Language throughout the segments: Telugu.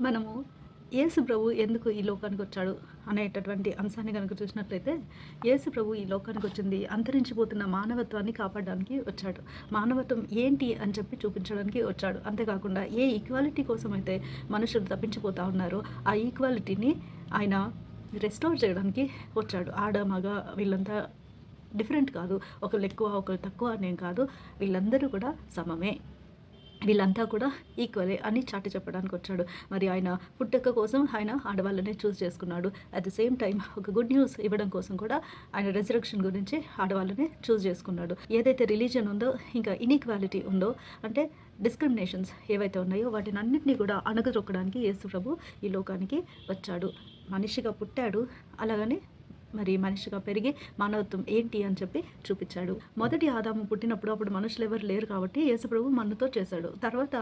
మనము యేసు ప్రభు ఎందుకు ఈ లోకానికొచ్చాడు అనేటటువంటి అంశాన్ని గనుక చూసినట్లయితే, యేసు ప్రభు ఈ లోకానికొచ్చింది అంతరించిపోతున్న మానవత్వాన్ని కాపాడడానికి వచ్చాడు. మానవత్వం ఏంటి అని చెప్పి చూపించడానికి వచ్చాడు. అంతేకాకుండా ఏ ఈక్వాలిటీ కోసమైతే మనుషులు తప్పించిపోతా ఉన్నారో, ఆ ఈక్వాలిటీని ఆయన రెస్టోర్ చేయడానికి వచ్చాడు. ఆడ, మగ వీళ్ళంతా డిఫరెంట్ కాదు. ఒకళ్ళు ఎక్కువ, ఒకళ్ళు తక్కువ అనేం కాదు. వీళ్ళందరూ కూడా సమమే. వీళ్ళంతా కూడా ఈక్వలే అని చాటి చెప్పడానికి వచ్చాడు. మరి ఆయన పుట్టుక కోసం ఆయన ఆడవాళ్ళనే చూస్ చేసుకున్నాడు. అట్ ది సేమ్ టైం ఒక గుడ్ న్యూస్ ఇవ్వడం కోసం కూడా ఆయన రెజరక్షన్ గురించి ఆడవాళ్ళనే చూస్ చేసుకున్నాడు. ఏదైతే రిలీజియన్ ఉందో, ఇంకా ఇన్ఈక్వాలిటీ ఉందో, అంటే డిస్క్రిమినేషన్స్ ఏవైతే ఉన్నాయో వాటిని అన్నింటినీ కూడా అణగదొక్కడానికి యేసు ప్రభు ఈ లోకానికి వచ్చాడు. మనిషిగా పుట్టాడు, అలాగని మరి మనిషిగా పెరిగి మానవత్వం ఏంటి అని చెప్పి చూపించాడు. మొదటి ఆదాము పుట్టినప్పుడు అప్పుడు మనుషులు ఎవరు లేరు కాబట్టి యేసుప్రభు మన్నుతో చేశాడు. తర్వాత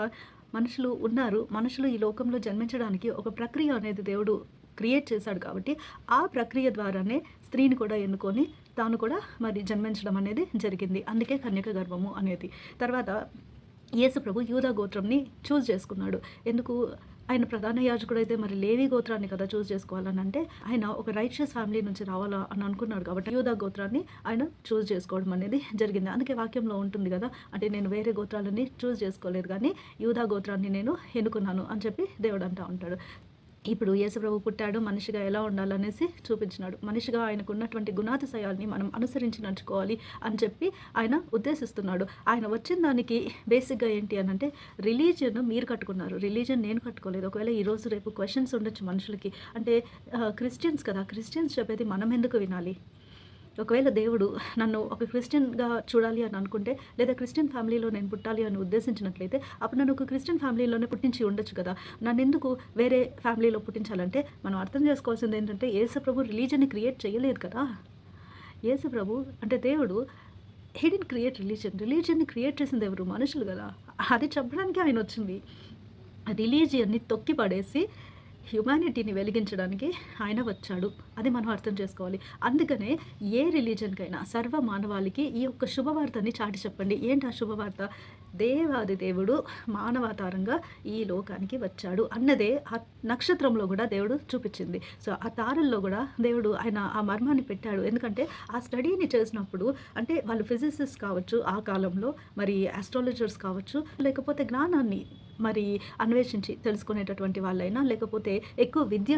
మనుషులు ఉన్నారు. మనుషులు ఈ లోకంలో జన్మించడానికి ఒక ప్రక్రియ అనేది దేవుడు క్రియేట్ చేశాడు కాబట్టి ఆ ప్రక్రియ ద్వారానే స్త్రీని కూడా ఎన్నుకొని తాను కూడా మరి జన్మించడం అనేది జరిగింది. అందుకే కన్యక గర్భము అనేది. తర్వాత యేసుప్రభు యూదా గోత్రంని చూస్ చేసుకున్నాడు. ఎందుకు? ఆయన ప్రధాన యాజకుడైతే మరి లేవి గోత్రాన్ని కదా చూస్ చేసుకోవాలని, అంటే ఆయన ఒక రైచియస్ ఫ్యామిలీ నుంచి రావాలా అని అనుకున్నాడు కాబట్టి యూదా గోత్రాన్ని ఆయన చూస్ చేసుకోవడం అనేది జరిగింది. అందుకే వాక్యంలో ఉంటుంది కదా, అంటే నేను వేరే గోత్రాలని చూస్ చేసుకోలేదు కానీ యూదా గోత్రాన్ని నేను ఎన్నుకున్నాను అని చెప్పి దేవుడు అంటూ ఉంటాడు. ఇప్పుడు యేసుప్రభు పుట్టాడు, మనిషిగా ఎలా ఉండాలనేసి చూపించినాడు. మనిషిగా ఆయనకు ఉన్నటువంటి గుణాతిశయాల్ని మనం అనుసరించి నడుచుకోవాలి అని చెప్పి ఆయన ఉద్దేశిస్తున్నాడు. ఆయన వచ్చిన దానికి బేసిక్గా ఏంటి అని అంటే, రిలీజియన్ మీరు కట్టుకున్నారు, రిలీజియన్ నేను కట్టుకోలేదు. ఒకవేళ ఈరోజు రేపు క్వశ్చన్స్ ఉండొచ్చు మనుషులకి, అంటే క్రిస్టియన్స్ కదా, క్రిస్టియన్స్ చెప్పేది మనం ఎందుకు వినాలి? ఒకవేళ దేవుడు నన్ను ఒక క్రిస్టియన్గా చూడాలి అని అనుకుంటే, లేదా క్రిస్టియన్ ఫ్యామిలీలో నేను పుట్టాలి అని ఉద్దేశించినట్లయితే, అప్పుడు నన్ను ఒక క్రిస్టియన్ ఫ్యామిలీలోనే పుట్టించి ఉండొచ్చు కదా. నన్ను ఎందుకు వేరే ఫ్యామిలీలో పుట్టించాలంటే, మనం అర్థం చేసుకోవాల్సింది ఏంటంటే, యేసుప్రభు రిలీజన్ని క్రియేట్ చేయలేదు కదా. యేసుప్రభు అంటే దేవుడు హి డిడ్ంట్ క్రియేట్ రిలీజియన్ని క్రియేట్ చేసింది ఎవరు? మనుషులు కదా. అది చెప్పడానికి ఆయన వచ్చింది. రిలీజియన్ని తొక్కి పడేసి హ్యుమానిటీని వెలిగించడానికి ఆయన వచ్చాడు. అది మనం అర్థం చేసుకోవాలి. అందుకనే ఏ రిలీజన్కైనా సర్వ మానవాళికి ఈ యొక్క శుభవార్తని చాటి చెప్పండి. ఏంటి ఆ శుభవార్త? దేవాది దేవుడు మానవాధారంగా ఈ లోకానికి వచ్చాడు అన్నదే ఆ నక్షత్రంలో కూడా దేవుడు చూపించింది. సో ఆ తారల్లో కూడా దేవుడు ఆయన ఆ మర్మాన్ని పెట్టాడు. ఎందుకంటే ఆ స్టడీని చేసినప్పుడు, అంటే వాళ్ళు ఫిజిసిస్ట్ కావచ్చు ఆ కాలంలో, మరి ఆస్ట్రాలజర్స్ కావచ్చు, లేకపోతే జ్ఞానాన్ని మరి అన్వేషించి తెలుసుకునేటటువంటి వాళ్ళైనా, లేకపోతే ఎక్కువ విద్య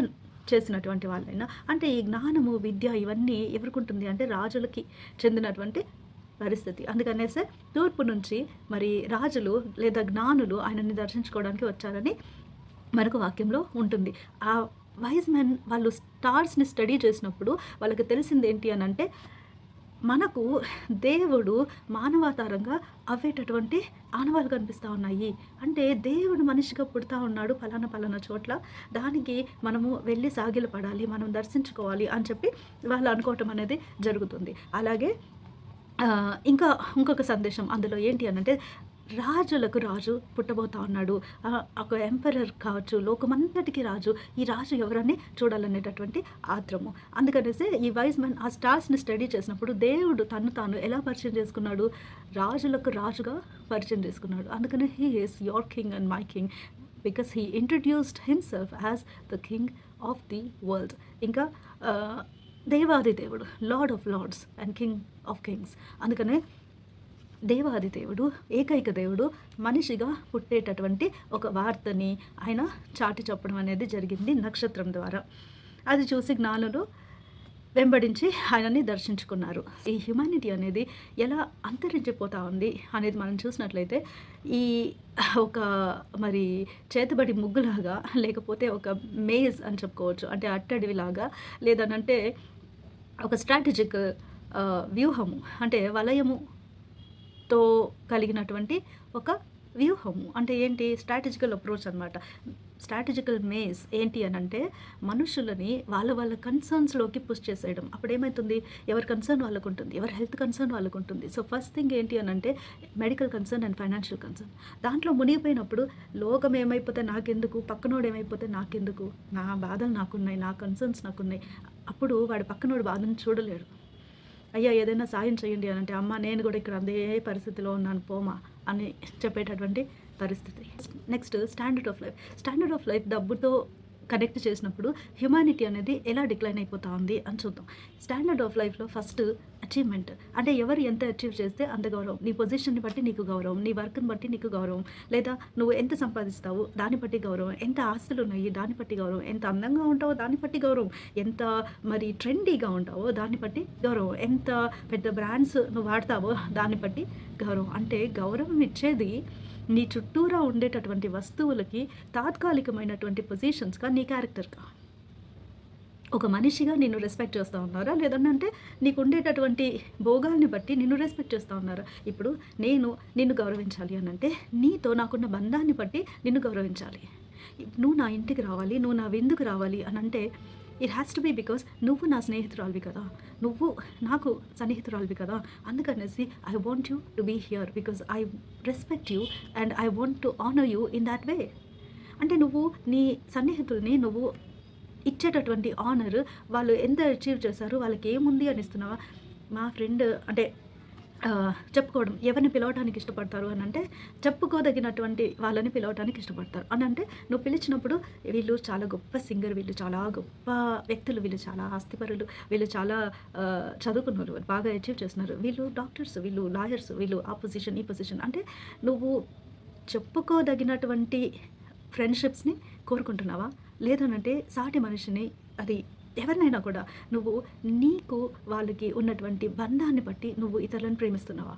చేసినటువంటి వాళ్ళైనా, అంటే ఈ జ్ఞానము, విద్య ఇవన్నీ ఎవరికి ఉంటుంది అంటే రాజులకి చెందినటువంటి పరిస్థితి. అందుకనేసే తూర్పు నుంచి మరి రాజులు లేదా జ్ఞానులు ఆయనని దర్శించుకోవడానికి వచ్చారని మనకు వాక్యంలో ఉంటుంది. ఆ వైజ్ మెన్ వాళ్ళు స్టార్స్ని స్టడీ చేసినప్పుడు వాళ్ళకి తెలిసింది ఏంటి అని అంటే, మనకు దేవుడు మానవాధారంగా అవ్వేటటువంటి ఆనవాళ్ళు కనిపిస్తూ ఉన్నాయి. అంటే దేవుడు మనిషిగా పుడతా ఉన్నాడు పలానా చోట్ల, దానికి మనము వెళ్ళి సాగిలపడాలి, మనం దర్శించుకోవాలి అని చెప్పి వాళ్ళు అనుకోవటం అనేది జరుగుతుంది. అలాగే ఇంకొక సందేశం అందులో ఏంటి అనంటే, రాజులకు రాజు పుట్టబోతా ఉన్నాడు. ఒక ఎంపరర్ కావచ్చు, లోకమంతటికి రాజు. ఈ రాజు ఎవరని చూడాలనేటటువంటి ఆత్రము. అందుకనేసి ఈ వైజ్ మెన్ ఆ స్టార్స్ని స్టడీ చేసినప్పుడు దేవుడు తను తాను ఎలా పరిచయం చేసుకున్నాడు? రాజులకు రాజుగా పరిచయం చేసుకున్నాడు. అందుకనే he is your king and my king, because he introduced himself as the king of the world. ఇంకా దేవాది దేవుడు, lord of lords and king of kings. అందుకనే దేవాది దేవుడు, ఏకైక దేవుడు మనిషిగా పుట్టేటటువంటి ఒక వార్తని ఆయన చాటి చెప్పడం అనేది జరిగింది నక్షత్రం ద్వారా. అది చూసి జ్ఞానులు వెంబడించి ఆయనని దర్శించుకున్నారు. ఈ హ్యుమానిటీ అనేది ఎలా అంతరించిపోతూ ఉంది అనేది మనం చూసినట్లయితే, ఈ ఒక మరి చేతబడి ముగ్గులాగా, లేకపోతే ఒక మేజ్ అని చెప్పుకోవచ్చు, అంటే అట్టడివిలాగా, లేదనంటే ఒక స్ట్రాటజిక్ వ్యూహము, అంటే వలయముతో కలిగినటువంటి ఒక వ్యూహము. అంటే ఏంటి? స్ట్రాటజికల్ అప్రోచ్ అనమాట. స్ట్రాటజికల్ మేజ్ ఏంటి అని అంటే, మనుషులని వాళ్ళ కన్సర్న్స్లోకి పుష్ చేసేయడం. అప్పుడు ఏమవుతుంది? ఎవరి కన్సర్న్ వాళ్ళకు ఉంటుంది, ఎవరి హెల్త్ కన్సర్న్ వాళ్ళకు ఉంటుంది. సో ఫస్ట్ థింగ్ ఏంటి అని అంటే, medical concern and financial concern. దాంట్లో మునిగిపోయినప్పుడు లోకం ఏమైపోతే నాకెందుకు, పక్కనోడు ఏమైపోతే నాకెందుకు, నా బాధలు నాకున్నాయి, నా కన్సర్న్స్ నాకున్నాయి. అప్పుడు వాడి పక్కనోడు బాధను చూడలేడు. అయ్యా ఏదైనా సాయం చేయండి అని అంటే, అమ్మ నేను కూడా ఇక్కడ అదే పరిస్థితిలో ఉన్నాను పోమా అని చెప్పేటటువంటి పరిస్థితి. నెక్స్ట్ స్టాండర్డ్ ఆఫ్ లైఫ్ డబ్బుతో కనెక్ట్ చేసినప్పుడు హ్యుమానిటీ అనేది ఎలా డిక్లైన్ అయిపోతా ఉంది అని చూద్దాం. స్టాండర్డ్ ఆఫ్ లైఫ్లో ఫస్ట్ అచీవ్మెంట్, అంటే ఎవరు ఎంత అచీవ్ చేస్తే అంత గౌరవం. నీ పొజిషన్ని బట్టి నీకు గౌరవం, నీ వర్క్ని బట్టి నీకు గౌరవం, లేదా నువ్వు ఎంత సంపాదిస్తావు దాన్ని బట్టి గౌరవం, ఎంత ఆస్తులు ఉన్నాయి దాన్ని బట్టి గౌరవం, ఎంత అందంగా ఉంటావో దాన్ని బట్టి గౌరవం, ఎంత మరి ట్రెండీగా ఉంటావో దాన్ని బట్టి గౌరవం, ఎంత పెద్ద బ్రాండ్స్ నువ్వు వాడతావో దాన్ని బట్టి గౌరవం. అంటే గౌరవం ఇచ్చేది నీ చుట్టూరా ఉండేటటువంటి వస్తువులకి, తాత్కాలికమైనటువంటి పొజిషన్స్గా, నీ క్యారెక్టర్గా. ఒక మనిషిగా నిన్ను రెస్పెక్ట్ చేస్తూ ఉన్నారా, లేదంటే నీకు ఉండేటటువంటి భోగాల్ని బట్టి నిన్ను రెస్పెక్ట్ చేస్తూ ఉన్నారా? ఇప్పుడు నేను నిన్ను గౌరవించాలి అని అంటే నీతో నాకున్న బంధాన్ని బట్టి నిన్ను గౌరవించాలి. నువ్వు నా ఇంటికి రావాలి, నువ్వు నా విందుకు రావాలి అని అంటే it has to be because నువ్వు నా స్నేహితురాలివి కదా, నువ్వు నాకు సన్నిహితురాలివి కదా, అందుకనేసి I want you to be here because I respect you and I want to honour you in that way. అంటే నువ్వు నీ సన్నిహితుల్ని నువ్వు ఇచ్చేటటువంటి ఆనర్, వాళ్ళు ఎంత అచీవ్ చేశారు, వాళ్ళకి ఏముంది అని ఇస్తున్నావా? మా ఫ్రెండ్ అంటే చెప్పుకోవడం, ఎవరిని పిలవడానికి ఇష్టపడతారు అని అంటే చెప్పుకోదగినటువంటి వాళ్ళని పిలవడానికి ఇష్టపడతారు అని అంటే నువ్వు పిలిచినప్పుడు వీళ్ళు చాలా గొప్ప సింగర్, వీళ్ళు చాలా గొప్ప వ్యక్తులు, వీళ్ళు చాలా ఆస్తిపరులు, వీళ్ళు చాలా చదువుకున్నారు, బాగా అచీవ్ చేస్తున్నారు, వీళ్ళు డాక్టర్స్, వీళ్ళు లాయర్స్, వీళ్ళు ఆ పొజిషన్ ఈ పొజిషన్, అంటే నువ్వు చెప్పుకోదగినటువంటి ఫ్రెండ్షిప్స్ని కోరుకుంటున్నావా? లేదనంటే సాటి మనిషిని, అది ఎవరినైనా కూడా నువ్వు నీకు వాళ్ళకి ఉన్నటువంటి బంధాన్ని బట్టి నువ్వు ఇతరులను ప్రేమిస్తున్నావా?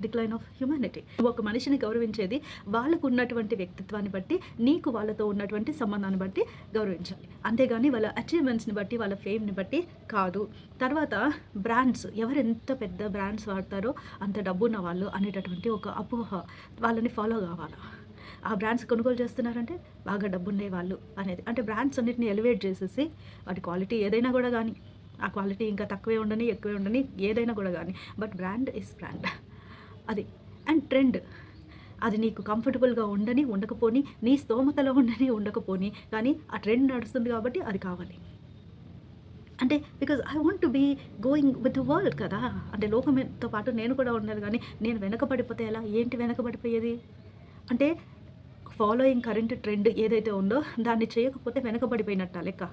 Decline of humanity. నువ్వు ఒక మనిషిని గౌరవించేది వాళ్ళకు ఉన్నటువంటి వ్యక్తిత్వాన్ని బట్టి, నీకు వాళ్ళతో ఉన్నటువంటి సంబంధాన్ని బట్టి గౌరవించాలి, అంతేగాని వాళ్ళ అచీవ్మెంట్స్ని బట్టి, వాళ్ళ ఫేమ్ని బట్టి కాదు. తర్వాత బ్రాండ్స్, ఎవరు ఎంత పెద్ద బ్రాండ్స్ వాడతారో అంత డబ్బున్న వాళ్ళు అనేటటువంటి ఒక అపోహ, వాళ్ళని ఫాలో కావాలా? ఆ బ్రాండ్స్ కొనుగోలు చేస్తున్నారంటే బాగా డబ్బుండే వాళ్ళు అనేది, అంటే బ్రాండ్స్ అన్నిటిని ఎలివేట్ చేసేసి వాటి క్వాలిటీ ఏదైనా కూడా కానీ, ఆ క్వాలిటీ ఇంకా తక్కువే ఉండని ఎక్కువే ఉండని ఏదైనా కూడా కానీ, బట్ బ్రాండ్ ఇస్ బ్రాండ్ అది. అండ్ ట్రెండ్, అది నీకు కంఫర్టబుల్గా ఉండని ఉండకపోని, నీ స్తోమతలో ఉండని ఉండకపోని, కానీ ఆ ట్రెండ్ నడుస్తుంది కాబట్టి అది కావాలి. అంటే because I want to be going with the world కదా, అంటే లోకంతో పాటు నేను కూడా ఉండాలి. కానీ నేను వెనకబడిపోతే ఎలా? ఏంటి వెనకబడిపోయేది అంటే ఫాలోయింగ్ కరెంట్ ట్రెండ్ ఏదైతే ఉందో దాన్ని చేయకపోతే వెనకబడిపోయినట్ట లెక్క.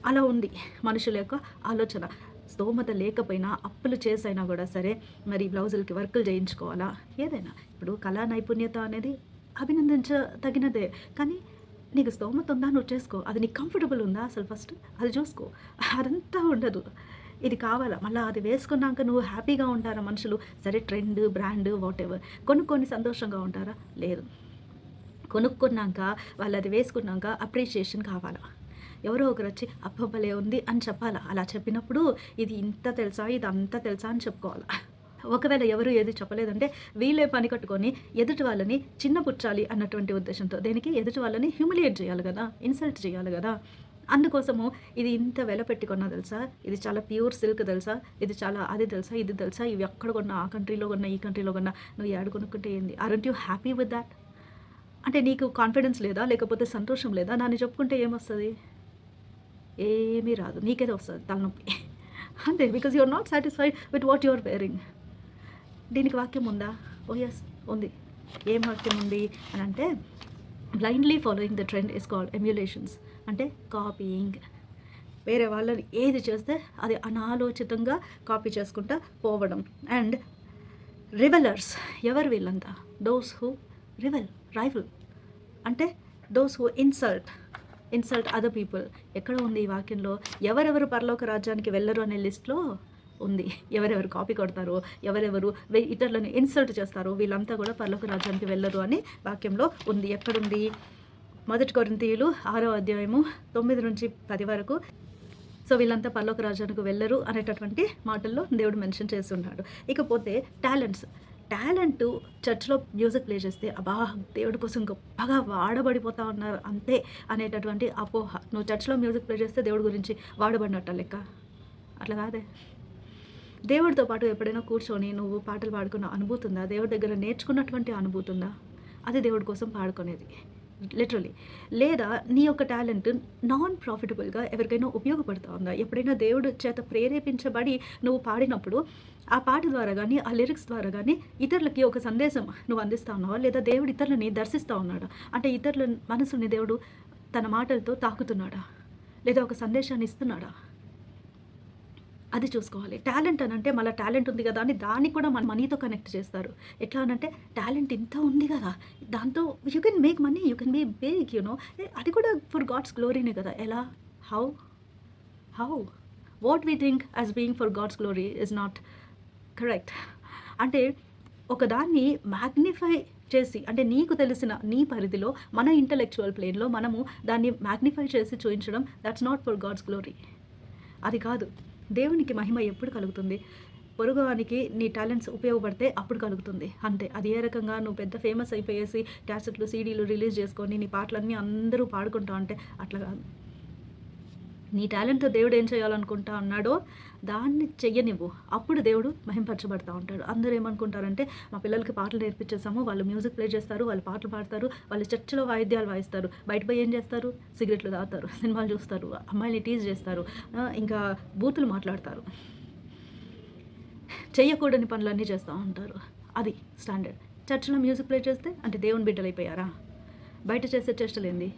అలా ఉంది మనుషుల యొక్క ఆలోచన. స్తోమత లేకపోయినా అప్పులు చేసైనా కూడా సరే మరి బ్లౌజులకి వర్కులు చేయించుకోవాలా, ఏదైనా. ఇప్పుడు కళా నైపుణ్యత అనేది అభినందించదగినదే, కానీ నీకు స్తోమత ఉందా నువ్వు చేసుకో, అది నీకు కంఫర్టబుల్ ఉందా అసలు ఫస్ట్ అది చూసుకో. అదంతా ఉండదు, ఇది కావాలా. మళ్ళీ అది వేసుకున్నాక నువ్వు హ్యాపీగా ఉంటారా మనుషులు? సరే ట్రెండ్, బ్రాండ్, వాట్ ఎవర్, కొన్ని సంతోషంగా ఉంటారా? లేదు. కొనుక్కున్నాక వాళ్ళు అది వేసుకున్నాక అప్రిషియేషన్ కావాలా? ఎవరో ఒకరు వచ్చి అబ్బబ్బలే ఉంది అని చెప్పాలా? అలా చెప్పినప్పుడు ఇది ఇంత తెలుసా, ఇది అంతా తెలుసా అని చెప్పుకోవాలా. ఒకవేళ ఎవరు ఏది చెప్పలేదంటే వీళ్ళే పని కట్టుకొని ఎదుటి వాళ్ళని చిన్నపుచ్చాలి అన్నటువంటి ఉద్దేశంతో, దేనికి? ఎదుటి వాళ్ళని హ్యూమిలియేట్ చేయాలి కదా, ఇన్సల్ట్ చేయాలి కదా. అందుకోసము ఇది ఇంత వెల పెట్టుకున్నా తెలుసా, ఇది చాలా ప్యూర్ సిల్క్ తెలుసా, ఇది చాలా అది తెలుసా, ఇది తెలుసా, ఇవి ఎక్కడ కొన్నా, ఆ కంట్రీలో కొన్నా, ఈ కంట్రీలో కొన్నా, నువ్వు ఏడు కొనుక్కుంటే ఏంది? Aren't you happy with that? అంటే నీకు కాన్ఫిడెన్స్ లేదా, లేకపోతే సంతోషం లేదా? దాన్ని చెప్పుకుంటే ఏమొస్తుంది? ఏమీ రాదు, నీకేదో వస్తుంది తలనొప్పి అంతే. Because you are not satisfied with what you are wearing. దీనికి వాక్యం ఉందా? ఓ ఎస్ ఉంది. ఏం వాక్యం ఉంది అని అంటే, blindly following the trend is called emulations, అంటే కాపీయింగ్. వేరే వాళ్ళని ఏది చేస్తే అది అనాలోచితంగా కాపీ చేసుకుంటా పోవడం. అండ్ రివెలర్స్, ఎవరు వీళ్ళంతా? దోస్ హూ రైవల్, అంటే those who insult other people. ఎక్కడ ఉంది ఈ వాక్యంలో? ఎవరెవరు పరలోక రాజ్యానికి వెళ్ళరు అనే లిస్ట్లో ఉంది. ఎవరెవరు కాపీ కొడతారో, ఎవరెవరు ఇతరులను ఇన్సల్ట్ చేస్తారో వీళ్ళంతా కూడా పరలోక రాజ్యానికి వెళ్ళరు అని వాక్యంలో ఉంది. ఎక్కడుంది? 1 కొరింథీయులు 6వ అధ్యాయము 9 నుంచి 10 వరకు. సో వీళ్ళంతా పరలోక రాజ్యానికి వెళ్ళరు అనేటటువంటి మాటల్లో దేవుడు మెన్షన్ చేస్తున్నాడు. ఇకపోతే టాలెంట్ చర్చ్లో మ్యూజిక్ ప్లే చేస్తే అబ్బా దేవుడి కోసం గొప్పగా వాడబడిపోతా ఉన్నారు అంతే అనేటటువంటి అపోహ. నువ్వు చర్చ్లో మ్యూజిక్ ప్లే చేస్తే దేవుడి గురించి వాడబడినట్ట లెక్క? అట్లా కాదే. దేవుడితో పాటు ఎప్పుడైనా కూర్చొని నువ్వు పాటలు పాడుకున్న అనుభూతి ఉందా? దేవుడి దగ్గర నేర్చుకున్నటువంటి అనుభూతి ఉందా? అది దేవుడి కోసం పాడుకునేది. లిటరలీ. లేదా నీ యొక్క టాలెంట్ నాన్ ప్రాఫిటబుల్‌గా ఎవరికైనా ఉపయోగపడతా ఉందా? ఎప్పుడైనా దేవుడు చేత ప్రేరేపించబడి నువ్వు పాడినప్పుడు, ఆ పాట ద్వారా గానీ, ఆ లిరిక్స్ ద్వారా గానీ ఇతరులకి ఒక సందేశం నువ్వు అందిస్తా ఉన్నావా? లేదా దేవుడు ఇతరులని దర్శిస్తా ఉన్నాడా? అంటే ఇతరుల మనసుని దేవుడు తన మాటలతో తాకుతున్నాడా? లేదా ఒక సందేశాన్ని ఇస్తున్నాడా? అది చూసుకోవాలి. టాలెంట్ అనంటే మళ్ళా టాలెంట్ ఉంది గదా అని దాన్ని కూడా మన మనీతో కనెక్ట్ చేస్తారు. ఎట్లా అనంటే టాలెంట్ ఇంత ఉంది గదా! దాంతో you can make money, you can be big అది కూడా ఫర్ గాడ్స్ గ్లోరీనే కదా! ఎలా? How? How? What we think as being for God's glory is not correct. అంటే ఒకదాన్ని మ్యాగ్నిఫై చేసి, అంటే నీకు తెలిసిన నీ పరిధిలో మన ఇంటలెక్చువల్ ప్లేన్‌లో మనము దాన్ని మ్యాగ్నిఫై చేసి చూయించడం that's not for God's glory. అది కాదు. దేవునికి మహిమ ఎప్పుడు కలుగుతుంది? పొరుగువానికి నీ టాలెంట్స్ ఉపయోగపడితే అప్పుడు కలుగుతుంది అంతే. అది ఏ రకంగా నువ్వు పెద్ద ఫేమస్ అయిపోయేసి క్యాసెట్లు, సీడీలు రిలీజ్ చేసుకొని నీ పాటలన్నీ అందరూ పాడుకుంటా అంటే అట్లా కాదు. నీ టాలెంట్తో దేవుడు ఏం చేయాలనుకుంటా అన్నాడో దాన్ని చెయ్యనివ్వు. అప్పుడు దేవుడు మహింపరచబడతా ఉంటాడు. అందరూ ఏమనుకుంటారంటే మా పిల్లలకి పాటలు నేర్పించేసాము, వాళ్ళు మ్యూజిక్ ప్లే చేస్తారు, వాళ్ళు పాటలు పాడతారు, వాళ్ళు చర్చిలో వాయిద్యాలు వాయిస్తారు, బయట పోయి ఏం చేస్తారు? సిగరెట్లు తాగుతారు, సినిమాలు చూస్తారు, అమ్మాయిని టీజ్ చేస్తారు, ఇంకా బూతులు మాట్లాడతారు, చెయ్యకూడని పనులన్నీ చేస్తూ ఉంటారు. అది స్టాండర్డ్. చర్చిలో మ్యూజిక్ ప్లే చేస్తే అంటే దేవుని బిడ్డలు అయిపోయారా? బయట చేసే చేష్టలేంది?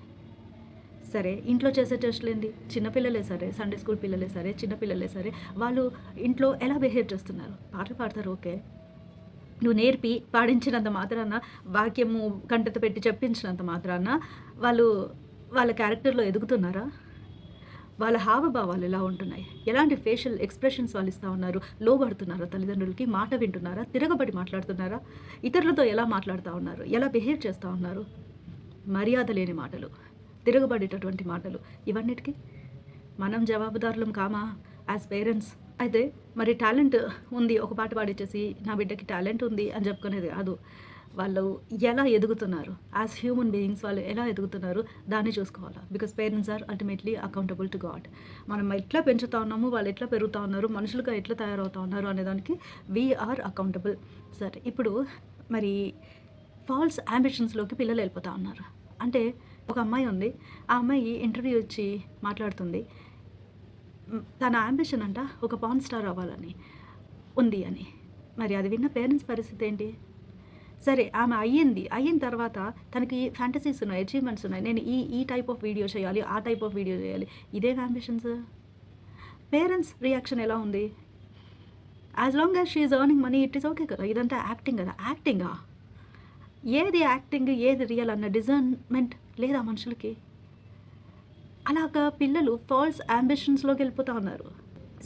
సరే ఇంట్లో చేసే టెస్టులేంటి? చిన్నపిల్లలే సరే, సండే స్కూల్ పిల్లలే సరే, చిన్నపిల్లలే సరే, వాళ్ళు ఇంట్లో ఎలా బిహేవ్ చేస్తున్నారు? పాటలు పాడతారు ఓకే. నువ్వు నేర్పి పాడించినంత మాత్రాన, వాక్యము కంటత పెట్టి చెప్పించినంత మాత్రాన వాళ్ళు వాళ్ళ క్యారెక్టర్‌లో ఎదుగుతున్నారా? వాళ్ళ హావభావాలు ఎలా ఉంటున్నాయి? ఎలాంటి ఫేషియల్ ఎక్స్‌ప్రెషన్స్ వాళ్ళు ఇస్తా ఉన్నారు? లోబడుతున్నారా తల్లిదండ్రులకి? మాట వింటున్నారా? తిరగబడి మాట్లాడుతున్నారా? ఇతరులతో ఎలా మాట్లాడుతూ ఉన్నారు? ఎలా బిహేవ్ చేస్తూ ఉన్నారు? మర్యాద లేని మాటలు, తిరగబడేటటువంటి మాటలు, ఇవన్నిటికీ మనం జవాబుదారులం కామా యాజ్ పేరెంట్స్? అయితే మరి టాలెంట్ ఉంది, ఒక పాట పాడిచ్చేసి నా బిడ్డకి టాలెంట్ ఉంది అని చెప్పుకునేది కాదు. వాళ్ళు ఎలా ఎదుగుతున్నారు, యాజ్ హ్యూమన్ బీయింగ్స్ వాళ్ళు ఎలా ఎదుగుతున్నారు దాన్ని చూసుకోవాలి. Because parents are ultimately accountable to God. మనం ఎట్లా పెంచుతా ఉన్నాము, వాళ్ళు ఎట్లా పెరుగుతూ ఉన్నారు, మనుషులుగా ఎట్లా తయారవుతూ ఉన్నారు అనేదానికి వీ ఆర్ అకౌంటబుల్. సరే, ఇప్పుడు మరి ఫాల్స్ యాంబిషన్స్లోకి పిల్లలు వెళ్ళిపోతూ ఉన్నారు. అంటే ఒక అమ్మాయి ఉంది, ఆ అమ్మాయి ఇంటర్వ్యూ ఇచ్చి మాట్లాడుతుంది. తన యాంబిషన్ అంట ఒక పాన్ స్టార్ అవ్వాలని ఉంది అని. మరి అది విన్న పేరెంట్స్ పరిస్థితి ఏంటి? సరే ఆమె అయిన తర్వాత తనకి ఫ్యాంటసీస్ ఉన్నాయి, అచీవ్మెంట్స్ ఉన్నాయి. నేను ఈ టైప్ ఆఫ్ వీడియో చేయాలి, ఆ టైప్ ఆఫ్ వీడియో చేయాలి. ఇదే యాంబిషన్స్. పేరెంట్స్ రియాక్షన్ ఎలా ఉంది? As long as she is earning money it is okay కదా. ఇదంతా యాక్టింగ్ కదా. యాక్టింగా? ఏది యాక్టింగ్, ఏది రియల్ అన్న డిజర్న్మెంట్ లేదా మనుషులకి? అలాగా పిల్లలు ఫాల్స్ యాంబిషన్స్లోకి వెళ్ళిపోతూ ఉన్నారు.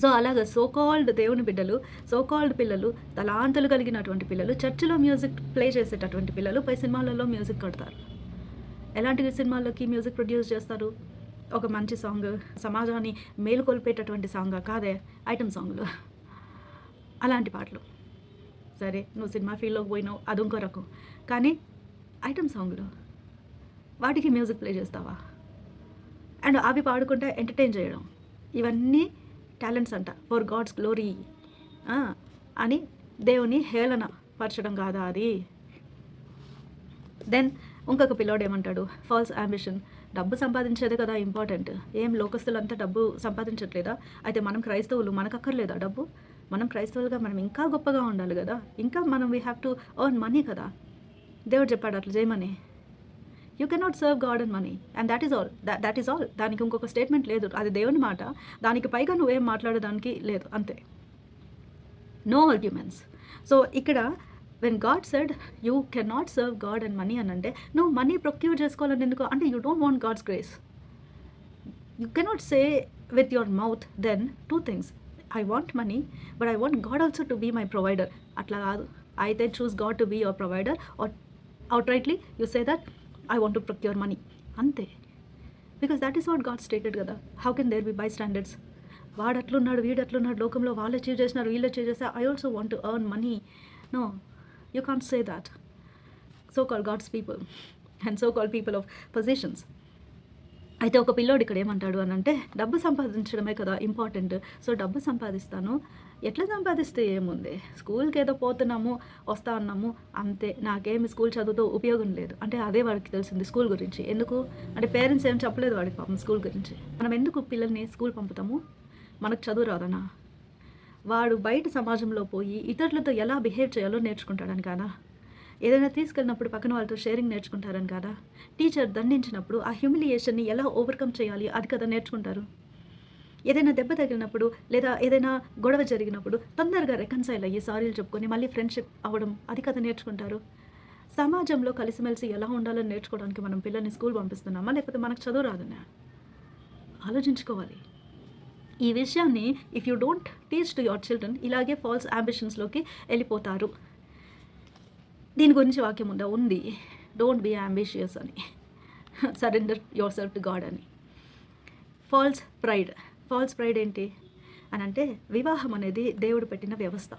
సో అలాగా సోకాల్డ్ దేవుని బిడ్డలు, సోకాల్డ్ పిల్లలు, తలాంతులు కలిగినటువంటి పిల్లలు, చర్చిలో మ్యూజిక్ ప్లే చేసేటటువంటి పిల్లలు పై సినిమాలలో మ్యూజిక్ కడతారు. ఎలాంటి సినిమాల్లోకి మ్యూజిక్ ప్రొడ్యూస్ చేస్తారు? ఒక మంచి సాంగ్, సమాజాన్ని మేలుకొల్పేటటువంటి సాంగ్ కాదే, ఐటమ్ సాంగ్లు, అలాంటి పాటలు. సరే నువ్వు సినిమా ఫీల్డ్లోకి పోయినావు, అది ఇంకో రకం. కానీ ఐటమ్ సాంగ్లు వాటికి మ్యూజిక్ ప్లే చేస్తావా? అండ్ అవి పాడుకుంటే ఎంటర్టైన్ చేయడం, ఇవన్నీ టాలెంట్స్ అంట. ఫర్ గాడ్స్ గ్లోరీ అని దేవుని హేళన పరచడం కాదా అది? దెన్ ఇంకొక పిల్లోడు ఏమంటాడు? False ambition. డబ్బు సంపాదించేదే కదా ఇంపార్టెంట్. ఏం లోకస్తులంతా డబ్బు సంపాదించట్లేదా? అయితే మనం క్రైస్తవులు, మనకు అక్కర్లేదా డబ్బు? మనం క్రైస్తవులుగా మనం ఇంకా గొప్పగా ఉండాలి కదా. ఇంకా మనం we have to earn money కదా. దేవుడు చెప్పాడు అట్లా చేయమని. You cannot serve God and money and that is all. That is all. దానికి ఇంకొక స్టేట్మెంట్ లేదు. అది దేవుని మాట. దానికి పైగా నువ్వేం మాట్లాడడానికి లేదు, అంతే. No arguments. సో ఇక్కడ when God said you cannot serve God and money అని అంటే, నువ్వు మనీ ప్రొక్యూర్ చేసుకోవాలని ఎందుకు అంటే you don't want God's grace. You cannot say with your mouth then two things, I want money but I want God also to be my provider. అట్లా కాదు. అయితే choose God to be your provider or outrightly you say that I want to procure money. అంతే. Because that is what God stated కదా. How can there be bystanders? వాడు అట్లున్నాడు, వీడు అట్లున్నాడు, లోకంలో వాళ్ళు అచీవ్ చేసినారు, వీళ్ళు అచీవ్ చేస్తే I also want to earn money. No, you can't say that. So called God's people and so called people of positions. అయితే ఒక పిల్లోడు ఇక్కడ ఏమంటాడు అనంటే, డబ్బు సంపాదించడమే కదా ఇంపార్టెంట్. సో, డబ్బు సంపాదిస్తాను. ఎట్లా సంపాదిస్తే ఏముంది? స్కూల్‌కేదో పోతున్నాము, వస్తా ఉన్నాము అంతే. నాకేమి స్కూల్ చదువుతో ఉపయోగం లేదు. అంటే అదే వాడికి తెలిసింది స్కూల్ గురించి. ఎందుకు? అంటే పేరెంట్స్ ఏం చెప్పలేదు వాడికి పాపం స్కూల్ గురించి. మనం ఎందుకు పిల్లల్ని స్కూల్ పంపుతాము? మనకు చదువు రాదనా? వాడు బయట సమాజంలో పోయి ఇతరులతో ఎలా బిహేవ్ చేయాలో నేర్చుకుంటాడని కాదా? ఏదైనా తీసుకెళ్ళినప్పుడు పక్కన వాళ్ళతో షేరింగ్ నేర్చుకుంటారని కాదా? టీచర్ దండించినప్పుడు ఆ హ్యూమిలియేషన్‌ని ఎలా ఓవర్‌కమ్ చేయాలి అది కదా నేర్చుకుంటారు. ఏదైనా దెబ్బ తగిలినప్పుడు లేదా ఏదైనా గొడవ జరిగినప్పుడు తొందరగా రెకన్సైల్ అయ్యి సారీలు చెప్పుకొని మళ్ళీ ఫ్రెండ్‌షిప్ అవ్వడం అది కదా నేర్చుకుంటారు. సమాజంలో కలిసిమెలిసి ఎలా ఉండాలని నేర్చుకోవడానికి మనం పిల్లల్ని స్కూల్ పంపిస్తున్నామా? లేకపోతే మనకు చదువు రాదనా? ఆలోచించుకోవాలి. ఈ విషయాన్ని if you don't teach to your children ఇలాగే ఫాల్స్ యాంబిషన్స్‌లోకి వెళ్ళిపోతారు. దీని గురించి వాక్యం ఉందా? ఉంది. డోంట్ బీ యాంబిషియస్ అని. Surrender your self to God అని. False pride. ఫాల్స్ ప్రైడ్ ఏంటి అనంటే వివాహం అనేది దేవుడు పెట్టిన వ్యవస్థ.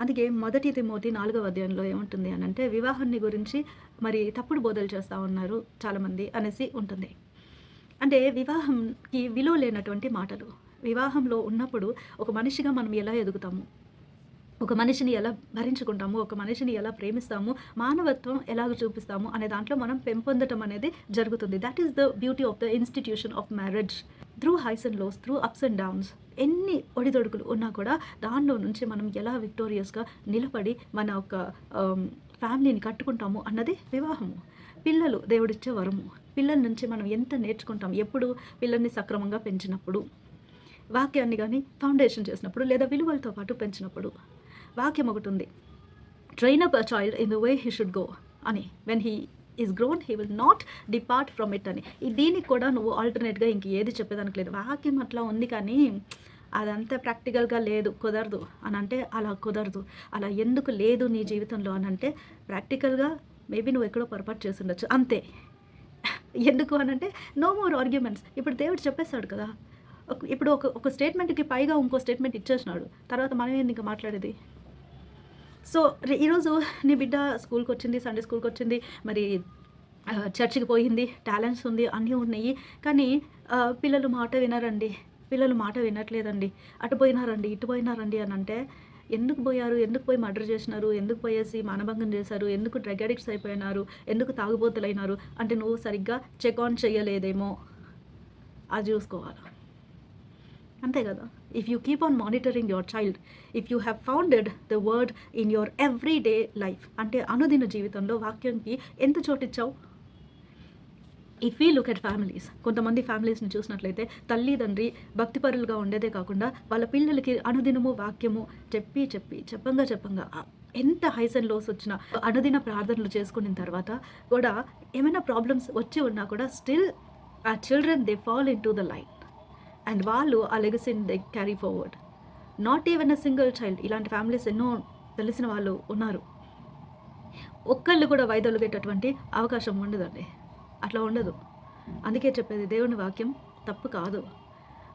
అందుకే 1 తిమోతి 4వ అధ్యాయంలో ఏముంటుంది అనంటే వివాహాన్ని గురించి మరి తప్పుడు బోధలు చేస్తూ ఉన్నారు చాలామంది అనేసి ఉంటుంది. అంటే వివాహంకి విలువ లేనటువంటి మాటలు. వివాహంలో ఉన్నప్పుడు ఒక మనిషిగా మనం ఎలా ఎదుగుతాము, ఒక మనిషిని ఎలా భరించుకుంటాము, ఒక మనిషిని ఎలా ప్రేమిస్తాము, మానవత్వం ఎలాగ చూపిస్తాము అనే దాంట్లో మనం పెంపొందటం అనేది జరుగుతుంది. That is the beauty of the institution of marriage. Through highs and lows, through ups and downs, ఎన్ని ఒడిదొడుకులు ఉన్నా కూడా దానిలో నుంచి మనం ఎలా విక్టోరియస్గా నిలబడి మన ఒక ఫ్యామిలీని కట్టుకుంటాము అన్నది వివాహము. పిల్లలు దేవుడిచ్చే వరము. పిల్లల నుంచి మనం ఎంత నేర్చుకుంటాం ఎప్పుడు? పిల్లల్ని సక్రమంగా పెంచినప్పుడు, వాక్యాన్ని కానీ ఫౌండేషన్ చేసినప్పుడు, లేదా విలువలతో పాటు పెంచినప్పుడు. వాక్యం ఒకటి ఉంది, train up a child in the way he should go అని. When he is grown he will not depart from it అని. దీనికి కూడా నువ్వు ఆల్టర్నేట్గా ఇంక ఏది చెప్పేదానికి లేదు. వాక్యం అట్లా ఉంది కానీ అదంతా ప్రాక్టికల్గా లేదు, కుదరదు అని అంటే అలా కుదరదు. అలా ఎందుకు లేదు నీ జీవితంలో అని అంటే ప్రాక్టికల్గా మేబీ నువ్వు ఎక్కడో పొరపాటు చేసి ఉండొచ్చు అంతే. ఎందుకు అనంటే నో మోర్ ఆర్గ్యుమెంట్స్. ఇప్పుడు దేవుడు చెప్పేస్తాడు కదా. ఇప్పుడు ఒక స్టేట్మెంట్కి పైగా ఇంకో స్టేట్మెంట్ ఇచ్చేసినాడు. తర్వాత మనం ఏంది ఇంకా మాట్లాడేది? సో ఈరోజు నీ బిడ్డ స్కూల్కి వచ్చింది, సండే స్కూల్కి వచ్చింది, మరి చర్చికి పోయింది, టాలెంట్స్ ఉంది, అన్నీ ఉన్నాయి. కానీ పిల్లలు మాట వినరండి, పిల్లలు మాట వినట్లేదండి, అటు పోయినారండి, ఇటు పోయినారండి అని అంటే ఎందుకు పోయారు? ఎందుకు పోయి మర్డర్ చేసినారు? ఎందుకు పోయేసి మానభంగం చేశారు? ఎందుకు డ్రగ్ అడిక్ట్స్ అయిపోయినారు? ఎందుకు తాగుబోతులైనారు? అంటే నువ్వు సరిగ్గా చెక్ ఆన్ చేయలేదేమో, అది చూసుకోవాలి. అంతే కదా. If you keep on monitoring your child, if you have founded the word in your every day life, అంటే అనుదిన జీవితంలో వాక్యానికి ఎంత చోటిచ్చావు? If we look at families, కొంతమంది ఫ్యామిలీస్ని చూసినట్లయితే తల్లిదండ్రి భక్తిపరులుగా ఉండేదే కాకుండా వాళ్ళ పిల్లలకి అనుదినము వాక్యము చెప్పంగా ఎంత హైస్ అండ్ లోస్ వచ్చినా అనుదిన ప్రార్థనలు చేసుకున్న తర్వాత కూడా ఏమైనా ప్రాబ్లమ్స్ వచ్చి ఉన్నా కూడా స్టిల్ ఆ children they fall into the line and వాళ్ళు ఆ లెగసీని they carry forward. Not even a single child. ఇలాంటి ఫ్యామిలీస్ ఎన్నో తెలిసిన వాళ్ళు ఉన్నారు. ఒక్కళ్ళు కూడా వైదొలిగేటటువంటి అవకాశం ఉండదండి, అట్లా ఉండదు. అందుకే చెప్పేది దేవుని వాక్యం తప్పు కాదు.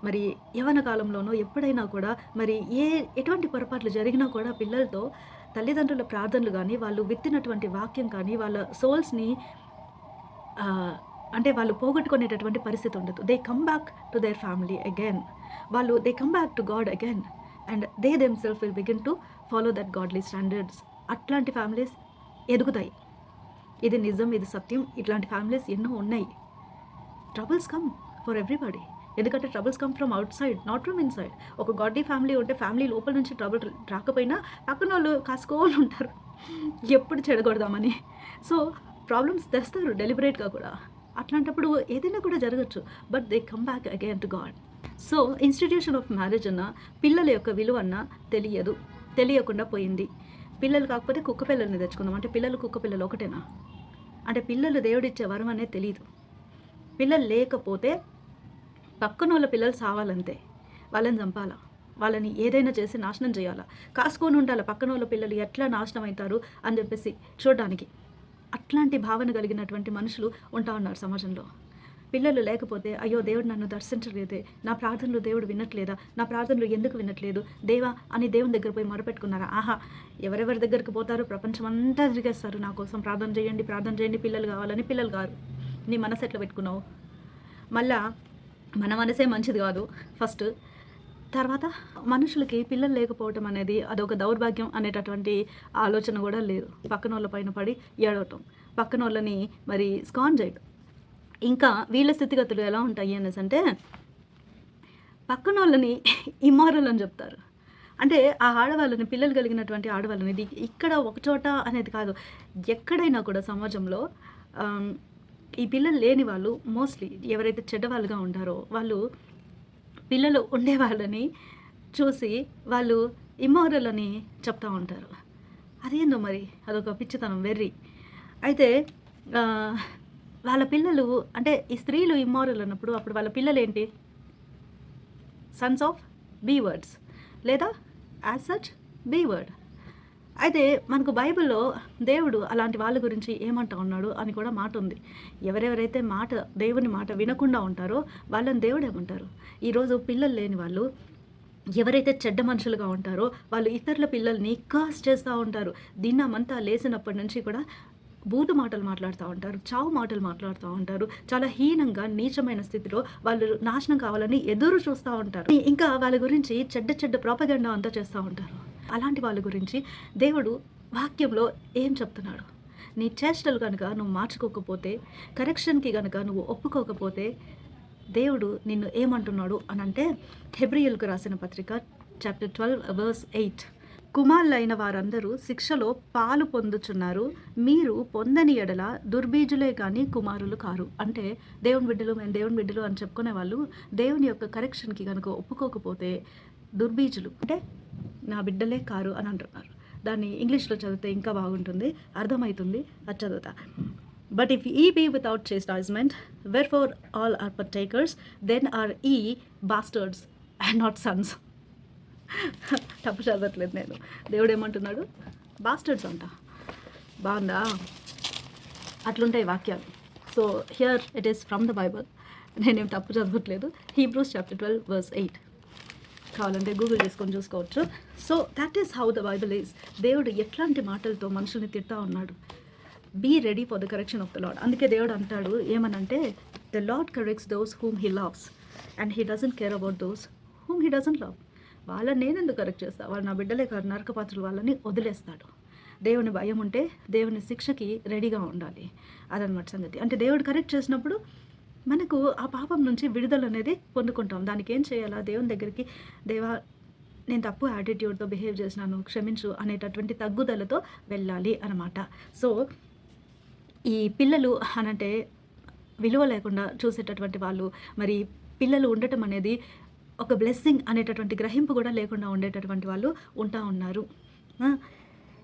మరి యవ్వన కాలంలోనో ఎప్పుడైనా కూడా మరి ఎటువంటి పొరపాట్లు జరిగినా కూడా పిల్లలతో తల్లిదండ్రుల ప్రార్థనలు కానీ వాళ్ళు విత్తినటువంటి వాక్యం కానీ వాళ్ళ సోల్స్ని అంటే వాళ్ళు పోగొట్టుకునేటటువంటి పరిస్థితి ఉండదు. They come back to their family again. They come back to God again and they themselves will begin to follow that godly standards. అట్లాంటి ఫ్యామిలీస్ ఎదుగుతాయి. ఇది నిజం, ఇది సత్యం. ఇట్లాంటి ఫ్యామిలీస్ ఎన్నో ఉన్నాయి. Troubles come for everybody. ఎందుకంటే troubles come from outside, not from inside. ఒక గాడ్లీ ఫ్యామిలీ ఉంటే ఫ్యామిలీ లోపల నుంచి ట్రబుల్ రాకపోయినా పక్కన వాళ్ళు కాసుకోవాలి ఉంటారు ఎప్పుడు చెడగొడదామని. సో ప్రాబ్లమ్స్ తెస్తారు డెలిబరేట్గా కూడా. అట్లాంటప్పుడు ఏదైనా కూడా జరగచ్చు, but they come back again to God. So institution of marriage అన్న పిల్లల యొక్క విలువ అన్న తెలియకుండా పోయింది. పిల్లలు కాకపోతే కుక్క పిల్లల్ని తెచ్చుకుందాం అంటే పిల్లలు కుక్క పిల్లలు ఒకటేనా? అంటే పిల్లలు దేవుడిచ్చే వరం అనేది తెలియదు. పిల్లలు లేకపోతే పక్కన వాళ్ళ పిల్లలు సావాలంతే, వాళ్ళని చంపాలా, వాళ్ళని ఏదైనా చేసి నాశనం చేయాలా, కాసుకొని ఉండాలి పక్కన వాళ్ళ పిల్లలు ఎట్లా నాశనం అవుతారు అని చెప్పేసి చూడడానికి. అట్లాంటి భావన కలిగినటువంటి మనుషులు ఉంటా ఉన్నారు సమాజంలో. పిల్లలు లేకపోతే అయ్యో దేవుడు నన్ను దర్శించలేదే, నా ప్రార్థనలు దేవుడు వినట్లేదా, నా ప్రార్థనలు ఎందుకు వినట్లేదు దేవా అని దేవుని దగ్గర పోయి మొరపెట్టుకున్నారా? ఆహా, ఎవరెవరి దగ్గరికి పోతారో ప్రపంచం అంతా తిరిగేస్తారు, నా కోసం ప్రార్థన చేయండి పిల్లలు కావాలని. పిల్లలు కారు. నీ మనసు ఎట్లా పెట్టుకున్నావు? మళ్ళా మన మనసే మంచిది కాదు ఫస్ట్. తర్వాత మనుషులకి పిల్లలు లేకపోవటం అనేది అదొక దౌర్భాగ్యం అనేటటువంటి ఆలోచన కూడా లేదు. పక్కనోళ్ళ పైన పడి ఏడవటం, పక్కనోళ్ళని మరి స్కాన్ చేయడం. ఇంకా వీళ్ళ స్థితిగతులు ఎలా ఉంటాయి అనేసి అంటే పక్కనోళ్ళని ఇమ్మారల్ అని చెప్తారు. అంటే ఆ ఆడవాళ్ళని, పిల్లలు కలిగినటువంటి ఆడవాళ్ళని, ఇది ఇక్కడ ఒకచోట అనేది కాదు, ఎక్కడైనా కూడా సమాజంలో ఈ పిల్లలు లేని వాళ్ళు మోస్ట్లీ ఎవరైతే చెడ్డవాళ్ళుగా ఉంటారో వాళ్ళు పిల్లలు ఉండే వాళ్ళని చూసి వాళ్ళు ఇమ్మోరల్ అని చెప్తూ ఉంటారు. అదేందో మరి అదొక పిచ్చితనం, వెర్రి. అయితే వాళ్ళ పిల్లలు అంటే ఈ స్త్రీలు ఇమ్మోరల్ అన్నప్పుడు అప్పుడు వాళ్ళ పిల్లలు ఏంటి? సన్స్ ఆఫ్ బీ వర్డ్స్ లేదా యాజ్ సచ్ బీ వర్డ్. అయితే మనకు బైబిల్లో దేవుడు అలాంటి వాళ్ళ గురించి ఏమంటా ఉన్నాడు అని కూడా మాట ఉంది. ఎవరెవరైతే దేవుని మాట వినకుండా ఉంటారో వాళ్ళని దేవుడు ఏమంటారు? ఈరోజు పిల్లలు లేని వాళ్ళు ఎవరైతే చెడ్డ మనుషులుగా ఉంటారో వాళ్ళు ఇతరుల పిల్లల్ని కర్స్ చేస్తూ ఉంటారు. దినమంతా లేచినప్పటి నుంచి కూడా బూతు మాటలు మాట్లాడుతూ ఉంటారు, చావు మాటలు మాట్లాడుతూ ఉంటారు. చాలా హీనంగా నీచమైన స్థితిలో వాళ్ళు నాశనం కావాలని ఎదురు చూస్తూ ఉంటారు. ఇంకా వాళ్ళ గురించి చెడ్డ ప్రోపగండా అంతా చేస్తూ ఉంటారు. అలాంటి వాళ్ళ గురించి దేవుడు వాక్యంలో ఏం చెప్తున్నాడు? నీ చేష్టలు కనుక నువ్వు మార్చుకోకపోతే, కరెక్షన్కి కనుక నువ్వు ఒప్పుకోకపోతే దేవుడు నిన్ను ఏమంటున్నాడు అని అంటే, హెబ్రీయులకు రాసిన పత్రిక చాప్టర్ 12 verse 8, కుమారులైన వారందరూ శిక్షలో పాలు పొందుచున్నారు, మీరు పొందని ఎడల దుర్బీజులే కానీ కుమారులు కారు. అంటే దేవుని బిడ్డలు, మేము దేవుని బిడ్డలు అని చెప్పుకునే వాళ్ళు దేవుని యొక్క కరెక్షన్కి కనుక ఒప్పుకోకపోతే దుర్బీజులు, అంటే నా బిడ్డలే కారు అని అంటున్నారు. దాన్ని ఇంగ్లీష్లో చదివితే ఇంకా బాగుంటుంది, అర్థమవుతుంది, అది చదువుతా. But if ye be without chastisement, wherefore all are partakers, then are ye bastards and not sons. తప్పు చదవట్లేదు నేను. దేవుడు ఏమంటున్నాడు? బాస్టర్డ్స్ అంట. బాగుందా? అట్లుంటాయి వాక్యాలు. So here it is from the Bible. నేనేం తప్పు చదవట్లేదు. హీబ్రూస్ చాప్టర్ 12 verse 8 కావాలంటే గూగుల్ చేసుకొని చూసుకోవచ్చు. So that is how the Bible is. దేవుడు ఎట్లాంటి మాటలతో మనుషుల్ని తిడతా ఉన్నాడు. Be ready for the correction of the Lord. అందుకే దేవుడు అంటాడు ఏమనంటే, the Lord corrects those whom he loves and he doesn't care about those whom he doesn't love. వాళ్ళని నేను ఎందుకు కరెక్ట్ చేస్తా? వాళ్ళు నా బిడ్డలే కాదు, నరకపాత్రులు, వాళ్ళని వదిలేస్తాడు. దేవుని భయం ఉంటే దేవుని శిక్షకి రెడీగా ఉండాలి. అదనమాట సంగతి. అంటే దేవుడు కరెక్ట్ చేసినప్పుడు మనకు ఆ పాపం నుంచి విడుదల అనేది పొందుకుంటాం. దానికి ఏం చేయాలా? దేవుని దగ్గరికి, దేవా నేను తప్పు యాటిట్యూడ్తో బిహేవ్ చేసినాను, క్షమించు అనేటటువంటి తగ్గుదలతో వెళ్ళాలి అన్నమాట. సో ఈ పిల్లలు అనంటే విలువ లేకుండా చూసేటటువంటి వాళ్ళు, మరి పిల్లలు ఉండటం అనేది ఒక బ్లెస్సింగ్ అనేటటువంటి గ్రహింపు కూడా లేకుండా ఉండేటటువంటి వాళ్ళు ఉంటా ఉన్నారు.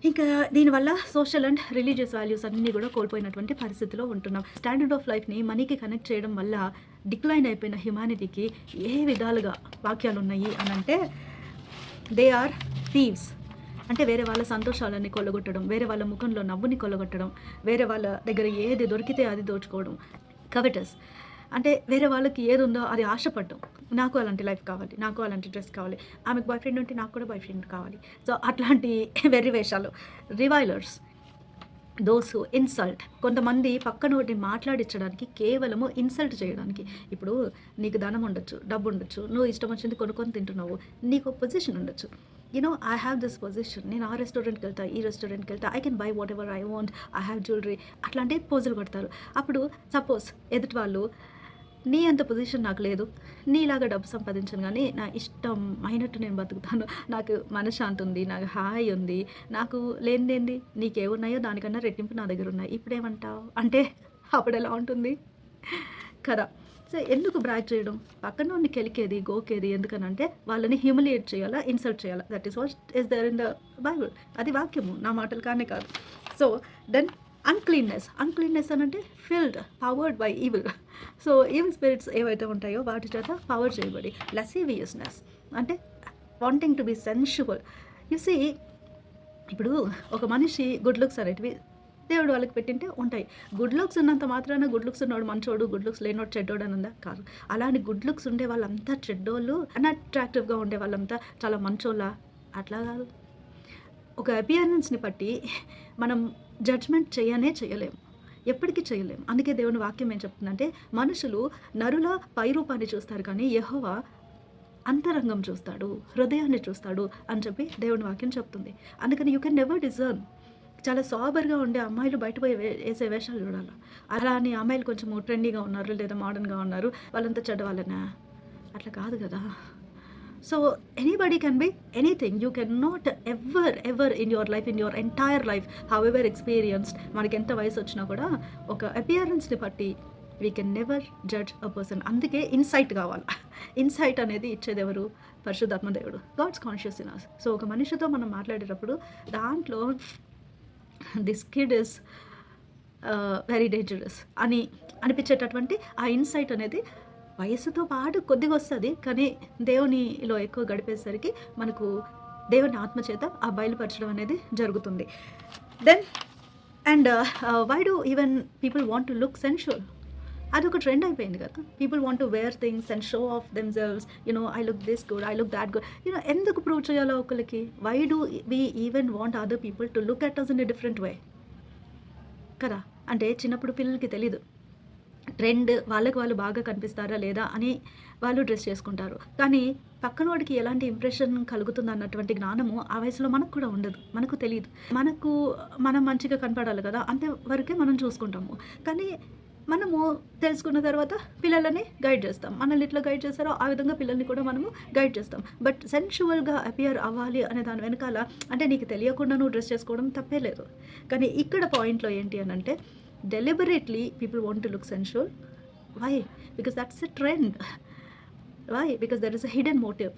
ఇంకా దీనివల్ల సోషల్ అండ్ రిలీజియస్ వాల్యూస్ అన్నీ కూడా కోల్పోయినటువంటి పరిస్థితిలో ఉంటున్నాం. స్టాండర్డ్ ఆఫ్ లైఫ్ని మనీకి కనెక్ట్ చేయడం వల్ల డిక్లైన్ అయిపోయిన హ్యుమానిటీకి ఏ విధాలుగా వాక్యాలు ఉన్నాయి అని అంటే, దే ఆర్ థీవ్స్. అంటే వేరే వాళ్ళ సంతోషాలని కొల్లగొట్టడం, వేరే వాళ్ళ ముఖంలో నవ్వుని కొల్లగొట్టడం, వేరే వాళ్ళ దగ్గర ఏది దొరికితే అది దోచుకోవడం. కవిటస్ అంటే వేరే వాళ్ళకి ఏది ఉందో అది ఆశపడడం. నాకు అలాంటి లైఫ్ కావాలి, నాకు అలాంటి డ్రెస్ కావాలి, ఆమెకు బాయ్ ఫ్రెండ్ ఉంటే నాకు కూడా బాయ్ ఫ్రెండ్ కావాలి. సో అట్లాంటి వెర్రి వేషాలు. రివైలర్స్, దోస్ హూ ఇన్సల్ట్. కొంతమంది పక్కనోటి మాట్లాడించడానికి, కేవలము ఇన్సల్ట్ చేయడానికి. ఇప్పుడు నీకు ధనం ఉండొచ్చు, డబ్బు ఉండొచ్చు, నువ్వు ఇష్టం వచ్చింది కొనుక్కొని తింటున్నావు, నీకు పొజిషన్ ఉండొచ్చు. ఐ హ్యావ్ దిస్ పొజిషన్, నేను ఆ రెస్టారెంట్కి వెళ్తా, ఈ రెస్టారెంట్కి వెళ్తా, I can buy what ever I want, I have jewellery, అట్లాంటి పోజులు కొడతారు. అప్పుడు సపోజ్ ఎదుటి వాళ్ళు, నీ అంత పొజిషన్ నాకు లేదు, నీలాగా డబ్బు సంపాదించను, కానీ నా ఇష్టం అయినట్టు నేను బతుకుతాను, నాకు మనశ్శాంతి ఉంది, నాకు హాయి ఉంది, నాకు లేనిదేంది, నీకేమున్నాయో దానికన్నా రెట్టింపు నా దగ్గర ఉన్నాయి, ఇప్పుడేమంటావు అంటే అప్పుడు ఎలా ఉంటుంది కదా. సో ఎందుకు బ్రాగ్ చేయడం? పక్కన వాడిని కెలికేది, గోకేది ఎందుకనంటే వాళ్ళని హ్యూమిలియేట్ చేయాలా, ఇన్సల్ట్ చేయాలా. That is what is there in the Bible. అది వాక్యము, నా మాటలు కానే కాదు. సో దెన్ అన్క్లీన్నెస్ అని అంటే filled, powered by evil. So evil spirits ఏవైతే ఉంటాయో వాటి చేత పవర్ చేయబడి. లసీవియస్నెస్ అంటే wanting to be sensual. You see, ఇప్పుడు ఒక మనిషి గుడ్ లుక్స్ అనేటివి దేవుడు వాళ్ళకి పెట్టింటే ఉంటాయి. గుడ్ లుక్స్ ఉన్నంత మాత్రాన గుడ్ లుక్స్ ఉన్నవాడు మంచోడు, గుడ్ లుక్స్ లేనోడు చెడ్డోడు అని ఉందా? కాదు. అలాంటి గుడ్ లుక్స్ ఉండే వాళ్ళంతా చెడ్డోళ్ళు, అన్అట్రాక్టివ్గా ఉండే వాళ్ళంతా చాలా మంచోళ్ళ? అట్లా కాదు. ఒక అపియరెన్స్ని బట్టి మనం జడ్జ్మెంట్ చేయలేము. ఎప్పటికీ చేయలేం. అందుకే దేవుని వాక్యం ఏం చెప్తుందంటే, మనుషులు నరుల పైరూపాన్ని చూస్తారు కానీ యెహోవా అంతరంగం చూస్తాడు, హృదయాన్ని చూస్తాడు అని చెప్పి దేవుని వాక్యం చెప్తుంది. అందుకని యూ కెన్ నెవర్ డిజర్న్. చాలా సాబర్‌గా ఉండే అమ్మాయిలు బయట పోయి ఏసే వేషాలు చూడాల. అలా అని అమ్మాయిలు కొంచెము ట్రెండీగా ఉన్నారు లేదా మోడర్న్‌గా ఉన్నారు, వాళ్ళంతా చెడ్డవాళ్ళనా? అట్లా కాదు కదా! So anybody can be anything. You can not ever in your life, in your entire life, however experienced, మనకి ఎంత వయసు వచ్చినా కూడా ఒక అపియరెన్స్‌ని బట్టి we can never judge a person. అందుకే ఇన్సైట్ కావాలి. ఇన్సైట్ అనేది ఇచ్చేది ఎవరు? పరిశుద్ధాత్మ దేవుడు. God's conscious in us. So ఒక మనిషితో మనం మాట్లాడేటప్పుడు దాంట్లో this kid is very dangerous అని అనిపించేటటువంటి ఆ ఇన్సైట్ అనేది వయసుతో పాటు కొద్దిగా వస్తుంది, కానీ దేవునిలో ఎక్కువ గడిపేసరికి మనకు దేవుని ఆత్మ చేత ఆ బయలుపరచడం అనేది జరుగుతుంది. Then and why do even people want to look sensual? అదొక ట్రెండ్ అయిపోయింది కదా. People want to wear things and show off themselves. I look this good, I look that good. ఎందుకు ప్రూవ్ చేయాలో ఒకరికి? Why do we even want other people to look at us in a different way కదా? అంటే చిన్నప్పుడు పిల్లలకి తెలీదు ట్రెండ్, వాళ్ళకి వాళ్ళు బాగా కనిపిస్తారా లేదా అని వాళ్ళు డ్రెస్ చేసుకుంటారు. కానీ పక్కన వాడికి ఎలాంటి ఇంప్రెషన్ కలుగుతుంది అన్నటువంటి జ్ఞానము ఆ వయసులో మనకు కూడా ఉండదు, మనకు తెలియదు. మనం మంచిగా కనపడాలి కదా, అంతే వరకే మనం చూసుకుంటాము. కానీ మనము తెలుసుకున్న తర్వాత పిల్లలని గైడ్ చేస్తాం. మనల్ని ఎట్లా గైడ్ చేస్తారో ఆ విధంగా పిల్లల్ని కూడా మనము గైడ్ చేస్తాం. బట్ సెన్షువల్గా అపియర్ అవ్వాలి అనే దాని వెనకాల, అంటే నీకు తెలియకుండా నువ్వు డ్రెస్ చేసుకోవడం తప్పే లేదు. కానీ ఇక్కడ పాయింట్లో ఏంటి అని అంటే, deliberately people want to look sensual. Why? Because that's a trend. Why? Because there is a hidden motive.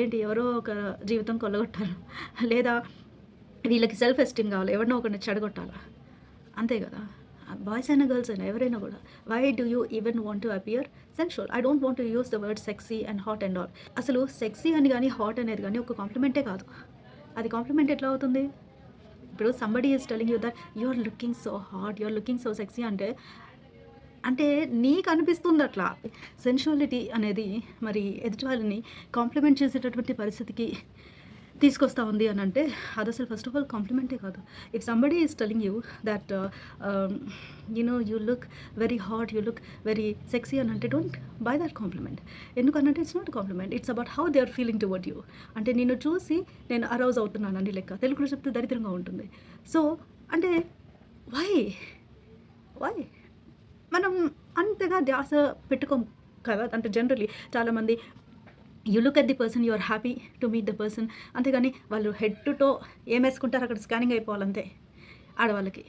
ఏంటి, ఎవరో ఒక జీవితం కొల్లగొట్టారు, లేదా వీళ్ళకి సెల్ఫ్ ఎస్టీమ్ కావాలి, ఎవరినో ఒకరిని చెడగొట్టాలా, అంతే కదా. బాయ్స్ అయినా గర్ల్స్ అయినా ఎవరైనా కూడా, why do you even want to appear sensual? I don't want to use the word sexy and hot and all. అసలు సెక్సీ అని కానీ హాట్ అనేది కానీ ఒక కాంప్లిమెంటే కాదు. అది కాంప్లిమెంట్ ఎట్లా అవుతుంది? ఇప్పుడు somebody is telling you that you are looking so hot, you are looking so sexy అంటే నీకు అనిపిస్తుంది అట్లా. సెన్షువాలిటీ అనేది మరి ఎదుటి వాళ్ళని కాంప్లిమెంట్ చేసేటటువంటి పరిస్థితికి తీసుకొస్తా ఉంది అని అంటే అది అసలు ఫస్ట్ ఆఫ్ ఆల్ కాంప్లిమెంటే కాదు. If somebody is telling you that you look very hot, you look very sexy అని అంటే డోంట్ బై దట్ కాంప్లిమెంట్. ఎందుకనంటే it's not compliment, it's about how they are feeling toward you. అంటే నిన్ను చూసి నేను అరౌజ్ అవుతున్నానండి లెక్క. తెలుగులో చెప్తే దరిద్రంగా ఉంటుంది. సో అంటే వై మనం అంతగా ధ్యాస పెట్టుకోం కదా. అంటే జనరలీ చాలామంది you look at the person, you are happy to meet the person, అంతేగాని వాళ్ళు హెడ్ టు టో ఏం వేసుకుంటారు అక్కడ స్కానింగ్ అయిపోవాలంతే. ఆడవాళ్ళకి,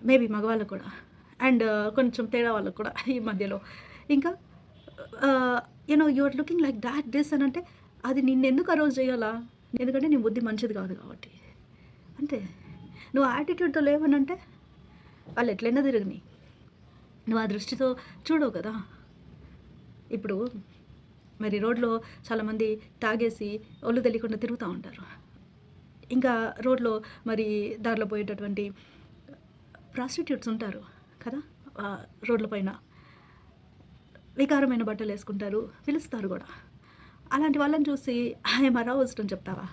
మేబీ మగవాళ్ళకు కూడా, అండ్ కొంచెం తేడా వాళ్ళకు కూడా ఈ మధ్యలో. ఇంకా you are looking like that this అని అంటే అది నిన్నెందుకు అరోజ్ చేయాలా? ఎందుకంటే నీ బుద్ధి మంచిది కాదు కాబట్టి. అంతే. నువ్వు యాటిట్యూడ్తో లేవనంటే వాళ్ళు ఎట్లయినా తిరగని, నువ్వు ఆ దృష్టితో చూడవు కదా. ఇప్పుడు మరి రోడ్లో చాలామంది తాగేసి ఒళ్ళు తెలియకుండా తిరుగుతూ ఉంటారు. ఇంకా రోడ్లో మరి దారిలో పోయేటటువంటి ప్రాస్టిట్యూట్స్ ఉంటారు కదా, రోడ్ల పైన వికారమైన బట్టలు వేసుకుంటారు, పిలుస్తారు కూడా. అలాంటి వాళ్ళని చూసి ఐఎమ్ అరౌజ్డ్ అని చెప్తావా?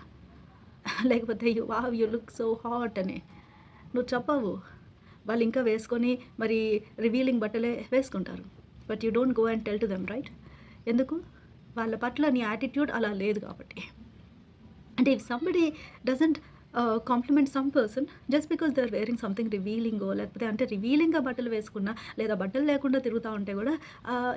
లేకపోతే యు లుక్ సో హాట్ అని నువ్వు చెప్పవు. వాళ్ళు ఇంకా వేసుకొని మరి రివీలింగ్ బట్టలే వేసుకుంటారు. But you don't go and tell to them, right? ఎందుకు? వాళ్ళ పట్ల నీ యాటిట్యూడ్ అలా లేదు కాబట్టి. అంటే if somebody doesn't compliment some person just because they are wearing something రివీలింగో, లేకపోతే అంటే రివీలింగ్గా బట్టలు వేసుకున్నా లేదా బట్టలు లేకుండా తిరుగుతూ ఉంటే కూడా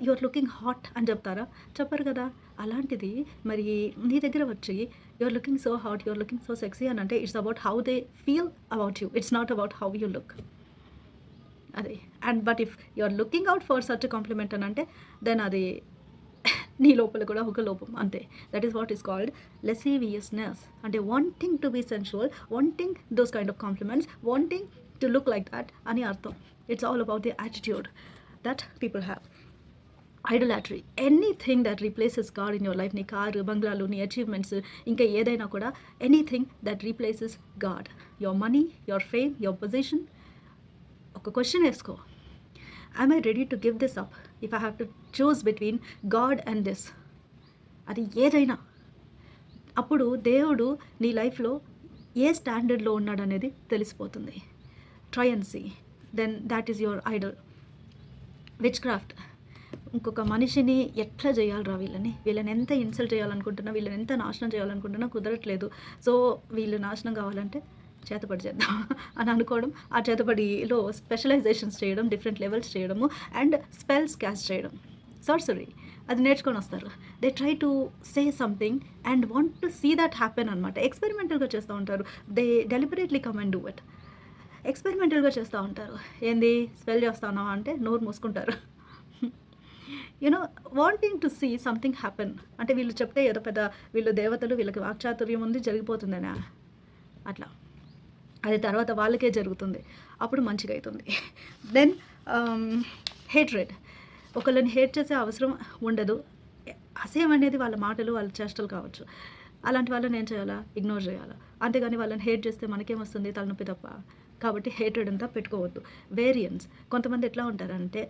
యు ఆర్ లుకింగ్ హాట్ అని చెప్తారా? చెప్పరు కదా. అలాంటిది మరి నీ దగ్గర వచ్చి you are looking so hot, you are looking so sexy అని అంటే it's about how they feel about you, it's not about how you look. అదే. And but if you are looking out for such compliment అని అంటే దెన్ అది నీ లోపల కూడా ఒక లోపం, అంతే. That is what is called lasciviousness. అంటే wanting to be sensual, wanting those kind of compliments, wanting to look like that అని అర్థం. It's all about the attitude that people have. Idolatry, anything that replaces God in your life. నీ కారు, బంగ్లాలు, నీ అచీవ్మెంట్స్, ఇంకా ఏదైనా కూడా anything that replaces God, your money, your fame, your position. ఒక క్వశ్చన్ వేసుకో, am I ready to give this up if I have to choose between God and this? అది ఏదైనా. అప్పుడు దేవుడు నీ లైఫ్లో ఏ స్టాండర్డ్లో ఉన్నాడనేది తెలిసిపోతుంది. Try and see. Then that is your idol. Witchcraft, ఇంకొక మనిషిని ఎట్లా చేయాలిరా వీళ్ళని ఎంత ఇన్సల్ట్ చేయాలనుకుంటున్నా, వీళ్ళని ఎంత నాశనం చేయాలనుకుంటున్నా కుదరట్లేదు. సో వీళ్ళు నాశనం కావాలంటే చేతపడి చేద్దాం అని అనుకోవడం, ఆ చేతపడిలో స్పెషలైజేషన్స్ చేయడం, డిఫరెంట్ లెవెల్స్ చేయడము, అండ్ స్పెల్స్ క్యాస్ట్ చేయడం, సార్సరీ అది నేర్చుకొని వస్తారు. They try to say something and want to see that happen అనమాట. ఎక్స్పెరిమెంటల్గా చేస్తూ ఉంటారు. They deliberately come and do it. ఎక్స్పెరిమెంటల్గా చేస్తూ ఉంటారు. ఏంది స్పెల్ చేస్తానా అంటే నోరు మూసుకుంటారు. You know wanting to see something happen. అంటే వీళ్ళు చెప్తే ఏదో పెద్ద వీళ్ళు దేవతలు, వీళ్ళకి వాక్చాతుర్యం ఉంది, జరిగిపోతుందనా అట్లా. అది తర్వాత వాళ్ళకే జరుగుతుంది, అప్పుడు మంచిగా అవుతుంది. దెన్ హేట్రెడ్, ఒకళ్ళని హేట్ చేసే అవసరం ఉండదు. అసహ్యం అనేది వాళ్ళ మాటలు, వాళ్ళ చేష్టలు కావచ్చు. అలాంటి వాళ్ళని ఏం చేయాలా? ఇగ్నోర్ చేయాలా. అంతేగాని వాళ్ళని హేట్ చేస్తే మనకేమొస్తుంది? తలనొప్పి తప్ప. కాబట్టి హేట్రెడ్ అంతా పెట్టుకోవద్దు. వేరియన్స్, కొంతమంది ఎట్లా ఉంటారంటే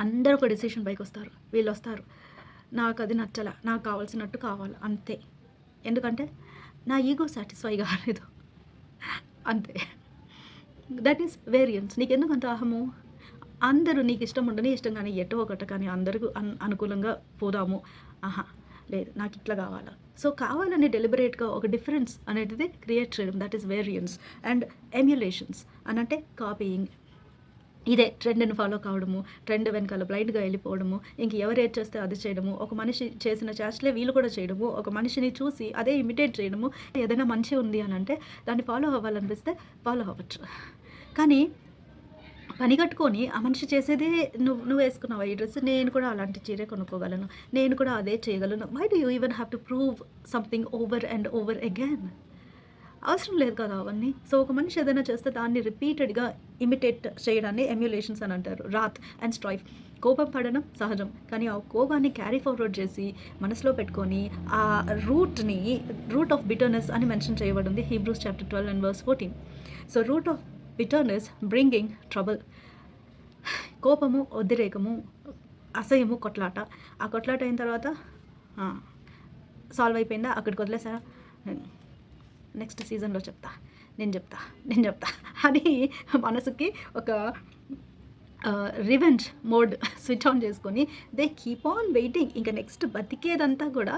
అందరూ ఒక డెసిషన్ పైకి వస్తారు. వీళ్ళు వస్తారు, నాకు అది నచ్చల, నాకు కావాల్సినట్టు కావాలి అంతే. ఎందుకంటే నా ఈగో సాటిస్ఫై కాలేదు అంతే. That is variance. నీకు ఎందుకు అంత అహము? అందరూ నీకు ఇష్టం ఉండని, ఇష్టం కానీ ఎటో ఒకటి కానీ అందరికీ అనుకూలంగా పోదాము. ఆహా లేదు, నాకు ఇట్లా కావాలా. సో కావాలని డెలిబరేట్గా ఒక డిఫరెన్స్ అనేది క్రియేట్ చేయడం, దట్ ఈస్ వేరియన్స్. అండ్ ఎమ్యులేషన్స్ అని అంటే కాపీయింగ్. ఇదే ట్రెండ్ని ఫాలో కావడము, ట్రెండ్ వెనకాల బ్లైండ్గా వెళ్ళిపోవడము, ఇంక ఎవరు ఏది చేస్తే అది చేయడము, ఒక మనిషి చేసిన చేష్టలే వీళ్ళు కూడా చేయడము, ఒక మనిషిని చూసి అదే ఇమిటేట్ చేయడము. ఏదైనా మంచి ఉంది అని అంటే దాన్ని ఫాలో అవ్వాలనిపిస్తే ఫాలో అవ్వచ్చు. కానీ పని కట్టుకొని ఆ మనిషి చేసేదే నువ్వు వేసుకున్నావు ఈ డ్రెస్, నేను కూడా అలాంటి చీరే కొనుక్కోగలను, నేను కూడా అదే చేయగలను. Why do you even have to prove something over and over again? అవసరం లేదు కదా అవన్నీ. సో ఒక మనిషి ఏదైనా చేస్తే దాన్ని రిపీటెడ్గా ఇమిటేట్ చేయడాన్ని ఎమ్యులేషన్స్ అని అంటారు. రాత్ అండ్ స్ట్రైఫ్, కోపం పడడం సహజం, కానీ ఆ కోపాన్ని క్యారీ ఫార్వర్డ్ చేసి మనసులో పెట్టుకొని ఆ రూట్ ఆఫ్ బిటర్నెస్ అని మెన్షన్ చేయబడింది Hebrews chapter 12 and verse 14. So root of bitterness bringing trouble. కోపము, ఉద్రేకము, అసహ్యము, కొట్లాట. ఆ కొట్లాట అయిన తర్వాత సాల్వ్ అయిపోయిందా, అక్కడికి వదిలేసారా, నెక్స్ట్ సీజన్లో నేను చెప్తా అని మనసుకి ఒక రివెంజ్ మోడ్ స్విచ్ ఆన్ చేసుకొని దే కీప్ ఆన్ వెయిటింగ్. ఇంకా నెక్స్ట్ బతికేదంతా కూడా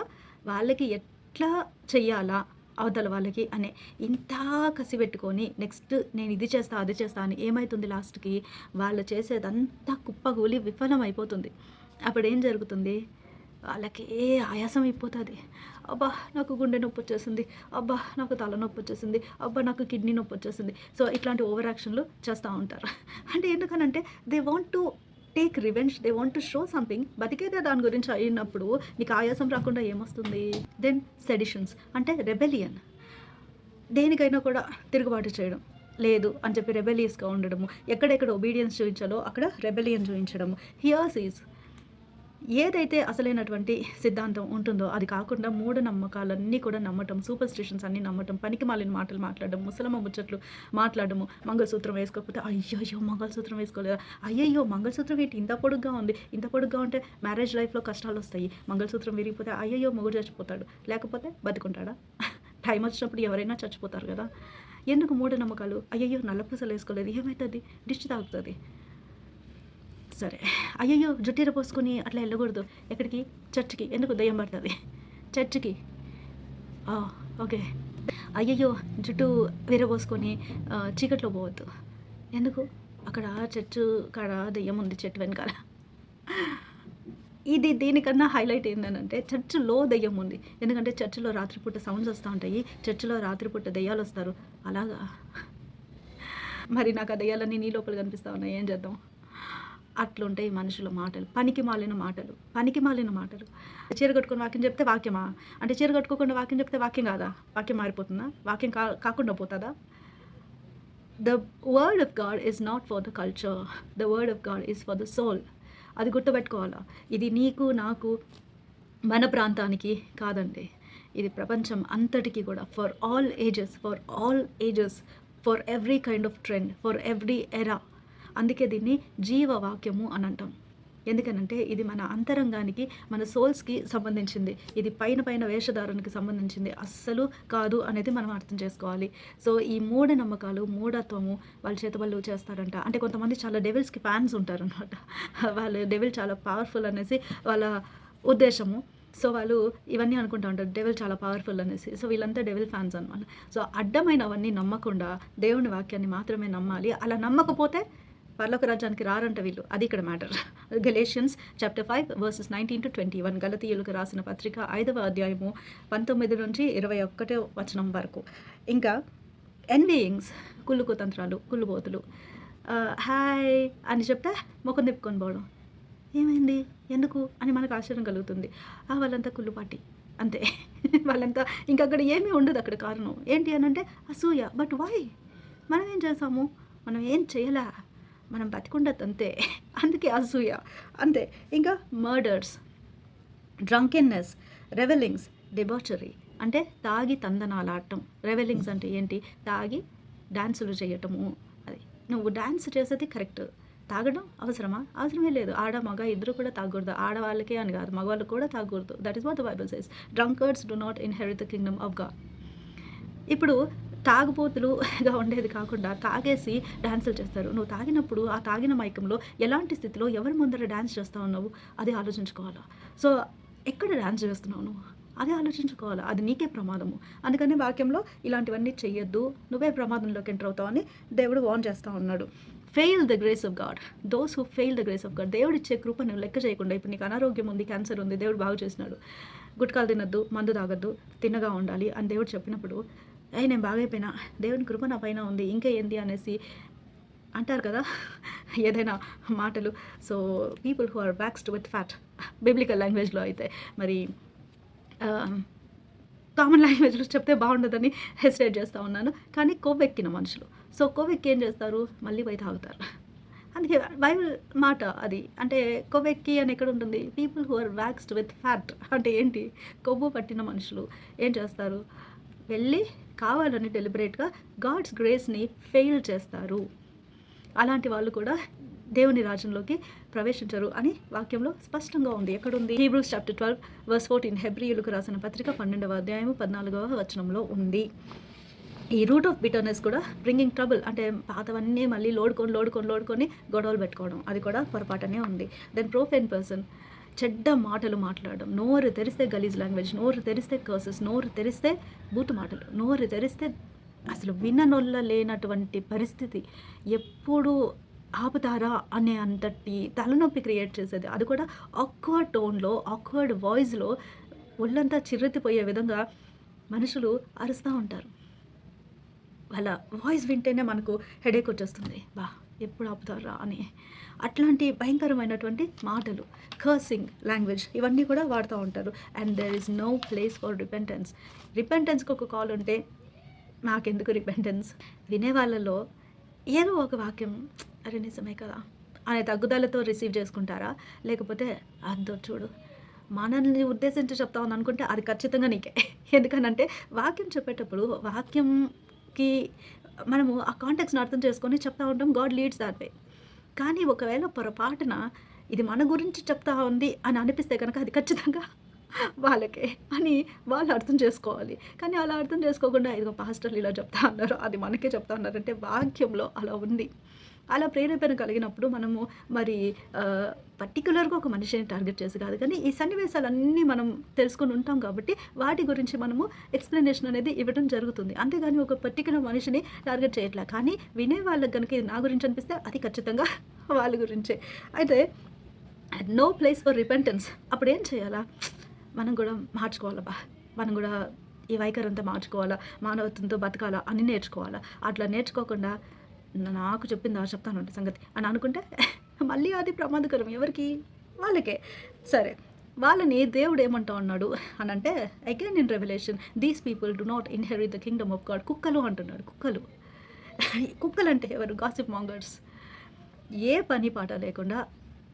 వాళ్ళకి ఎట్లా చెయ్యాలా అవతల వాళ్ళకి అనే ఇంత కసి పెట్టుకొని నెక్స్ట్ నేను ఇది చేస్తా అది చేస్తా అని ఏమవుతుంది, లాస్ట్కి వాళ్ళు చేసేదంతా కుప్పగూలి విఫలం అయిపోతుంది. అప్పుడు ఏం జరుగుతుంది? వాళ్ళకి ఆయాసం అయిపోతుంది. అబ్బా నాకు గుండె నొప్పి వచ్చేసింది, అబ్బా నాకు తలనొప్పి వచ్చేసింది, అబ్బా నాకు కిడ్నీ నొప్పి వచ్చేసింది. సో ఇట్లాంటి ఓవర్ యాక్షన్లు చేస్తూ ఉంటారు. అంటే ఎందుకనంటే they want to take revenge, they want to show something. బతికేదే దాని గురించి అయినప్పుడు నీకు ఆయాసం రాకుండా ఏమొస్తుంది? దెన్ సెడిషన్స్ అంటే రెబెలియన్. దేనికైనా కూడా తిరుగుబాటు చేయడం లేదు అని చెప్పి రెబెలియస్గా ఉండడము, ఎక్కడెక్కడ ఒబీడియన్స్ చూపించాలో అక్కడ రెబెలియన్ చూపించడము. హియర్స్ ఈజ్ ఏదైతే అసలైనటువంటి సిద్ధాంతం ఉంటుందో అది కాకుండా మూఢనమ్మకాలన్నీ కూడా నమ్మటం, సూపర్ స్టిషన్స్ అన్నీ నమ్మటం, పనికి మాలిన మాటలు మాట్లాడడం, ముసలమ్మ ముచ్చట్లు మాట్లాడము, మంగళసూత్రం వేసుకోకపోతే అయ్యయ్యో మంగళసూత్రం వేసుకోలేదా, అయ్యయ్యో మంగళసూత్రం ఏంటి ఇంత పొడుగ్గా ఉంది, ఇంత పొడుగ్గా ఉంటే మ్యారేజ్ లైఫ్లో కష్టాలు వస్తాయి, మంగళసూత్రం విరిగిపోతే అయ్యయ్యో మొగుడు చచ్చిపోతాడు, లేకపోతే బతుకుంటాడా? టైం వచ్చినప్పుడు ఎవరైనా చచ్చిపోతారు కదా. ఎందుకు మూఢనమ్మకాలు? అయ్యయ్యో నల్లపూసలు వేసుకోలేదు ఏమవుతుంది, దిష్టి తాగుతుంది. సరే, అయ్యయ్యో జుట్టీర పోసుకొని అట్లా వెళ్ళకూడదు. ఎక్కడికి? చర్చికి. ఎందుకు? దయ్యం పడుతుంది చర్చికి. ఓకే. అయ్యయ్యో జుట్టు విరబోసుకొని చీకట్లో పోవద్దు. ఎందుకు? అక్కడ చర్చు కాడ దయ్యం ఉంది చెట్టు వెనకాల. ఇది దీనికన్నా హైలైట్ ఏంటంటే చర్చిలో దయ్యం ఉంది. ఎందుకంటే చర్చిలో రాత్రిపూట సౌండ్స్ వస్తూ ఉంటాయి, చర్చిలో రాత్రిపూట దయ్యాలు వస్తారు. అలాగా మరి నాకు ఆ దయ్యాలన్నీ నీ లోపల కనిపిస్తూ ఉన్నాయి, ఏం చేద్దాం? అట్లుంటాయి మనుషుల మాటలు, పనికి మాలిన మాటలు. చీర కట్టుకుని వాక్యం చెప్తే వాక్యమా? అంటే చీర కట్టుకోకుండా వాక్యం చెప్తే వాక్యం కాదా? వాక్యం మారిపోతుందా? వాక్యం కాకుండా పోతుందా? The word of God is not for the culture, the word of God is for the soul. అది గుర్తుపెట్టుకోవాలా. ఇది నీకు నాకు మన ప్రాంతానికి కాదండి, ఇది ప్రపంచం అంతటికీ కూడా, for all ages, for every kind of trend, for every ఎరా. అందుకే దీన్ని జీవవాక్యము అని అంటాం. ఎందుకనంటే ఇది మన అంతరంగానికి, మన సోల్స్కి సంబంధించింది. ఇది పైన పైన వేషధారణకి సంబంధించింది అస్సలు కాదు అనేది మనం అర్థం చేసుకోవాలి. సో ఈ మూఢనమ్మకాలు, మూఢత్వము వాళ్ళ చేతబళ్ళు చేస్తారంట. అంటే కొంతమంది చాలా డెవిల్స్కి ఫ్యాన్స్ ఉంటారనమాట. వాళ్ళు డెవిల్ చాలా పవర్ఫుల్ అనేసి వాళ్ళ ఉద్దేశము. సో వాళ్ళు ఇవన్నీ అనుకుంటూ ఉంటారు డెవిల్ చాలా పవర్ఫుల్ అనేసి. సో వీళ్ళంతా డెవిల్ ఫ్యాన్స్ అనమాట. సో అడ్డమైనవన్నీ నమ్మకుండా దేవుని వాక్యాన్ని మాత్రమే నమ్మాలి. అలా నమ్మకపోతే పరలోక రాజ్యానికి రారంట వీళ్ళు. అది ఇక్కడ matter. Galatians chapter 5 versus 19 to 21. గలతీయులకు రాసిన పత్రిక 5వ అధ్యాయము 19 నుంచి 21వ వచనం వరకు. ఇంకా ఎన్వీయింగ్స్, కుళ్ళు కుతంత్రాలు, కుళ్ళుబోతులు, హాయ్ అని చెప్తే ముఖం తిప్పుకొని పోవడం. ఏమైంది, ఎందుకు అని మనకు ఆశ్చర్యం కలుగుతుంది. వాళ్ళంతా కుళ్ళుపాటి అంతే. వాళ్ళంతా ఇంకా అక్కడ ఏమీ ఉండదు. అక్కడ కారణం ఏంటి అని అంటే అసూయ. But why? మనం ఏం చేసాము? మనం ఏం చేయలే, మనం బతికుండదు అంతే. అందుకే అసూయ అంతే. ఇంకా మర్డర్స్, డ్రంకెన్నెస్, రెవెలింగ్స్, డిబాచరీ అంటే తాగి తందనాలాడటం. రెవెలింగ్స్ అంటే ఏంటి? తాగి డాన్సులు చేయటము. అది నువ్వు డాన్స్ చేసేది కరెక్ట్, తాగడం అవసరమా? అవసరమే లేదు. ఆడ మగ ఇద్దరు కూడా తాగకూడదు. ఆడవాళ్ళకే అని కాదు, మగవాళ్ళు కూడా తాగకూడదు. That is what the Bible says. Drunkards do not inherit the kingdom of God. ఇప్పుడు తాగుబోతులుగా ఉండేది కాకుండా తాగేసి డ్యాన్సులు చేస్తారు. నువ్వు తాగినప్పుడు ఆ తాగిన మైకంలో ఎలాంటి స్థితిలో ఎవరి ముందర డ్యాన్స్ చేస్తా ఉన్నావు అది ఆలోచించుకోవాలా. సో ఎక్కడ డ్యాన్స్ చేస్తున్నావు నువ్వు అది ఆలోచించుకోవాలా. అది నీకే ప్రమాదము. అందుకని వాక్యంలో ఇలాంటివన్నీ చెయ్యొద్దు, నువ్వే ప్రమాదంలోకి ఎంటర్ అవుతావని దేవుడు వార్న్ చేస్తూ ఉన్నాడు. Fail the grace of God. Those who fail the grace of God. దేవుడు ఇచ్చే కృపను లెక్క చేయకుండా, ఇప్పుడు నీకు అనారోగ్యం ఉంది, క్యాన్సర్ ఉంది, దేవుడు బాగు చేసినాడు, గుట్కాలు తినద్దు, మందు తాగద్దు, తిన్నగా ఉండాలి అని దేవుడు చెప్పినప్పుడు నేను బాగైపోయినా, దేవుని కృప నా పైన ఉంది, ఇంకా ఏంది అనేసి అంటారు కదా ఏదైనా మాటలు. So people who are waxed with fat, biblical లాంగ్వేజ్లో అయితే, మరి కామన్ లాంగ్వేజ్లో చెప్తే బాగుండదని హెసిటేట్ చేస్తూ ఉన్నాను. కానీ కొవ్వెక్కిన మనుషులు, సో కొవ్వెక్కి ఏం చేస్తారు? మళ్ళీ పోయి తాగుతారు. అందుకే బైబిల్ మాట అది. అంటే కొవ్వెక్కి అని ఎక్కడ ఉంటుంది? People who are waxed with fat అంటే ఏంటి? కొవ్వు పట్టిన మనుషులు ఏం చేస్తారు? వెళ్ళి కావాలని డెలిబరేట్గా గాడ్స్ గ్రేస్ని ఫెయిల్ చేస్తారు. అలాంటి వాళ్ళు కూడా దేవుని రాజ్యంలోకి ప్రవేశించరు అని వాక్యంలో స్పష్టంగా ఉంది. ఎక్కడుంది? Hebrews chapter 12 verse 14. హెబ్రీయులకు రాసిన పత్రిక 12వ అధ్యాయము 14వ వచనంలో ఉంది. ఈ రూట్ ఆఫ్ బిటర్నెస్ కూడా బ్రింగింగ్ ట్రబుల్, అంటే పాతవన్నీ మళ్ళీ లోడుకొని గొడవలు పెట్టుకోవడం, అది కూడా పొరపాటనే ఉంది. దెన్ ప్రొఫేన్ పర్సన్, చెడ్డ మాటలు మాట్లాడడం, నోరు తెరిస్తే గలీజ్ లాంగ్వేజ్, నోరు తెరిస్తే కర్సెస్, నోరు తెరిస్తే బూతు మాటలు, నోరు తెరిస్తే అసలు విననొల్ల లేనటువంటి పరిస్థితి, ఎప్పుడు ఆపుతారా అనే అంతటి తలనొప్పి క్రియేట్ చేసేది. అది కూడా ఆక్వర్డ్ టోన్లో, ఆక్వర్డ్ వాయిస్లో, ఒళ్ళంతా చిర్రెత్తిపోయే విధంగా మనుషులు అరుస్తూ ఉంటారు. వాళ్ళ వాయిస్ వింటేనే మనకు హెడేక్ వచ్చేస్తుంది, బా ఎప్పుడు ఆపుతారా అని. అట్లాంటి భయంకరమైనటువంటి మాటలు, కర్సింగ్ లాంగ్వేజ్, ఇవన్నీ కూడా వాడుతూ ఉంటారు. And there is no place for repentance. రిపెంటెన్స్కి ఒక కాల్ ఉంటే నాకెందుకు రిపెంటెన్స్? వినే వాళ్ళలో ఏదో ఒక వాక్యం అరే నిజమే కదా అనే తగ్గుదలతో రిసీవ్ చేసుకుంటారా? లేకపోతే అద్దో చూడు మనల్ని ఉద్దేశించి చెప్తా ఉంది అనుకుంటే అది ఖచ్చితంగా నీకే. ఎందుకనంటే వాక్యం చెప్పేటప్పుడు వాక్యంకి మనము ఆ కాంటెక్స్ని అర్థం చేసుకొని చెప్తా ఉంటాం. God leads that way. కానీ ఒకవేళ పొరపాటున ఇది మన గురించి చెప్తా ఉంది అని అనిపిస్తే కనుక అది ఖచ్చితంగా వాళ్ళకే అని వాళ్ళు అర్థం చేసుకోవాలి. కానీ అలా అర్థం చేసుకోకుండా ఇదిగో పాస్టర్లు ఇలా చెప్తా ఉన్నారు, అది మనకే చెప్తా ఉన్నారు అంటే వాక్యంలో అలా ఉంది. అలా ప్రేరేపణ కలిగినప్పుడు మనము మరి పర్టికులర్గా ఒక మనిషిని టార్గెట్ చేసి కాదు, కానీ ఈ సన్నివేశాలన్నీ మనం తెలుసుకొని ఉంటాం కాబట్టి వాటి గురించి మనము ఎక్స్ప్లెనేషన్ అనేది ఇవ్వడం జరుగుతుంది. అంతేగాని ఒక పర్టికులర్ మనిషిని టార్గెట్ చేయట్లే. కానీ వినే వాళ్ళకి కనుక ఇది నా గురించి అనిపిస్తే అది ఖచ్చితంగా వాళ్ళ గురించే. అయితే నో ప్లేస్ ఫర్ రిపెంటెన్స్. అప్పుడు ఏం చేయాలా? మనం కూడా మార్చుకోవాలబ్బా, మనం కూడా ఈ వైఖరంతా మార్చుకోవాలా, మానవత్వంతో బతకాలా అని నేర్చుకోవాలా. అట్లా నేర్చుకోకుండా నాకు చెప్పిందా చెప్తాను అంటే సంగతి అని అనుకుంటే మళ్ళీ అది ప్రమాదకరం. ఎవరికి? వాళ్ళకే. సరే, వాళ్ళని దేవుడు ఏమంటా ఉన్నాడు అని అంటే again in revolution, these people do not inherit the kingdom of God. కుక్కలు అంటున్నాడు. కుక్కలు అంటే ఎవరు? Gossip mongers. ఏ పని పాట లేకుండా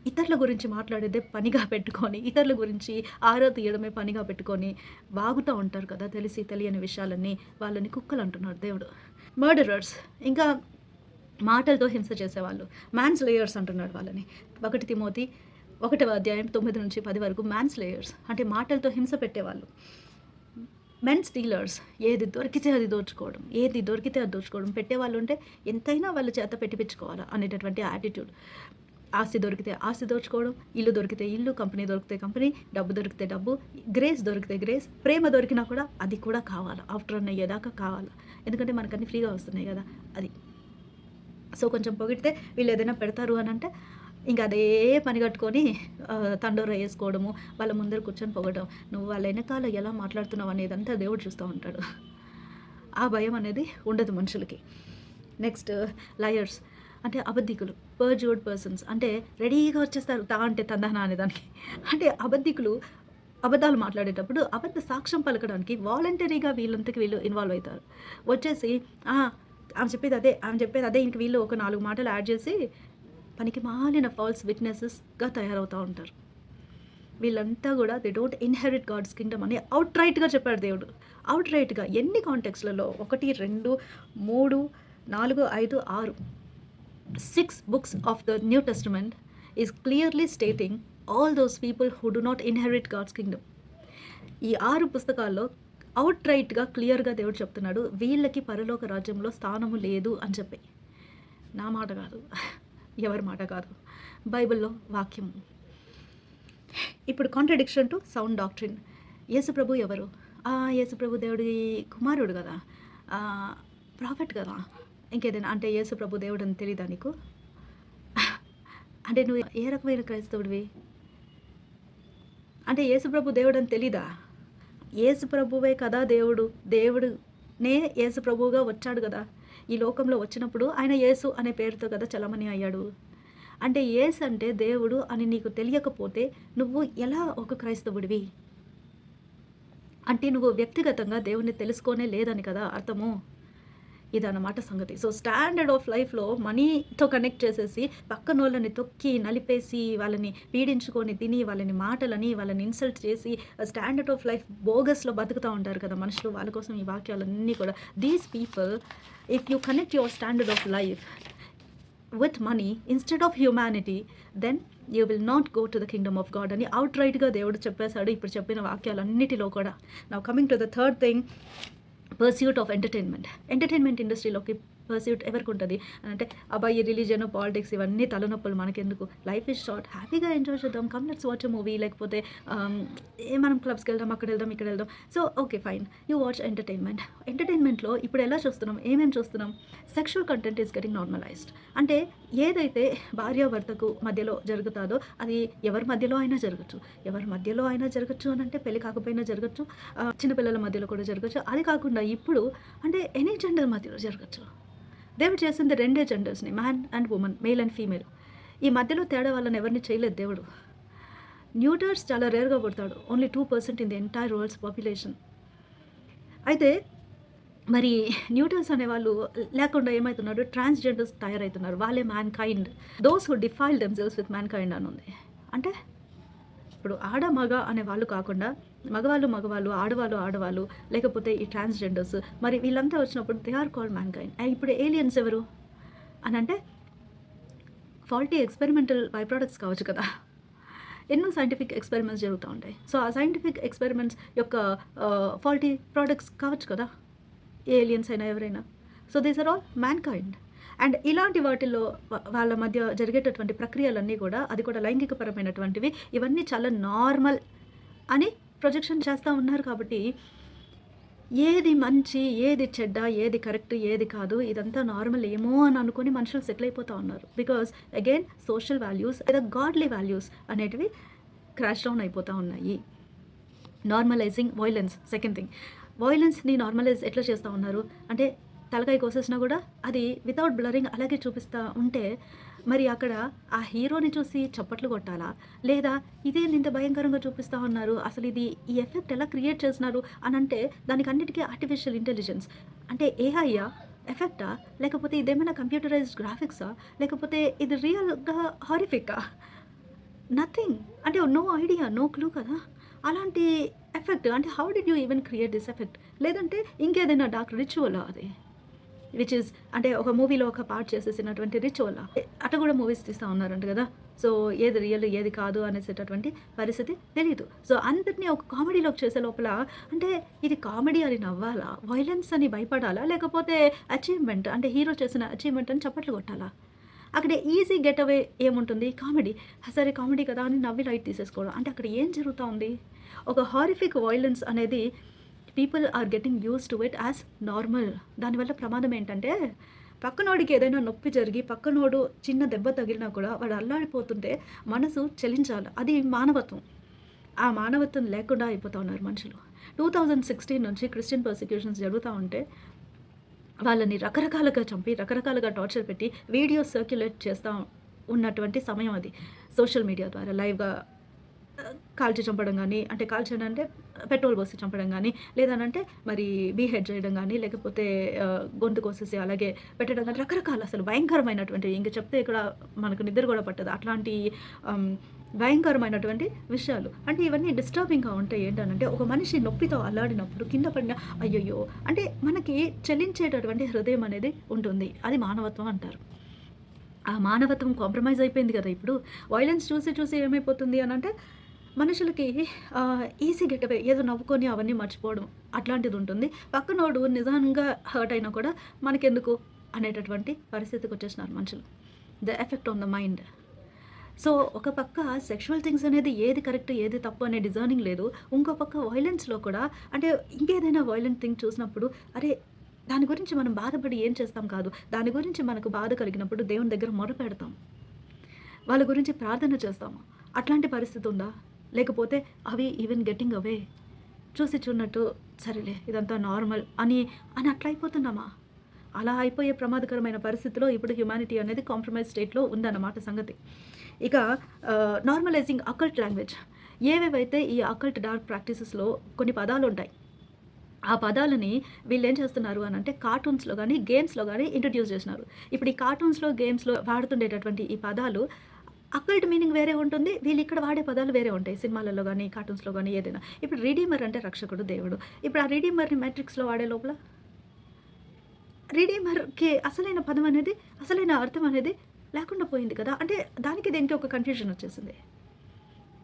ఇతరుల గురించి మాట్లాడేదే పనిగా పెట్టుకొని, ఇతరుల గురించి ఆరా తీయడమే పనిగా పెట్టుకొని వాగుతూ ఉంటారు కదా తెలిసి తెలియని విషయాలన్నీ. వాళ్ళని కుక్కలు అంటున్నాడు దేవుడు. మర్డరర్స్, ఇంకా మాటలతో హింస చేసేవాళ్ళు, మ్యాన్స్ లేయర్స్ అంటున్నాడు వాళ్ళని. 1 తిమోతి 1వ అధ్యాయం 9 నుంచి 10 వరకు మ్యాన్ స్లేయర్స్ అంటే మాటలతో హింస పెట్టేవాళ్ళు. మెన్ స్టీలర్స్ ఏది దొరికితే అది దోచుకోవడం, ఏది దొరికితే అది దోచుకోవడం. పెట్టేవాళ్ళు ఉంటే ఎంతైనా వాళ్ళ చేత పెట్టిపించుకోవాలా అనేటటువంటి యాటిట్యూడ్. ఆస్తి దొరికితే ఆస్తి దోచుకోవడం, ఇల్లు దొరికితే ఇల్లు, కంపెనీ దొరికితే కంపెనీ, డబ్బు దొరికితే డబ్బు, గ్రేస్ దొరికితే గ్రేస్, ప్రేమ దొరికినా కూడా అది కూడా కావాలా, ఆఫ్టర్ అన్ అయ్యేదాకా కావాలా. ఎందుకంటే మనకన్నీ ఫ్రీగా వస్తున్నాయి కదా అది. సో కొంచెం పొగిడితే వీళ్ళు ఏదైనా పెడతారు అని అంటే ఇంకా అదే పని కట్టుకొని తండోర వేసుకోవడము, వాళ్ళ ముందర కూర్చొని పొగడం. నువ్వు వాళ్ళ వెనకాల ఎలా మాట్లాడుతున్నావు అనేదంతా దేవుడు చూస్తూ ఉంటాడు. ఆ భయం అనేది ఉండదు మనుషులకి. నెక్స్ట్ లయర్స్ అంటే అబద్ధికులు, పర్జూర్డ్ పర్సన్స్ అంటే రెడీగా వచ్చేస్తారు తా అంటే తందన అనేదానికి. అంటే అబద్ధికులు అబద్ధాలు మాట్లాడేటప్పుడు అబద్ధ సాక్ష్యం పలకడానికి వాలంటరీగా వీళ్ళంతకి వీళ్ళు ఇన్వాల్వ్ అవుతారు. వచ్చేసి ఆమె చెప్పేది అదే ఇంక వీళ్ళు ఒక 4 మాటలు యాడ్ చేసి పనికి మాలిన ఫాల్స్ విట్నెసెస్గా తయారవుతూ ఉంటారు. వీళ్ళంతా కూడా they don't inherit God's kingdom అని అవుట్ రైట్గా చెప్పాడు దేవుడు. అవుట్ రైట్గా ఎన్ని కాంటెక్స్లలో 1, 2, 3, 4, 5, 6 6 books of the New Testament is clearly stating all those people who do not inherit God's kingdom. ఈ 6 పుస్తకాల్లో అవుట్ రైట్గా క్లియర్గా దేవుడు చెప్తున్నాడు వీళ్ళకి పరలోక రాజ్యంలో స్థానము లేదు అని చెప్పి. నా మాట కాదు, ఎవరి మాట కాదు, బైబిల్లో వాక్యం. ఇప్పుడు కాంట్రడిక్షన్ టు సౌండ్ డాక్ట్రిన్. యేసుప్రభు ఎవరు? యేసుప్రభు దేవుడి కుమారుడు కదా, ప్రాఫెట్ కదా, ఇంకేదైనా అంటే యేసుప్రభు దేవుడు అని తెలీదా నీకు? అంటే నువ్వు ఏ రకమైన క్రైస్తవుడివి? అంటే యేసుప్రభు దేవుడు అని తెలీదా? యేసుప్రభువే కదా దేవుడు, దేవుడునే యేసుప్రభువుగా వచ్చాడు కదా. ఈ లోకంలో వచ్చినప్పుడు ఆయన యేసు అనే పేరుతో కదా చలమణి అయ్యాడు. అంటే యేసు అంటే దేవుడు అని నీకు తెలియకపోతే నువ్వు ఎలా ఒక క్రైస్తవుడివి? అంటే నువ్వు వ్యక్తిగతంగా దేవుణ్ణి తెలుసుకోనే లేదని కదా అర్థము. ఇదన్నమాట సంగతి. సో స్టాండర్డ్ ఆఫ్ లైఫ్లో మనీతో కనెక్ట్ చేసేసి పక్కన వాళ్ళని తొక్కి నలిపేసి వాళ్ళని పీడించుకొని తిని వాళ్ళని మాటలని వాళ్ళని ఇన్సల్ట్ చేసి స్టాండర్డ్ ఆఫ్ లైఫ్ బోగస్లో బతుకుతూ ఉంటారు కదా మనుషులు. వాళ్ళ కోసం ఈ వాక్యాలన్నీ కూడా. These people, if you connect your standard of life with money instead of humanity, then you will not go to the kingdom of God అని అవుట్ రైట్గా దేవుడు చెప్పేశాడు ఇప్పుడు చెప్పిన వాక్యాలన్నిటిలో కూడా. Now coming to the third thing, pursuit of entertainment ఇండస్ట్రీలోకి పర్స్యూట్ ఎవరికి ఉంటుంది అని అంటే అబ్బాయి రిలీజియన్, పాలిటిక్స్ ఇవన్నీ తలనొప్పులు మనకెందుకు, లైఫ్ ఇస్ షార్ట్, హ్యాపీగా ఎంజాయ్ చేద్దాం, come let's watch a movie, లేకపోతే మనం క్లబ్స్కి వెళ్దాం, అక్కడ వెళ్దాం, ఇక్కడ వెళ్దాం. So okay fine, you watch ఎంటర్టైన్మెంట్లో ఇప్పుడు ఎలా చూస్తున్నాం, ఏమేమి చూస్తున్నాం? Sexual content is getting normalized. అంటే ఏదైతే భార్యాభర్తకు మధ్యలో జరుగుతుందో అది ఎవరి మధ్యలో అయినా జరగచ్చు అని అంటే పెళ్లి కాకపోయినా జరగచ్చు, చిన్నపిల్లల మధ్యలో కూడా జరగచ్చు. అది కాకుండా ఇప్పుడు అంటే ఎనీ జెండర్ మధ్యలో జరగచ్చు. దేవుడు చేసింది 2 జెండర్స్ని, man and woman, male and female. ఈ మధ్యలో తేడా వాళ్ళని ఎవరిని చేయలేదు దేవుడు. న్యూటర్స్ చాలా రేర్గా పుడతాడు, only 2% in the entire world's population. అయితే మరి న్యూటన్స్ అనేవాళ్ళు లేకుండా ఏమవుతున్నారు, ట్రాన్స్జెండర్స్ తయారవుతున్నారు. వాళ్ళే man kind, those who defile themselves with man kind అని ఉంది. అంటే ఇప్పుడు ఆడ మగ అనే వాళ్ళు కాకుండా మగవాళ్ళు, ఆడవాళ్ళు, లేకపోతే ఈ ట్రాన్స్జెండర్స్, మరి వీళ్ళంతా వచ్చినప్పుడు they are called mankind. అండ్ ఇప్పుడు ఏలియన్స్ ఎవరు అని అంటే ఫాల్టీ ఎక్స్పెరిమెంటల్ బై ప్రోడక్ట్స్ కావచ్చు కదా. ఎన్నో సైంటిఫిక్ ఎక్స్పెరిమెంట్స్ జరుగుతూ ఉంటాయి. సో ఆ సైంటిఫిక్ ఎక్స్పెరిమెంట్స్ యొక్క ఫాల్టీ ప్రోడక్ట్స్ కావచ్చు కదా ఏలియన్స్ అయినా ఎవరైనా. So these are all mankind. And ఇలాంటి వాటిల్లో వాళ్ళ మధ్య జరిగేటటువంటి ప్రక్రియలన్నీ కూడా అది కూడా లైంగికపరమైనటువంటివి, ఇవన్నీ చాలా నార్మల్ అని ప్రొజెక్షన్ చేస్తూ ఉన్నారు. కాబట్టి ఏది మంచి, ఏది చెడ్డ, ఏది కరెక్ట్, ఏది కాదు, ఇదంతా నార్మల్ ఏమో అని అనుకుని మనుషులు సెటిల్ అయిపోతూ ఉన్నారు. బికాజ్ అగైన్ సోషల్ వాల్యూస్ లేదా గాడ్లీ వాల్యూస్ అనేటివి క్రాష్ డౌన్ అయిపోతూ ఉన్నాయి. Normalizing violence. సెకండ్ థింగ్, వైలెన్స్ని నార్మలైజ్ ఎట్లా చేస్తూ ఉన్నారు అంటే తలకాయ కోసేసినా కూడా అది వితౌట్ బ్లరింగ్ అలాగే చూపిస్తూ ఉంటే మరి అక్కడ ఆ హీరోని చూసి చప్పట్లు కొట్టాలా, లేదా ఇదే ఇంత భయంకరంగా చూపిస్తూ ఉన్నారు, అసలు ఇది ఈ ఎఫెక్ట్ ఎలా క్రియేట్ చేస్తున్నారు అని అంటే దానికి అన్నిటికీ ఆర్టిఫిషియల్ ఇంటెలిజెన్స్ అంటే ఏఐయా ఎఫెక్టా, లేకపోతే ఇదేమైనా కంప్యూటరైజ్డ్ గ్రాఫిక్సా, లేకపోతే ఇది రియల్గా హారిఫిక్కా? నథింగ్. అంటే నో ఐడియా, నో క్లూ కదా. అలాంటి ఎఫెక్ట్ అంటే how did you even create this effect? లేదంటే ఇంకేదైనా డార్క్ రిచువలా అది, విచ్ ఇస్ అంటే ఒక మూవీలో ఒక పార్ట్ చేసేసినటువంటి రిచువలా? అట్లా కూడా మూవీస్ తీస్తూ ఉన్నారంట కదా. సో ఏది రియల్ ఏది కాదు అనేసేటటువంటి పరిస్థితి తెలియదు. సో అందరినీ ఒక కామెడీలోకి చేసే లోపల అంటే ఇది కామెడీ అని నవ్వాలా? వైలెన్స్ అని భయపడాలా? లేకపోతే అచీవ్‌మెంట్ అంటే హీరో చేసిన అచీవ్‌మెంట్ అని చప్పట్లు కొట్టాలా? అక్కడ ఈజీ గెట్ అవే ఏముంటుంది? కామెడీ. సరే కామెడీ కదా అని నవ్వి లైట్ తీసేసుకోవడం. అంటే అక్కడ ఏం జరుగుతా ఉంది? ఒక హారిఫిక్ వయలెన్స్ అనేది people are getting used to it as normal. దానివల్ల ప్రమాదం ఏంటంటే పక్కనోడికి ఏదైనా నొప్పి జరిగి పక్కనోడు చిన్న దెబ్బ తగిలినా కూడా వాడు అల్లాడిపోతుంటే మనసు చలించాలి. అది మానవత్వం. ఆ మానవత్వం లేకుండా అయిపోతా ఉన్నారు మనుషులు. 2016 నుంచి క్రిస్టియన్ పర్సిక్యూషన్స్ జరుగుతా ఉంటే వాళ్ళని రకరకాలుగా చంపి, రకరకాలుగా టార్చర్ పెట్టి వీడియోస్ సర్క్యులేట్ చేస్తా ఉన్నటువంటి సమయం అది. సోషల్ మీడియా ద్వారా లైవ్‌గా కాల్చి చంపడం గానీ, అంటే కాల్చడం అంటే పెట్రోల్ పోసి చంపడం గానీ, లేదనంటే మరి బీహెడ్ చేయడం గానీ, లేకపోతే గొంతు కోసేసి అలాగే పెట్టడం గానీ, రకరకాల అసలు భయంకరమైనటువంటి ఇంక చెప్తే ఇక్కడ మనకు నిద్ర కూడా పట్టదు. అట్లాంటి భయంకరమైనటువంటి విషయాలు. అంటే ఇవన్నీ డిస్టర్బింగ్‌గా ఉంటాయి. ఏంటనంటే ఒక మనిషి నొప్పితో అల్లాడినప్పుడు కింద పడిన అయ్యయ్యో! అంటే మనకి చలించేటటువంటి హృదయం అనేది ఉంటుంది. అది మానవత్వం అంటారు. ఆ మానవత్వం కాంప్రమైజ్ అయిపోయింది కదా ఇప్పుడు. వయలెన్స్ చూసి చూసి ఏమైపోతుంది అనంటే మనుషులకి ఈజీ గెట్ అవే ఏదో నవ్వుకొని అవన్నీ మర్చిపోవడం అట్లాంటిది ఉంటుంది. పక్కనోడు నిజంగా హర్ట్ అయినా కూడా మనకెందుకు అనేటటువంటి పరిస్థితికి వచ్చేసినారు మనుషులు. The effect on the mind. So ఒక పక్క సెక్షువల్ థింగ్స్ అనేది ఏది కరెక్ట్ ఏది తప్పు అనే డిజర్నింగ్ లేదు. ఇంకో పక్క వయలెన్స్‌లో కూడా అంటే ఇంకేదైనా వయలెంట్ థింగ్ చూసినప్పుడు అరే! దాని గురించి మనం బాధపడి ఏం చేస్తాం కాదు. దాని గురించి మనకు బాధ కలిగినప్పుడు దేవుని దగ్గర మొరపెడతాం. వాళ్ళ గురించి ప్రార్థన చేస్తాము. అట్లాంటి పరిస్థితి ఉందా? లేకపోతే అవి ఈవెన్ గెట్టింగ్ అవే చూసి చూడనట్టు సరేలే ఇదంతా నార్మల్ అని అట్లా అయిపోతున్నామా? అలా అయిపోయే ప్రమాదకరమైన పరిస్థితిలో ఇప్పుడు హ్యుమానిటీ అనేది కాంప్రమైజ్ స్టేట్‌లో ఉందన్నమాట సంగతి. ఇక నార్మలైజింగ్ అకల్ట్ లాంగ్వేజ్. ఏవేవైతే ఈ అకల్ట్ డార్క్ ప్రాక్టీసెస్‌లో కొన్ని పదాలుంటాయి. ఆ పదాలని వీళ్ళేం చేస్తున్నారు అనంటే కార్టూన్స్‌లో గానీ, గేమ్స్‌లో గానీ ఇంట్రొడ్యూస్ చేసినారు. ఇప్పుడు ఈ కార్టూన్స్‌లో, గేమ్స్‌లో వాడుతుండేటటువంటి ఈ పదాలు అకల్ట్ మీనింగ్ వేరే ఉంటుంది. వీళ్ళిక్కడ వాడే పదాలు వేరే ఉంటాయి. సినిమాలలో గానీ, కార్టూన్స్‌లో గానీ ఏదైనా. ఇప్పుడు రిడీమర్ అంటే రక్షకుడు, దేవుడు. ఇప్పుడు ఆ రిడీమర్‌ని మ్యాట్రిక్స్‌లో వాడే లోపల రిడీమర్‌కి అసలైన పదం అనేది, అసలైన అర్థం అనేది లేకుండా పోయింది కదా! అంటే దానికి దీనికి ఒక కన్‌ఫ్యూజన్ వచ్చేసింది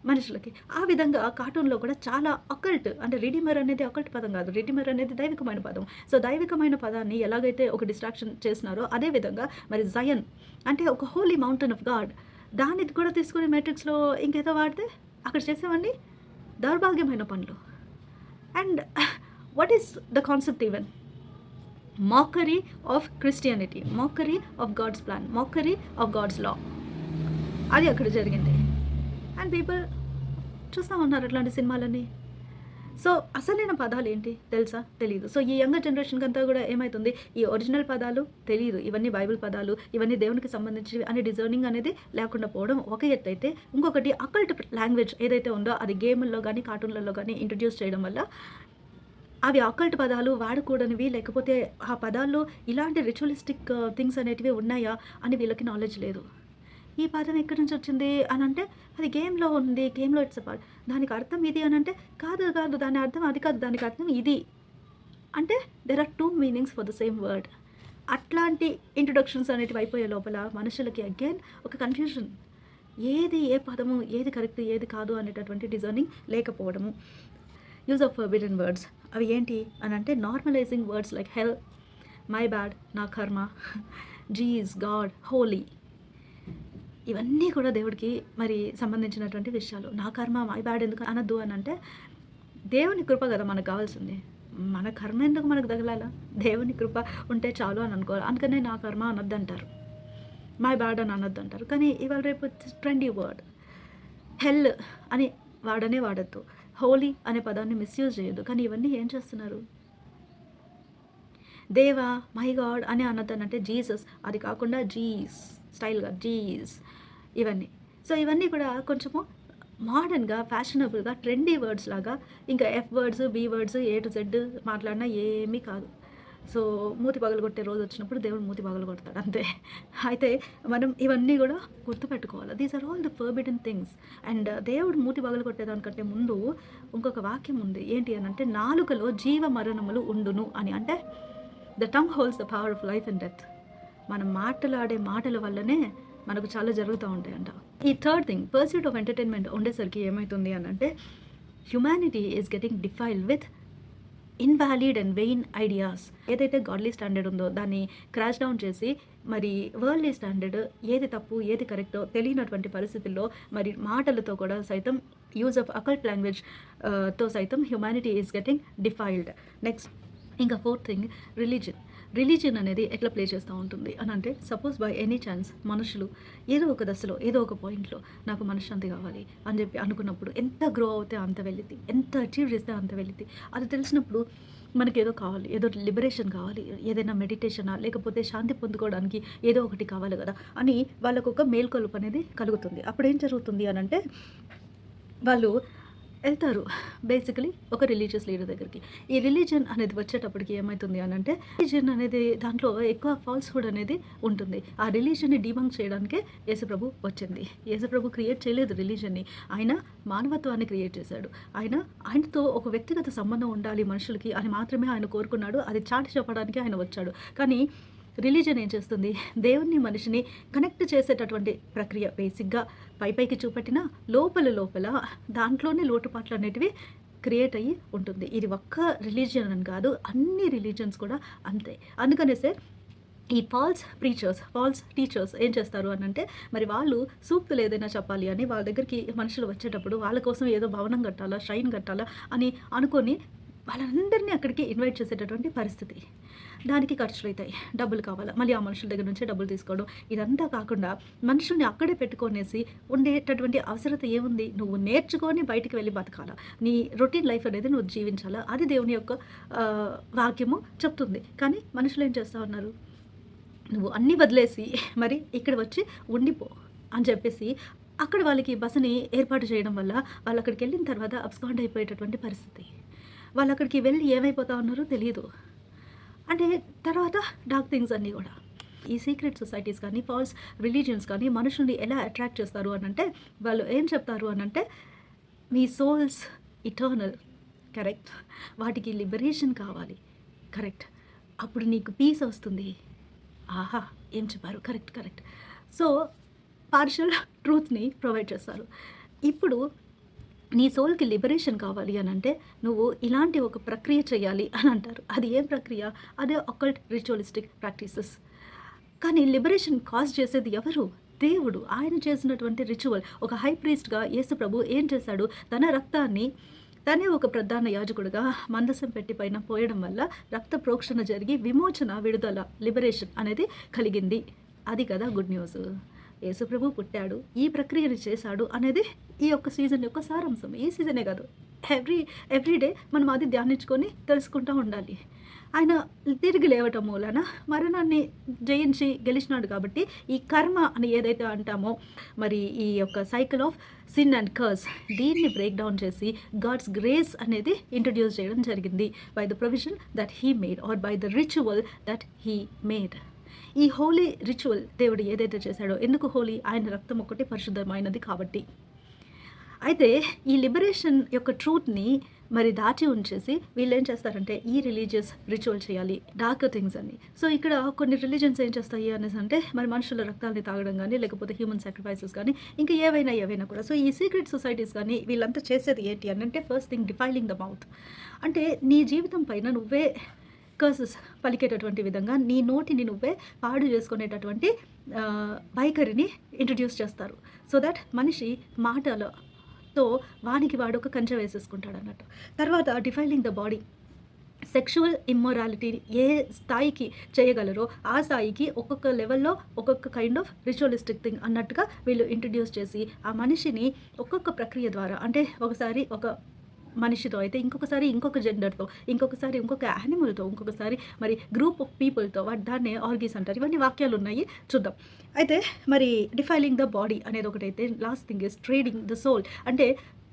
మనుషులకి. ఆ విధంగా కార్టూన్‌లో కూడా చాలా అకల్ట్ అంటే రిడీమర్ అనేది అకల్ట్ పదం కాదు. రిడీమర్ అనేది దైవికమైన పదం. సో దైవికమైన పదాన్ని ఎలాగైతే ఒక డిస్ట్రాక్షన్ చేసినారో అదే విధంగా మరి జయన్ అంటే ఒక హోలీ మౌంటైన్ ఆఫ్ గాడ్ దాన్ని కూడా తీసుకొని మ్యాట్రిక్స్‌లో ఇంకేదో వాడితే అక్కడ చేసేవన్నీ దౌర్భాగ్యమైన పనులు. And what is the concept even? Mockery of Christianity, mockery of God's plan, mockery of God's law. అది అక్కడ జరిగింది. అండ్ పీపుల్ చూస్తూ ఉన్నారు అట్లాంటి సినిమాలన్నీ. సో అసలైన పదాలు ఏంటి తెలుసా? తెలీదు. సో ఈ యంగర్ జనరేషన్‌కి అంతా కూడా ఏమైతుంది? ఈ ఒరిజినల్ పదాలు తెలీదు. ఇవన్నీ బైబిల్ పదాలు, ఇవన్నీ దేవునికి సంబంధించినవి అనే డిజర్నింగ్ అనేది లేకుండా పోవడం ఒక ఎత్తైతే, ఇంకొకటి అకల్ట్ లాంగ్వేజ్ ఏదైతే ఉందో అది గేముల్లో గానీ, కార్టూన్‌లలో గానీ ఇంట్రొడ్యూస్ చేయడం వల్ల అవి అకల్ట్ పదాలు వాడకూడనివి, లేకపోతే ఆ పదాల్లో ఇలాంటి రిచువలిస్టిక్ థింగ్స్ అనేటివి ఉన్నాయా అని వీళ్ళకి నాలెడ్జ్ లేదు. ఈ పదం ఎక్కడి నుంచి వచ్చింది అనంటే అది గేమ్‌లో ఉంది. గేమ్‌లో ఇట్స్ ఎ పార్ట్. దానికి అర్థం ఇది అనంటే కాదు దాని అర్థం అది కాదు. దానికి అర్థం ఇది. అంటే there are 2 meanings for the same word. అట్లాంటి ఇంట్రొడక్షన్స్ అనేటివి అయిపోయే లోపల మనుషులకి అగైన్ ఒక కన్‌ఫ్యూజన్. ఏది ఏ పదము, ఏది కరెక్ట్, ఏది కాదు అనేటటువంటి డిజర్నింగ్ లేకపోవడము. Use of forbidden words. అవి ఏంటి అనంటే normalising words like hell, my bad, నా కర్మ, జీస్, గాడ్, హోలీ. ఇవన్నీ కూడా దేవుడికి మరి సంబంధించినటువంటి విషయాలు. నా కర్మ, మై బ్యాడ్ ఎందుకు అనొద్దు అనంటే దేవుని కృప కదా మనకు కావాల్సింది. మన కర్మ ఎందుకు మనకు తగలాలా? దేవుని కృప ఉంటే చాలు అని అనుకోవాలి. అందుకనే నా కర్మ అనొద్దంటారు. మై బ్యాడ్ అని అనొద్దంటారు. కానీ ఇవాళ రేపు ట్రెండీ వర్డ్ హెల్ అని వాడొద్దు. హోలీ అనే పదాన్ని మిస్‌యూజ్ చేయొద్దు. కానీ ఇవన్నీ ఏం చేస్తున్నారు? దేవా, మై గాడ్ అని అనొద్దనంటే జీసస్, అది కాకుండా జీస్ స్టైల్‌గా జీస్ ఇవన్నీ. సో ఇవన్నీ కూడా కొంచెము మోడర్న్‌గా, ఫ్యాషనబుల్‌గా, ట్రెండీ వర్డ్స్ లాగా ఇంకా F words, B words, A to Z మాట్లాడినా ఏమీ కాదు. సో మూతి పగలగొట్టే రోజు వచ్చినప్పుడు దేవుడు మూతి పగలగొడతాడు అంతే. అయితే మనం ఇవన్నీ కూడా గుర్తుపెట్టుకోవాలి. These are all the forbidden things. అండ్ దేవుడు మూతి పగలగొట్టేదానికంటే ముందు ఇంకొక వాక్యం ఉంది. ఏంటి అనంటే నాలుకలో జీవ మరణములు ఉండును అని. అంటే the tongue holds the power of life and death. మనం మాటలాడే మాటల వల్లనే మనకు చాలా జరుగుతూ ఉంటాయంట. ఈ third thing pursuit of entertainment ఉండేసరికి ఏమవుతుంది అని అంటే humanity is getting defiled with invalid and vain ideas. ఏదైతే గాడ్లీ స్టాండర్డ్ ఉందో దాన్ని క్రాష్ డౌన్ చేసి మరి వరల్డ్లీ స్టాండర్డ్ ఏది తప్పు ఏది కరెక్టో తెలియనటువంటి పరిస్థితుల్లో మరి మాటలతో కూడా సైతం యూజ్ ఆఫ్ అకల్ట్ లాంగ్వేజ్ తో సైతం humanity is getting defiled. Next ఇంకా ఫోర్త్ థింగ్ రిలీజియన్ అనేది ఎట్లా ప్లే చేస్తూ ఉంటుంది అని అంటే సపోజ్ బై ఎనీ ఛాన్స్ మనుషులు ఏదో ఒక దశలో ఏదో ఒక పాయింట్లో నాకు మనశ్శాంతి కావాలి అని చెప్పి అనుకున్నప్పుడు ఎంత గ్రో అవుతే అంత వెళ్ళిద్ది, ఎంత అచీవ్ చేస్తే అంత వెళ్ళిద్ది. అది తెలిసినప్పుడు మనకి ఏదో కావాలి, ఏదో లిబరేషన్ కావాలి, ఏదైనా మెడిటేషనా లేకపోతే శాంతి పొందుకోవడానికి ఏదో ఒకటి కావాలి కదా అని వాళ్ళకు ఒక మేల్కొలుపు అనేది కలుగుతుంది. అప్పుడు ఏం జరుగుతుంది అని అంటే వాళ్ళు వెళ్తారు బేసికలీ ఒక రిలీజియస్ లీడర్ దగ్గరికి. ఈ రిలీజన్ అనేది వచ్చేటప్పటికి ఏమవుతుంది అని అంటే రిలీజన్ అనేది దాంట్లో ఎక్కువ ఫాల్స్హుడ్ అనేది ఉంటుంది. ఆ రిలీజన్ని డిబంక్ చేయడానికే యేసుప్రభు వచ్చింది. యేసుప్రభు క్రియేట్ చేయలేదు రిలీజన్ని, ఆయన మానవత్వాన్ని క్రియేట్ చేశాడు. ఆయనతో ఒక వ్యక్తిగత సంబంధం ఉండాలి మనుషులకి అని మాత్రమే ఆయన కోరుకున్నాడు. అది చాటి చెప్పడానికి ఆయన వచ్చాడు. కానీ రిలీజన్ ఏం చేస్తుంది, దేవుణ్ణి మనిషిని కనెక్ట్ చేసేటటువంటి ప్రక్రియ. బేసిక్గా పైకి చూపెట్టిన లోపల దాంట్లోనే లోటుపాట్లు అనేటివి క్రియేట్ అయ్యి ఉంటుంది. ఇది ఒక్క రిలీజియన్ అని కాదు, అన్ని రిలీజన్స్ కూడా అంతే. అందుకనేసే ఈ ఫాల్స్ టీచర్స్ ఏం చేస్తారు అని అంటే మరి వాళ్ళు సూక్తులు ఏదైనా చెప్పాలి అని వాళ్ళ దగ్గరికి మనుషులు వచ్చేటప్పుడు వాళ్ళ కోసం ఏదో భవనం కట్టాలా, షైన్ కట్టాలా అని అనుకొని వాళ్ళందరినీ అక్కడికి ఇన్వైట్ చేసేటటువంటి పరిస్థితి. దానికి ఖర్చులు అవుతాయి, డబ్బులు కావాలా, మళ్ళీ ఆ మనుషుల దగ్గర నుంచే డబ్బులు తీసుకోవడం. ఇదంతా కాకుండా మనుషుల్ని అక్కడే పెట్టుకొనేసి ఉండేటటువంటి అవసరత ఏముంది? నువ్వు నేర్చుకొని బయటికి వెళ్ళి బతకాలా, నీ రొటీన్ లైఫ్ అనేది నువ్వు జీవించాలా, అది దేవుని యొక్క వాక్యము చెప్తుంది. కానీ మనుషులు ఏం చేస్తూ ఉన్నారు, నువ్వు అన్నీ వదిలేసి మరి ఇక్కడ వచ్చి ఉండిపో అని చెప్పేసి అక్కడ వాళ్ళకి బసని ఏర్పాటు చేయడం వల్ల వాళ్ళు అక్కడికి వెళ్ళిన తర్వాత అబ్స్కాండ్ అయిపోయేటటువంటి పరిస్థితి. వాళ్ళు అక్కడికి వెళ్ళి ఏమైపోతా ఉన్నారో తెలియదు. అంటే తర్వాత డార్క్ థింగ్స్ అన్నీ కూడా ఈ సీక్రెట్ సొసైటీస్ కానీ ఫాల్స్ రిలీజియన్స్ కానీ మనుషుల్ని ఎలా అట్రాక్ట్ చేస్తారు అని అంటే వాళ్ళు ఏం చెప్తారు అని అంటే మీ సోల్స్ ఇటర్నల్, కరెక్ట్, వాటికి లిబరేషన్ కావాలి, కరెక్ట్, అప్పుడు నీకు పీస్ వస్తుంది. ఆహా, ఏం చెప్పారు, కరెక్ట్. సో పార్షల్ ట్రూత్ని ప్రొవైడ్ చేస్తారు. ఇప్పుడు నీ సోల్కి లిబరేషన్ కావాలి అని అంటే నువ్వు ఇలాంటి ఒక ప్రక్రియ చేయాలి అని అంటారు. అది ఏం ప్రక్రియ? అదే అకల్ట్ రిచువలిస్టిక్ ప్రాక్టీసెస్. కానీ లిబరేషన్ కాజ్ చేసేది ఎవరు? దేవుడు. ఆయన చేసినటువంటి రిచువల్. ఒక హై ప్రీస్ట్గా యేసుప్రభు ఏం చేశాడు? తన రక్తాన్ని తనే ఒక ప్రధాన యాజకుడిగా మందసం పెట్టి పైన పోయడం వల్ల రక్త ప్రోక్షణ జరిగి విమోచన, విడుదల, లిబరేషన్ అనేది కలిగింది. అది కదా గుడ్ న్యూస్. యేసుప్రభు పుట్టాడు, ఈ ప్రక్రియను చేశాడు అనేది ఈ యొక్క సీజన్ యొక్క సారాంశం. ఈ సీజనే కాదు, ఎవ్రీడే మనం అది ధ్యానించుకొని తెలుసుకుంటూ ఉండాలి. ఆయన తిరిగి లేవటం మూలన మరణాన్ని జయించి గెలిచినాడు కాబట్టి ఈ కర్మ అని ఏదైతే అంటామో మరి ఈ యొక్క cycle of sin and curse, దీన్ని బ్రేక్ డౌన్ చేసి గాడ్స్ గ్రేస్ అనేది ఇంట్రడ్యూస్ చేయడం జరిగింది by the provision that he made or by the ritual that he made. ఈ హోలీ రిచువల్ దేవుడు ఏదైతే చేశాడో, ఎందుకు హోలీ? ఆయన రక్తం ఒక్కటి పరిశుద్ధమైనది కాబట్టి. అయితే ఈ లిబరేషన్ యొక్క ట్రూత్ని మరి దాచి ఉంచేసి వీళ్ళు ఏం చేస్తారంటే ఈ రిలీజియస్ రిచువల్ చేయాలి, డార్క్ థింగ్స్ అని. సో ఇక్కడ కొన్ని రిలీజన్స్ ఏం చేస్తాయి అనేసి అంటే మరి మనుషుల రక్తాన్ని తాగడం కానీ లేకపోతే హ్యూమన్ సాక్రిఫైసెస్ కానీ ఇంకా ఏవైనా కూడా. సో ఈ సీక్రెట్ సొసైటీస్ కానీ వీళ్ళంతా చేసేది ఏంటి అని అంటే first thing defiling the mouth. అంటే నీ జీవితం పైన నువ్వే కర్సెస్ పలికేటటువంటి విధంగా నీ నోటిని నువ్వే పాడు చేసుకునేటటువంటి వైఖరిని ఇంట్రడ్యూస్ చేస్తారు. సో దట్ మనిషి మాటలతో వానికి వాడు ఒక కంచె వేసేసుకుంటాడు అన్నట్టు. తర్వాత defiling the body. Sexual immorality ఏ స్థాయికి చేయగలరో ఆ స్థాయికి ఒక్కొక్క లెవెల్లో ఒక్కొక్క కైండ్ ఆఫ్ రిచువలిస్టిక్ థింగ్ అన్నట్టుగా వీళ్ళు ఇంట్రడ్యూస్ చేసి ఆ మనిషిని ఒక్కొక్క ప్రక్రియ ద్వారా, అంటే ఒకసారి ఒక మనిషితో అయితే ఇంకొకసారి ఇంకొక జెండర్తో, ఇంకొకసారి ఇంకొక యానిమల్తో, ఇంకొకసారి మరి గ్రూప్ ఆఫ్ పీపుల్తో, దాన్నే ఆర్గీస్ అంటారు. ఇవన్నీ వాక్యాలు ఉన్నాయి, చూద్దాం. అయితే మరి డిఫైలింగ్ ద బాడీ అనేది ఒకటైతే last thing is trading the soul. అంటే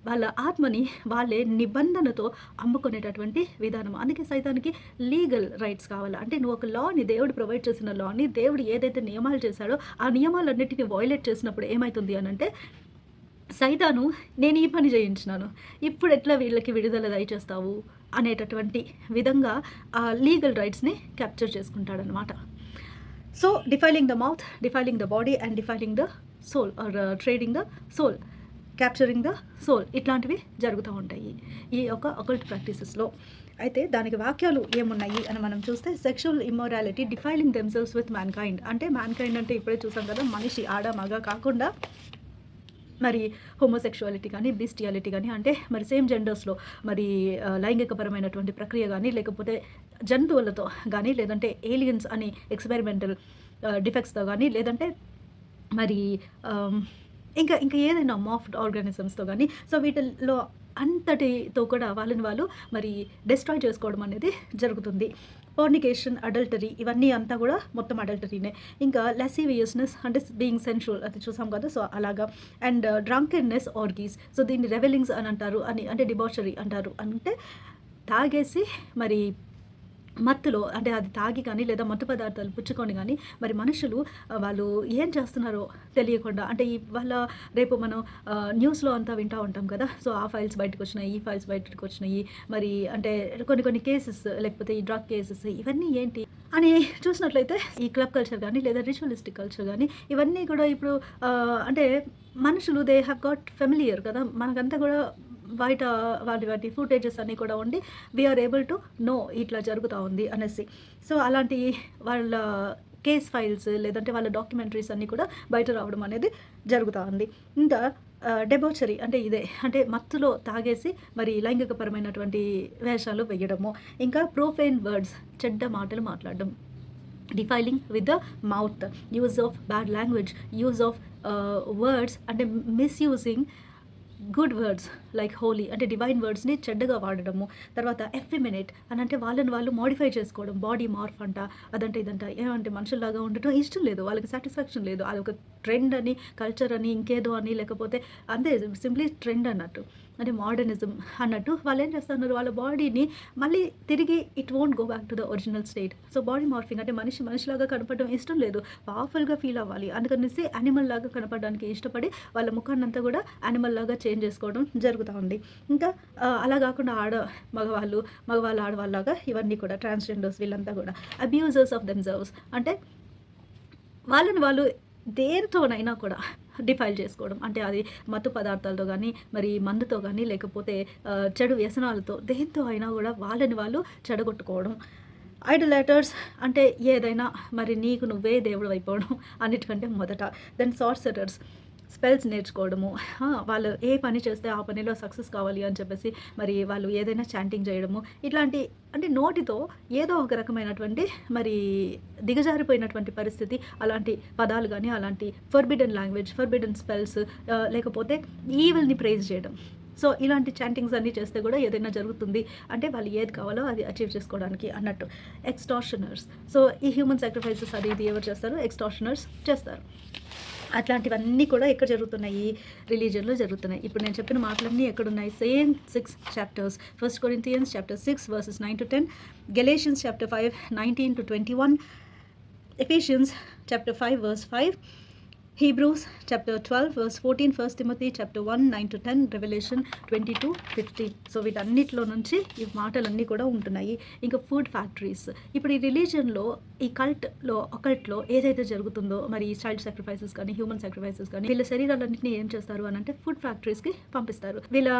వాళ్ళ ఆత్మని వాళ్ళే నిబంధనతో అమ్ముకునేటటువంటి విధానం. అందుకే సైతానికి లీగల్ రైట్స్ కావాలి. అంటే నువ్వు ఒక లాని, దేవుడు ప్రొవైడ్ చేసిన లాని, దేవుడు ఏదైతే నియమాలు చేశాడో ఆ నియమాలన్నిటిని వయలేట్ చేసినప్పుడు ఏమవుతుంది అని అంటే సైతాను నేను ఈ పని చేయించినాను, ఇప్పుడు ఎట్లా వీళ్ళకి విడుదల దయచేస్తావు అనేటటువంటి విధంగా ఆ లీగల్ రైట్స్ని క్యాప్చర్ చేసుకుంటాడనమాట. So defiling the mouth, defiling the body and defiling the soul or trading the soul, capturing the soul, ఇట్లాంటివి జరుగుతూ ఉంటాయి ఈ యొక్క అకల్ట్ ప్రాక్టీసెస్లో. అయితే దానికి వాక్యాలు ఏమున్నాయి అని మనం చూస్తే, sexual immorality defiling themselves with mankind. అంటే మ్యాన్కైండ్ అంటే ఇప్పుడే చూసాం కదా, మనిషి ఆడ మగ కాకుండా మరి హోమోసెక్షువాలిటీ కానీ, బిస్టియాలిటీ కానీ, అంటే మరి సేమ్ జెండర్స్లో మరి లైంగికపరమైనటువంటి ప్రక్రియ కానీ, లేకపోతే జంతువులతో కానీ, లేదంటే ఏలియన్స్ అని ఎక్స్పెరిమెంటల్ డిఫెక్ట్స్తో కానీ, లేదంటే మరి ఇంకా ఇంకా ఏదైనా మాఫ్డ్ ఆర్గానిజమ్స్తో కానీ, సో వీటిల్లో అంతటితో కూడా వాళ్ళని వాళ్ళు మరి డిస్ట్రాయ్ చేసుకోవడం అనేది జరుగుతుంది. ఫోర్నికేషన్, అడల్టరీ, ఇవన్నీ అంతా కూడా మొత్తం అడల్టరీనే. ఇంకా లెసివియస్నెస్ అంటే బీయింగ్ సెన్షువల్, అది చూసాం కదా, సో అలాగా. అండ్ డ్రంకెన్నెస్, ఆర్గీస్, సో దీన్ని రెవెలింగ్స్ అని అంటారు, అంటే డిబాషరీ అంటారు. అంటే తాగేసి మరి మత్తులో, అంటే అది తాగి కానీ లేదా మత్తు పదార్థాలు పుచ్చుకొని కానీ మరి మనుషులు వాళ్ళు ఏం చేస్తున్నారో తెలియకుండా, అంటే వాళ్ళ రేపు మనం న్యూస్లో అంతా వింటూ ఉంటాం కదా, సో ఆ ఫైల్స్ బయటకు వచ్చినాయి, ఈ ఫైల్స్ బయటకు వచ్చినాయి, మరి అంటే కొన్ని కేసెస్, లేకపోతే ఈ డ్రగ్ కేసెస్, ఇవన్నీ ఏంటి అని చూసినట్లయితే ఈ క్లబ్ కల్చర్ కానీ లేదా రిచువలిస్టిక్ కల్చర్ కానీ ఇవన్నీ కూడా ఇప్పుడు అంటే మనుషులు దే హ్యావ్ గాట్ ఫెమిలియర్ కదా, మనకంతా కూడా బయట వాటి ఫుటేజెస్ అన్నీ కూడా ఉండి వీఆర్ ఏబుల్ టు నో ఇట్లా జరుగుతూ ఉంది అనేసి. సో అలాంటి వాళ్ళ కేస్ ఫైల్స్ లేదంటే వాళ్ళ డాక్యుమెంటరీస్ అన్నీ కూడా బయట రావడం అనేది జరుగుతూ ఉంది. ఇంకా డెబోచరీ అంటే ఇదే, అంటే మత్తులో తాగేసి మరి లైంగికపరమైనటువంటి వేషాలు వేయడము. ఇంకా ప్రొఫేన్ వర్డ్స్, చెడ్డ మాటలు మాట్లాడడం. Defiling with the mouth, use of bad language, use of words అంటే misusing good words like holy, అంటే డివైన్ వర్డ్స్ని చెడ్డగా వాడడము. తర్వాత ఎఫెమినేట్ అని అంటే వాళ్ళని వాళ్ళు మోడిఫై చేసుకోవడం, బాడీ మార్ఫ్ అంట, అదంటే ఇదంట. ఏమంటే మనుషుల్లాగా ఉండటం ఇష్టం లేదు, వాళ్ళకి సాటిస్ఫాక్షన్ లేదు, అది ఒక ట్రెండ్ అని, కల్చర్ అని, ఇంకేదో అని, లేకపోతే అంతే సింప్లీ ట్రెండ్ అన్నట్టు, అంటే మోడర్నిజం అన్నట్టు. వాళ్ళు ఏం చేస్తున్నారు, వాళ్ళ బాడీని మళ్ళీ తిరిగి it won't go back to the original state. So body morphing అంటే మనిషిలాగా కనపడడం ఇష్టం లేదు, పవర్ఫుల్గా ఫీల్ అవ్వాలి, అందుకనేసి యానిమల్ లాగా కనపడడానికి ఇష్టపడి వాళ్ళ ముఖాన్ని అంతా కూడా యానిమల్ లాగా చేంజ్ చేసుకోవడం జరుగుతూ ఉంది. ఇంకా అలా కాకుండా మగవాళ్ళు ఆడవాళ్ళలాగా ఇవన్నీ కూడా ట్రాన్స్జెండర్స్, వీళ్ళంతా కూడా అబ్యూజర్స్ ఆఫ్ దెమ్సెల్వ్స్, అంటే వాళ్ళని వాళ్ళు దేంతోనైనా కూడా డిఫైల్ చేసుకోవడం, అంటే అది మత్తు పదార్థాలతో కానీ, మరి మందుతో కానీ, లేకపోతే చెడు వ్యసనాలతో, దేంతో అయినా కూడా వాళ్ళని వాళ్ళు చెడగొట్టుకోవడం. ఐడోలేటర్స్ అంటే ఏదైనా మరి నీకు నువ్వే దేవుడు అయిపోవడం అన్నిటికంటే మొదట. దెన్ సార్సరర్స్, స్పెల్స్ నేర్చుకోవడము, వాళ్ళు ఏ పని చేస్తే ఆ పనిలో సక్సెస్ కావాలి అని చెప్పేసి మరి వాళ్ళు ఏదైనా చాంటింగ్ చేయడము, ఇట్లాంటి అంటే నోటితో ఏదో ఒక రకమైనటువంటి మరి దిగజారిపోయినటువంటి పరిస్థితి, అలాంటి పదాలు కానీ, అలాంటి ఫర్బిడెన్ లాంగ్వేజ్, ఫర్బిడెన్ స్పెల్స్, లేకపోతే ఈవిల్ని ప్రైజ్ చేయడం. సో ఇలాంటి చాంటింగ్స్ అన్నీ చేస్తే కూడా ఏదైనా జరుగుతుంది, అంటే వాళ్ళు ఏది కావాలో అది అచీవ్ చేసుకోవడానికి అన్నట్టు. ఎక్స్టార్షనర్స్, సో ఈ హ్యూమన్ సాక్రిఫైసెస్ అది ఇది ఎవరు చేస్తారు, ఎక్స్టార్షనర్స్ చేస్తారు. అట్లాంటివన్నీ కూడా ఎక్కడ జరుగుతున్నాయి, రిలీజియన్లో జరుగుతున్నాయి. ఇప్పుడు నేను చెప్పిన మాటలన్నీ ఎక్కడున్నాయి, same 6 chapters. 1 Corinthians chapter 6 verses 9 to 10, Galatians chapter 5 19 to 21, Ephesians chapter 5 verse 5, Hebrews chapter 12 verse 14, 1 Timothy chapter 1 9 to 10, Revelation 22:15. So వీటన్నిటిలో నుంచి ఈ మాటలన్నీ కూడా ఉంటున్నాయి. ఇంకా ఫుడ్ ఫ్యాక్టరీస్, ఇప్పుడు ఈ రిలీజియన్లో ఈ అకల్ట్లో ఏదైతే జరుగుతుందో మరి ఈ చైల్డ్ సాక్రిఫైసెస్ కానీ, హ్యూమన్ సాక్రిఫైసెస్ కానీ, వీళ్ళ శరీరాలన్నింటినీ ఏం చేస్తారు అని అంటే ఫుడ్ ఫ్యాక్టరీస్కి పంపిస్తారు. వీళ్ళ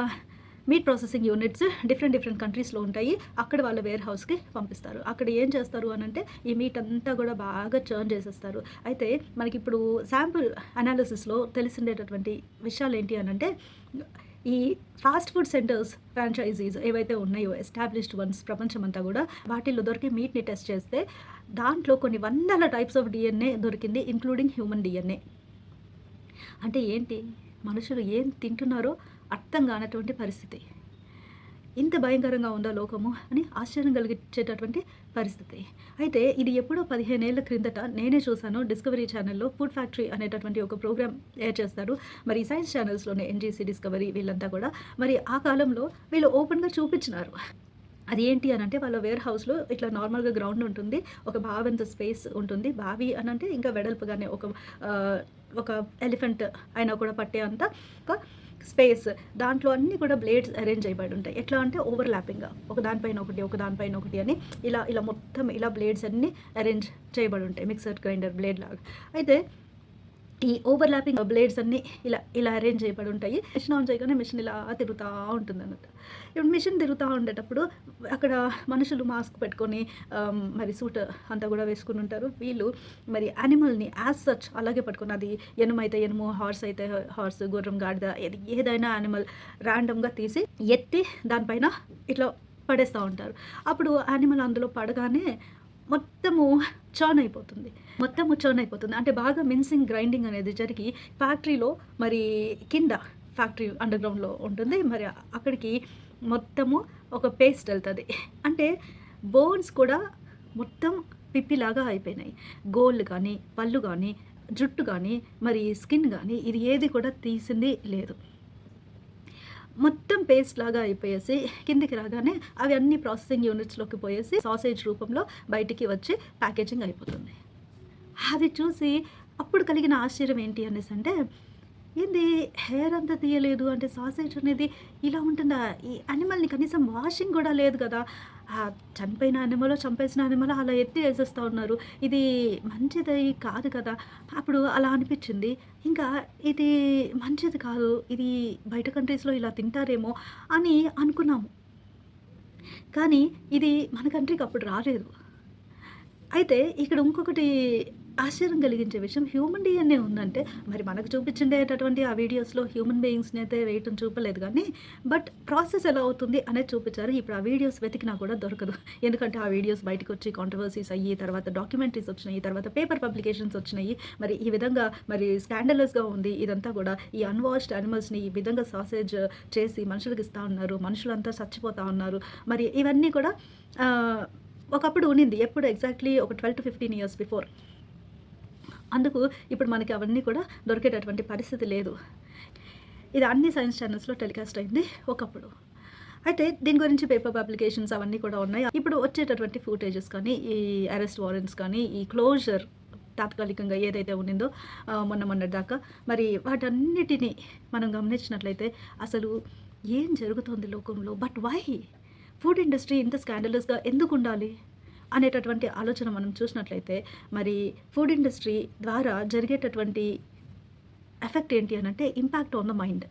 మీట్ ప్రాసెసింగ్ యూనిట్స్ డిఫరెంట్ కంట్రీస్లో ఉంటాయి, అక్కడ వాళ్ళ వేర్ హౌస్కి పంపిస్తారు. అక్కడ ఏం చేస్తారు అని అంటే ఈ మీట్ అంతా కూడా బాగా చర్న్ చేసేస్తారు. అయితే మనకి ఇప్పుడు శాంపుల్ అనాలిసిస్లో తెలిసిండేటటువంటి విషయాలు ఏంటి అని అంటే, ఈ ఫాస్ట్ ఫుడ్ సెంటర్స్ ఫ్రాంచైజీస్ ఏవైతే ఉన్నాయో ఎస్టాబ్లిష్డ్ వన్స్ ప్రపంచమంతా కూడా, వాటిల్లో దొరికే మీట్ని టెస్ట్ చేస్తే దాంట్లో కొన్ని వందల టైప్స్ ఆఫ్ DNA దొరికింది, ఇంక్లూడింగ్ హ్యూమన్ DNA. అంటే ఏంటి, మనుషులు ఏం తింటున్నారో అర్థం కానటువంటి పరిస్థితి. ఇంత భయంకరంగా ఉందా లోకము అని ఆశ్చర్యం కలిగించేటటువంటి పరిస్థితి. అయితే ఇది ఎప్పుడో 15 ఏళ్ల క్రిందట నేనే చూశాను. డిస్కవరీ ఛానల్లో ఫుడ్ ఫ్యాక్టరీ అనేటటువంటి ఒక ప్రోగ్రామ్ ఏర్ చేస్తారు. మరి సైన్స్ ఛానల్స్లోనే NGC డిస్కవరీ వీళ్ళంతా కూడా మరి ఆ కాలంలో వీళ్ళు ఓపెన్గా చూపించినారు. అది ఏంటి అని అంటే, వాళ్ళ వేర్ హౌస్లో ఇట్లా నార్మల్గా గ్రౌండ్ ఉంటుంది, ఒక బావంత స్పేస్ ఉంటుంది, బావి అని అంటే ఇంకా వెడల్పుగానే ఒక ఎలిఫెంట్ అయినా కూడా పట్టే అంత ఒక స్పేస్, దాంట్లో అన్నీ కూడా బ్లేడ్స్ అరేంజ్ చేయబడి ఉంటాయి. ఎట్లా అంటే ఓవర్లాపింగ్గా ఒకదానిపైన ఒకటి అని ఇలా మొత్తం ఇలా బ్లేడ్స్ అన్నీ అరేంజ్ చేయబడి ఉంటాయి, మిక్సర్ గ్రైండర్ బ్లేడ్ లాగా. అయితే ఈ ఓవర్‌లాపింగ్ బ్లేడ్స్ అన్నీ ఇలా ఇలా అరేంజ్ చేయబడి ఉంటాయి. మిషన్ ఆన్ చేయగానే మిషన్ ఇలా తిరుగుతా ఉంటుందన్నట్టు. ఇప్పుడు మిషన్ తిరుగుతా ఉండేటప్పుడు అక్కడ మనుషులు మాస్క్ పెట్టుకొని మరి సూట్ అంతా కూడా వేసుకొని ఉంటారు. వీళ్ళు మరి యానిమల్‌ని యాజ్ సచ్ అలాగే పట్టుకొని, అది ఎనుమైతే ఎనుము, హార్స్ అయితే హార్స్, గుర్రం, గాడిద ఏదైనా యానిమల్ ర్యాండమ్‌గా తీసి ఎత్తి దానిపైన ఇట్లా పడేస్తూ ఉంటారు. అప్పుడు యానిమల్ అందులో పడగానే మొత్తము చర్న్ అయిపోతుంది. అంటే బాగా మిన్సింగ్, గ్రైండింగ్ అనేది జరిగి ఫ్యాక్టరీలో మరి కింద ఫ్యాక్టరీ అండర్‌గ్రౌండ్‌లో ఉంటుంది. మరి అక్కడికి మొత్తము ఒక పేస్ట్ ఎళ్తది. అంటే బోన్స్ కూడా మొత్తం పిప్పిలాగా అయిపోయినాయి. గోళ్ళు కానీ, పళ్ళు కానీ, జుట్టు కానీ, మరి స్కిన్ కానీ ఇది ఏది కూడా తీసింది లేదు. మొత్తం పేస్ట్ లాగా అయిపోయేసి కిందికి రాగానే అవి అన్ని ప్రాసెసింగ్ యూనిట్స్‌లోకి పోయేసి సాసేజ్ రూపంలో బయటికి వచ్చి ప్యాకేజింగ్ అయిపోతుంది. అది చూసి అప్పుడు కలిగిన ఆశ్చర్యం ఏంటి అనేసంటే, ఏంది హెయిర్ అంతా తీయలేదు అంటే సాసేజ్ అనేది ఇలా ఉంటుందా? ఈ యానిమల్‌ని కనీసం వాషింగ్ కూడా లేదు కదా! చనిపోయిన యానిమలో, చంపేసిన యానిమలో అలా ఎత్తి ఏసేస్తా ఉన్నారు. ఇది మంచిది కాదు కదా! అప్పుడు అలా అనిపిచ్చింది. ఇంకా ఇది మంచిది కాదు. ఇది బయట కంట్రీస్‌లో ఇలా తింటారేమో అని అనుకున్నాము. కానీ ఇది మన కంట్రీకి అప్పుడు రాలేదు. అయితే ఇక్కడ ఇంకొకటి ఆశ్చర్యం కలిగించే విషయం, హ్యూమన్ డీఎన్ఏ ఉందంటే మరి మనకు చూపించిండేటటువంటి ఆ వీడియోస్‌లో హ్యూమన్ బీయింగ్స్‌ని అయితే వేయటం చూపలేదు కానీ, బట్ ప్రాసెస్ ఎలా అవుతుంది అనేది చూపించారు. ఇప్పుడు ఆ వీడియోస్ వెతికినా కూడా దొరకదు. ఎందుకంటే ఆ వీడియోస్ బయటకొచ్చి కాంట్రవర్సీస్ అయ్యి, తర్వాత డాక్యుమెంటరీస్ వచ్చినాయి, తర్వాత పేపర్ పబ్లికేషన్స్ వచ్చినాయి. మరి ఈ విధంగా మరి స్కాండలస్‌గా ఉంది ఇదంతా కూడా. ఈ అన్‌వాష్డ్ యానిమల్స్‌ని ఈ విధంగా సాసేజ్ చేసి మనుషులకి ఇస్తా ఉన్నారు. మనుషులంతా చచ్చిపోతా ఉన్నారు. మరి ఇవన్నీ కూడా ఒకప్పుడు ఉన్నింది. ఎప్పుడు ఎగ్జాక్ట్‌లీ ఒక 12-15 ఇయర్స్ బిఫోర్. అందుకు ఇప్పుడు మనకి అవన్నీ కూడా దొరికేటటువంటి పరిస్థితి లేదు. ఇది అన్ని సైన్స్ ఛానల్స్‌లో టెలికాస్ట్ అయింది ఒకప్పుడు. అయితే దీని గురించి పేపర్ పబ్లికేషన్స్ అవన్నీ కూడా ఉన్నాయి. ఇప్పుడు వచ్చేటటువంటి ఫుటేజెస్ కానీ, ఈ అరెస్ట్ వారెంట్స్ కానీ, ఈ క్లోజర్ తాత్కాలికంగా ఏదైతే ఉన్నిందో మొన్నటిదాకా, మరి వాటన్నిటిని మనం గమనించినట్లయితే అసలు ఏం జరుగుతోంది లోకంలో? But why? ఫుడ్ ఇండస్ట్రీ ఇంత స్కాండలస్‌గా ఎందుకుండాలి? అనేటటువంటి ఆలోచన మనం చూసినట్లయితే, మరి ఫుడ్ ఇండస్ట్రీ ద్వారా జరిగేటటువంటి ఎఫెక్ట్ ఏంటి అనంటే impact on the mind.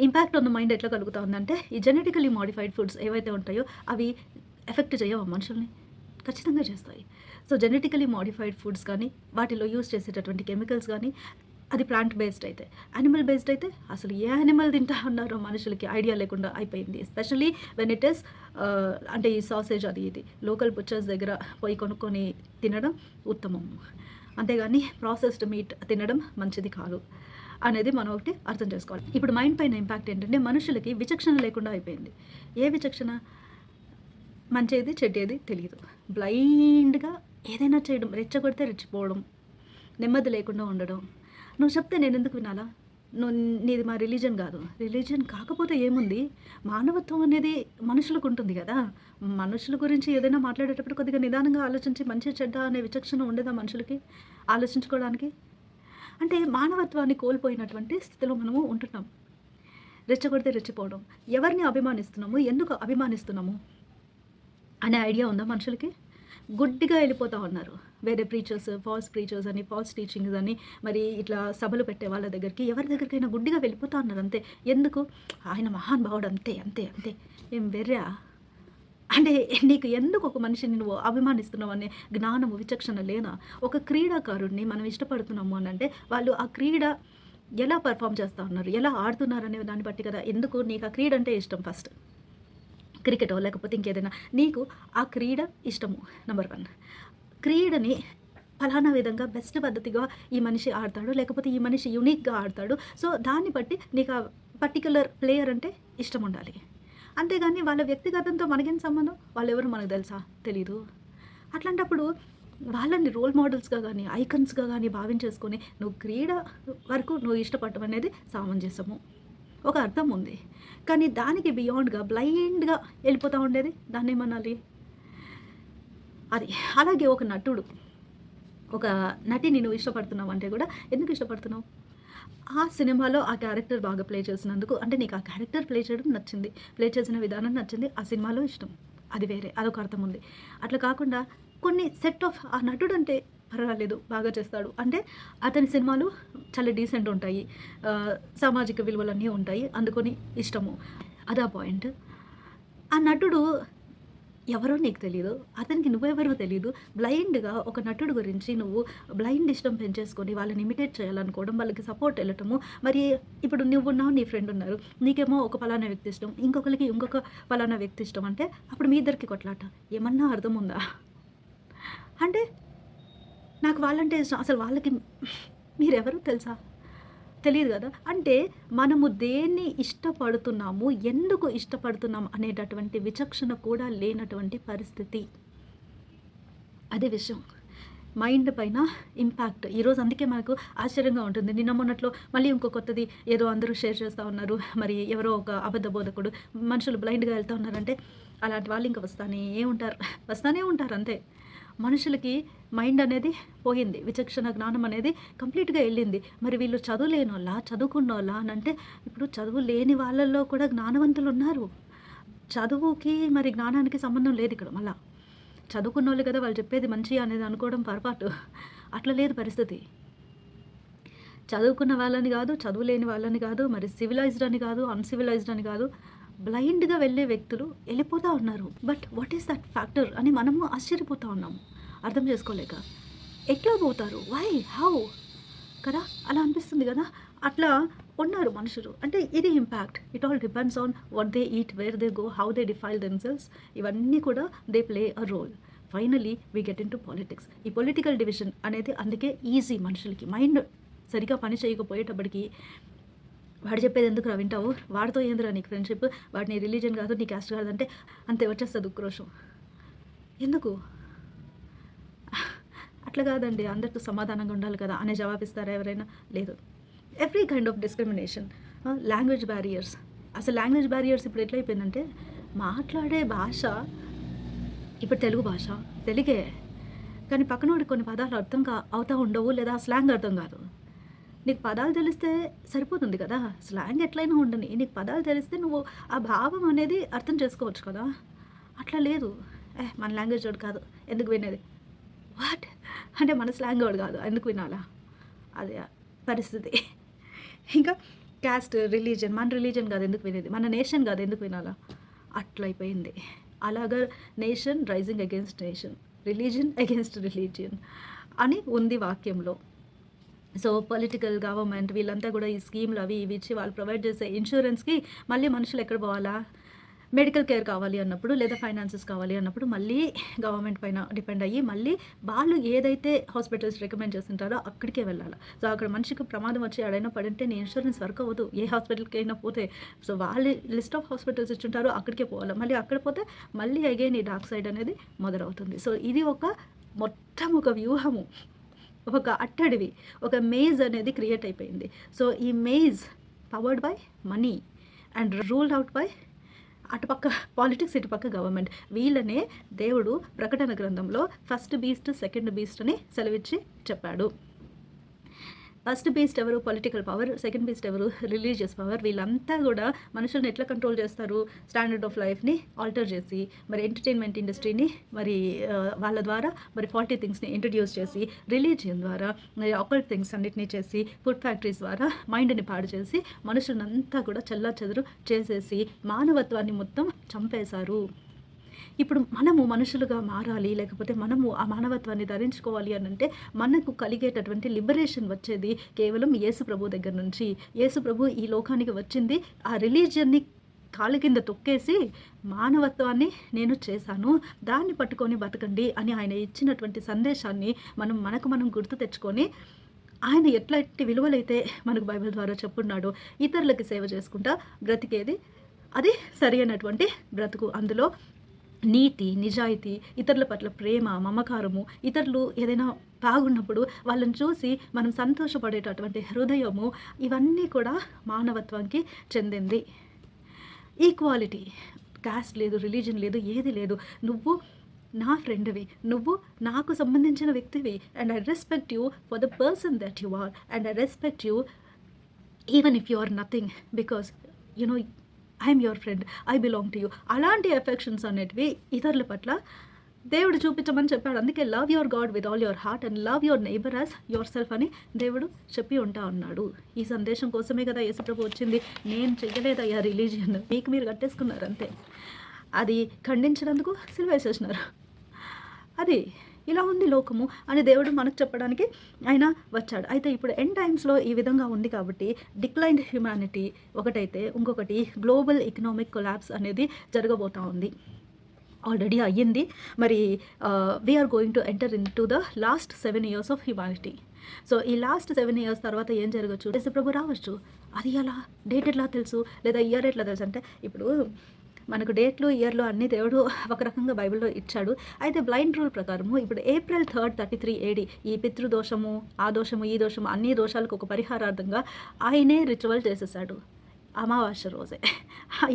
Impact on the mind ఎట్లా కలుగుతా ఉందంటే, ఈ జెనెటికల్లీ మోడిఫైడ్ ఫుడ్స్ ఏవైతే ఉంటాయో అవి ఎఫెక్ట్ చేయవా మనుషుల్ని? ఖచ్చితంగా చేస్తాయి. సో జెనెటికల్లీ మోడిఫైడ్ ఫుడ్స్ కానీ, వాటిలో యూజ్ చేసేటటువంటి కెమికల్స్ కానీ, అది ప్లాంట్ బేస్డ్ అయితే, యానిమల్ బేస్డ్ అయితే అసలు ఏ యానిమల్ తింటా ఉన్నారో మనుషులకి ఐడియా లేకుండా అయిపోయింది. ఎస్పెషల్లీ వెన్ ఇట్ ఈస్ అంటే ఈ సాసేజ్ అది ఇది లోకల్ బుచ్చర్స్ దగ్గర పోయి కొనుక్కొని తినడం ఉత్తమం. అంతేగాని ప్రాసెస్డ్ మీట్ తినడం మంచిది కాదు అనేది మనం ఒకటి అర్థం చేసుకోవాలి. ఇప్పుడు మైండ్ పైన ఇంపాక్ట్ ఏంటంటే, మనుషులకి విచక్షణ లేకుండా అయిపోయింది. ఏ విచక్షణ? మంచేది చెడ్డేది తెలియదు. బ్లైండ్‌గా ఏదైనా చేయడం, రెచ్చగొడితే రెచ్చిపోవడం, నెమ్మది లేకుండా ఉండడం. నువ్వు చెప్తే నేనెందుకు వినాలా? నీది మా రిలీజన్ కాదు. రిలీజన్ కాకపోతే ఏముంది? మానవత్వం అనేది మనుషులకు ఉంటుంది కదా! మనుషుల గురించి ఏదైనా మాట్లాడేటప్పుడు కొద్దిగా నిదానంగా ఆలోచించి మంచి చెడ్డ అనే విచక్షణ ఉండదా మనుషులకి ఆలోచించుకోవడానికి? అంటే మానవత్వాన్ని కోల్పోయినటువంటి స్థితిలో మనము ఉంటున్నాం. రెచ్చగొడితే రెచ్చిపోవడం. ఎవరిని అభిమానిస్తున్నాము? ఎందుకు అభిమానిస్తున్నాము? అనే ఐడియా ఉందా మనుషులకి? గుడ్డిగా వెళ్ళిపోతూ ఉన్నారు. వేరే ప్రీచర్స్, ఫాల్స్ ప్రీచర్స్ అని, ఫాల్స్ టీచింగ్స్ అని, మరి ఇట్లా సభలు పెట్టే వాళ్ళ దగ్గరికి, ఎవరి దగ్గరికైనా గుడ్డిగా వెళ్ళిపోతూ ఉన్నారు అంతే. ఎందుకు? ఆయన మహానుభావుడు అంతే అంతే అంతే. ఏం వెర్రా? అంటే నీకు ఎందుకు ఒక మనిషిని నువ్వు అభిమానిస్తున్నావు అనే జ్ఞానము, విచక్షణ లేనా? ఒక క్రీడాకారుడిని మనం ఇష్టపడుతున్నాము అని అంటే వాళ్ళు ఆ క్రీడ ఎలా పర్ఫామ్ చేస్తూ ఉన్నారు, ఎలా ఆడుతున్నారు అనే దాన్ని బట్టి కదా. ఎందుకు నీకు ఆ క్రీడ అంటే ఇష్టం? ఫస్ట్ క్రికెటో లేకపోతే ఇంకేదైనా నీకు ఆ క్రీడ ఇష్టము. నెంబర్ 1. క్రీడని ఫలానా విధంగా బెస్ట్ పద్ధతిగా ఈ మనిషి ఆడతాడు, లేకపోతే ఈ మనిషి యూనిక్‌గా ఆడతాడు. సో దాన్ని బట్టి నీకు ఆ పర్టిక్యులర్ ప్లేయర్ అంటే ఇష్టం ఉండాలి. అంతేగాని వాళ్ళ వ్యక్తిగతంతో మనకేం సంబంధం? వాళ్ళెవరో మనకు తెలుసా? తెలీదు. అట్లాంటప్పుడు వాళ్ళని రోల్ మోడల్స్‌గా గానీ, ఐకాన్స్‌గా గానీ భావించేసుకొని నువ్వు క్రీడ వరకు నువ్వు ఇష్టపడటం అనేది సామంజస్యము. ఒక అర్థం ఉంది. కానీ దానికి బియాండ్‌గా బ్లైండ్‌గా వెళ్ళిపోతూ ఉండేది దాన్నేమనాలి? అది. అలాగే ఒక నటుడు, ఒక నటిని నువ్వు ఇష్టపడుతున్నావు అంటే కూడా ఎందుకు ఇష్టపడుతున్నావు? ఆ సినిమాలో ఆ క్యారెక్టర్ బాగా ప్లే చేసినందుకు, అంటే నీకు ఆ క్యారెక్టర్ ప్లే చేయడం నచ్చింది, ప్లే చేసిన విధానం నచ్చింది, ఆ సినిమాలో ఇష్టం. అది వేరే, అదొక అర్థం ఉంది. అట్లా కాకుండా కొన్ని సెట్ ఆఫ్ ఆ నటుడు అంటే పర్వాలేదు బాగా చేస్తాడు అంటే అతని సినిమాలు చాలా డీసెంట్ ఉంటాయి, సామాజిక విలువలన్నీ ఉంటాయి, అందుకొని ఇష్టము. అదా పాయింట్. ఆ నటుడు ఎవరో నీకు తెలీదు, అతనికి నువ్వెవరో తెలీదు. బ్లైండ్‌గా ఒక నటుడు గురించి నువ్వు బ్లైండ్ ఇష్టం పెంచేసుకొని వాళ్ళని ఇమిటేట్ చేయాలనుకోవడం, వాళ్ళకి సపోర్ట్ ఎళ్ళటము. మరి ఇప్పుడు నువ్వున్నావు, నీ ఫ్రెండ్ ఉన్నారు. నీకేమో ఒక పలానా వ్యక్తి ఇష్టం, ఇంకొకరికి ఇంకొక పలానా వ్యక్తి ఇష్టం అంటే అప్పుడు మీ ఇద్దరికి కొట్లాట. ఏమన్నా అర్థం ఉందా? అంటే నాకు వాళ్ళంటే ఇష్టం. అసలు వాళ్ళకి మీరెవరో తెలుసా? తెలీదు గదా! అంటే మనము దేన్ని ఇష్టపడుతున్నాము, ఎందుకు ఇష్టపడుతున్నాం అనేటటువంటి విచక్షణ కూడా లేనటువంటి పరిస్థితి. అదే విషయం. మైండ్ పైన ఇంపాక్ట్. ఈరోజు అందుకే మనకు ఆశ్చర్యంగా ఉంటుంది. నిన్న మొన్నట్లో మళ్ళీ ఇంకో కొత్తది ఏదో అందరూ షేర్ చేస్తా ఉన్నారు. మరి ఎవరో ఒక అబద్ధ బోధకుడు మనుషులు బ్లైండ్‌గా వెళ్తా ఉన్నారంటే అలాంటి వాళ్ళు ఇంక వస్తానే ఉంటారు అంతే. మనుషులకి మైండ్ అనేది పోయింది. విచక్షణ జ్ఞానం అనేది కంప్లీట్‌గా ఎళ్ళింది. మరి వీళ్ళు చదువులేనోళ్ళా? చదువుకున్నోళ్ళా? అనంటే ఇప్పుడు చదువు లేని వాళ్ళల్లో కూడా జ్ఞానవంతులున్నారు. చదువుకి మరి జ్ఞానానికి సంబంధం లేదిక్కడ మళ్ళా. చదువుకున్నోళ్ళు కదా వాళ్ళు చెప్పేది మంచి అనేది అనుకోవడం పొరపాటు. అట్లా లేదు పరిస్థితి. చదువుకున్న వాళ్ళని గాదు, చదువులేని వాళ్ళని గాదు, మరి సివిలైజ్డ్ అని గాదు, అన్‌సివిలైజ్డ్ అని గాదు. బ్లైండ్‌గా వెళ్ళే వ్యక్తులు ఎళ్ళిపోతా ఉన్నారు. But what is that factor అని మనము ఆశ్చర్యపోతా ఉన్నాము. అర్థం చేసుకోలేక. ఎట్లా పోతారు? వై? హౌ? కదా! అలా అనిపిస్తుంది గదా! అట్లా ఉన్నారు మనుషులు. అంటే ఇది impact. It all depends on what they eat, where they go, how they defile themselves. ఇవన్నీ కూడా they play a role. Finally we get into politics. ఈ పొలిటికల్ డివిజన్ అనేది అందుకే ఈజీ మనుషులకి. మైండ్ సరిగ్గా పని చేయకపోయేటప్పటికి వాడు చెప్పేది ఎందుకురా వింటావు? వాడితో ఏందిరా నీకు ఫ్రెండ్‌షిప్? వాడు నీ రిలీజియన్ కాదు, నీ క్యాస్ట్ కాదంటే అంతే వచ్చేస్తది ఉక్రోషం. ఎందుకు? అట్లా కాదండి, అందరితో సమాధానంగా ఉండాలి కదా అనే జవాబిస్తారా ఎవరైనా? లేదు. Every kind of discrimination. Language barriers. అసలు లాంగ్వేజ్ బ్యారియర్స్ ఇప్పుడు ఎట్లయిపోయిందంటే మాట్లాడే భాష ఇప్పుడు తెలుగు భాష తెలుగే. కానీ పక్కనోడికి కొన్ని పదాలు అర్థం అవుతా ఉండవు, లేదా స్లాంగ్ అర్థం కాదు. నీకు పదాలు తెలిస్తే సరిపోతుంది కదా! స్లాంగ్ ఎట్లయినా ఉండని. నీకు పదాలు తెలిస్తే నువ్వు ఆ భావం అనేది అర్థం చేసుకోవచ్చు కదా! అట్లా లేదు. మన లాంగ్వేజ్ వాడు కాదు, ఎందుకు వినేది? వాట్? అంటే మన స్లాంగ్ వాడు కాదు, ఎందుకు వినాలా? అదే పరిస్థితి. ఇంకా క్యాస్ట్, రిలీజియన్, మన రిలీజియన్ కాదు ఎందుకు వినేది? మన నేషన్ కాదు ఎందుకు వినాలా? అట్లయిపోయింది. అలాగా nation rising against nation, religion against religion అని ఉంది వాక్యంలో. సో పొలిటికల్ గవర్నమెంట్ వీళ్ళంతా కూడా ఈ స్కీమ్లు అవి ఇవి ఇచ్చి వాళ్ళు ప్రొవైడ్ చేసే ఇన్సూరెన్స్కి మళ్ళీ మనుషులు ఎక్కడ పోవాలా? మెడికల్ కేర్ కావాలి అన్నప్పుడు, లేదా ఫైనాన్సెస్ కావాలి అన్నప్పుడు మళ్ళీ గవర్నమెంట్ పైన డిపెండ్ అయ్యి మళ్ళీ వాళ్ళు ఏదైతే హాస్పిటల్స్ రికమెండ్ చేస్తుంటారో అక్కడికే వెళ్ళాలి. సో అక్కడ మనిషికి ప్రమాదం వచ్చి ఎడైనా పడింటే నీ ఇన్సూరెన్స్ వర్క్ అవ్వదు. ఏ హాస్పిటల్కి అయినా పోతే సో వాళ్ళు లిస్ట్ ఆఫ్ హాస్పిటల్స్ ఇచ్చుంటారో అక్కడికే పోవాలి. మళ్ళీ అక్కడ పోతే మళ్ళీ అగైన్ ఈ డార్క్ సైడ్ అనేది మొదలవుతుంది. సో ఇది మొత్తం ఒక వ్యూహము, ఒక అట్టడివి, ఒక మేజ్ అనేది క్రియేట్ అయిపోయింది. సో ఈ maze powered by money and ruled out by అటుపక్క పాలిటిక్స్, ఇటుపక్క గవర్నమెంట్. వీళ్ళనే దేవుడు ప్రకటన గ్రంథంలో ఫస్ట్ బీస్ట్, సెకండ్ బీస్ట్ అని సెలవిచ్చి చెప్పాడు. ఫస్ట్ బీస్ట్ ఎవరు? Political power. సెకండ్ బీస్ట్ ఎవరు? Religious power. వీళ్ళంతా కూడా మనుషుల్ని ఎట్లా కంట్రోల్ చేస్తారు? స్టాండర్డ్ ఆఫ్ లైఫ్ని ఆల్టర్ చేసి, మరి ఎంటర్టైన్మెంట్ ఇండస్ట్రీని మరి వాళ్ళ ద్వారా మరి ఫాల్టీ థింగ్స్ని ఇంట్రడ్యూస్ చేసి, రిలీజియన్ ద్వారా మరి అకల్ట్ థింగ్స్ అన్నిటినీ చేసి, ఫుడ్ ఫ్యాక్టరీస్ ద్వారా మైండ్ని పాడు చేసి మనుషులంతా కూడా చెల్లాచెదురు చేసేసి మానవత్వాన్ని మొత్తం చంపేశారు. ఇప్పుడు మనము మనుషులుగా మారాలి, లేకపోతే మనము ఆ మానవత్వాన్ని ధరించుకోవాలి అని అంటే మనకు కలిగేటటువంటి లిబరేషన్ వచ్చేది కేవలం యేసు ప్రభు దగ్గర నుంచి. యేసు ప్రభు ఈ లోకానికి వచ్చింది ఆ రిలీజియన్ని కాళ్ళ కింద తొక్కేసి మానవత్వాన్ని నేను చేశాను, దాన్ని పట్టుకొని బతకండి అని ఆయన ఇచ్చినటువంటి సందేశాన్ని మనకు మనం గుర్తు తెచ్చుకొని ఆయన ఎట్లాంటి విలువలైతే మనకు బైబిల్ ద్వారా చెప్పున్నాడో ఇతరులకి సేవ చేసుకుంటా బ్రతికేది అది సరి అయినటువంటి బ్రతుకు. అందులో నీతి, నిజాయితీ, ఇతరుల పట్ల ప్రేమ, మమకారము, ఇతరులు ఏదైనా బాగున్నప్పుడు వాళ్ళని చూసి మనం సంతోషపడేటటువంటి హృదయము, ఇవన్నీ కూడా మానవత్వానికి చెందింది. ఈక్వాలిటీ. కాస్ట్ లేదు, రిలీజన్ లేదు, ఏది లేదు. నువ్వు నా ఫ్రెండ్వి, నువ్వు నాకు సంబంధించిన వ్యక్తివి, and I respect you for the person that you are, and I respect you even if you are nothing, because you know I'm your friend, I belong to you. అలాంటి ఎఫెక్షన్స్ అనేటివి ఇతరుల పట్ల దేవుడు చూపించమని చెప్పాడు. అందుకే love your God with all your heart and love your neighbour as yourself అని దేవుడు చెప్పి ఉంటా ఉన్నాడు. ఈ సందేశం కోసమే కదా యేసుప్రభు వచ్చింది. నేను చెయ్యలేదయ్యా రిలీజియన్, మీకు మీరు కట్టేసుకున్నారు అంతే. అది ఖండించినందుకు సిలువేసేసినారు. అది ఇలా ఉంది లోకము అని దేవుడు మనకు చెప్పడానికి ఆయన వచ్చాడు. అయితే ఇప్పుడు ఎండ్ టైమ్స్లో ఈ విధంగా ఉంది కాబట్టి డిక్లైన్డ్ హ్యుమానిటీ ఒకటైతే, ఇంకొకటి గ్లోబల్ ఎకనామిక్ కొలాప్స్ అనేది జరగబోతూ ఉంది. ఆల్రెడీ అయ్యింది. మరి we are going to enter into the last 7 years of humanity. So ఈ లాస్ట్ 7 years తర్వాత ఏం జరగచ్చు? యేసుప్రభు రావచ్చు. అది ఎలా? డేట్ ఎట్లా తెలుసు, లేదా ఇయర్ ఎట్లా తెలుసు అంటే, ఇప్పుడు మనకు డేట్లు ఇయర్లు అన్నీ దేవుడు ఒక రకంగా బైబిల్లో ఇచ్చాడు. అయితే బ్లైండ్ రూల్ ప్రకారము ఇప్పుడు April 3rd 33 AD ఈ పితృదోషము, ఆ దోషము, ఈ దోషము, అన్ని దోషాలకు ఒక పరిహారార్థంగా ఆయనే రిచువల్ చేసేసాడు అమావాస్య రోజే.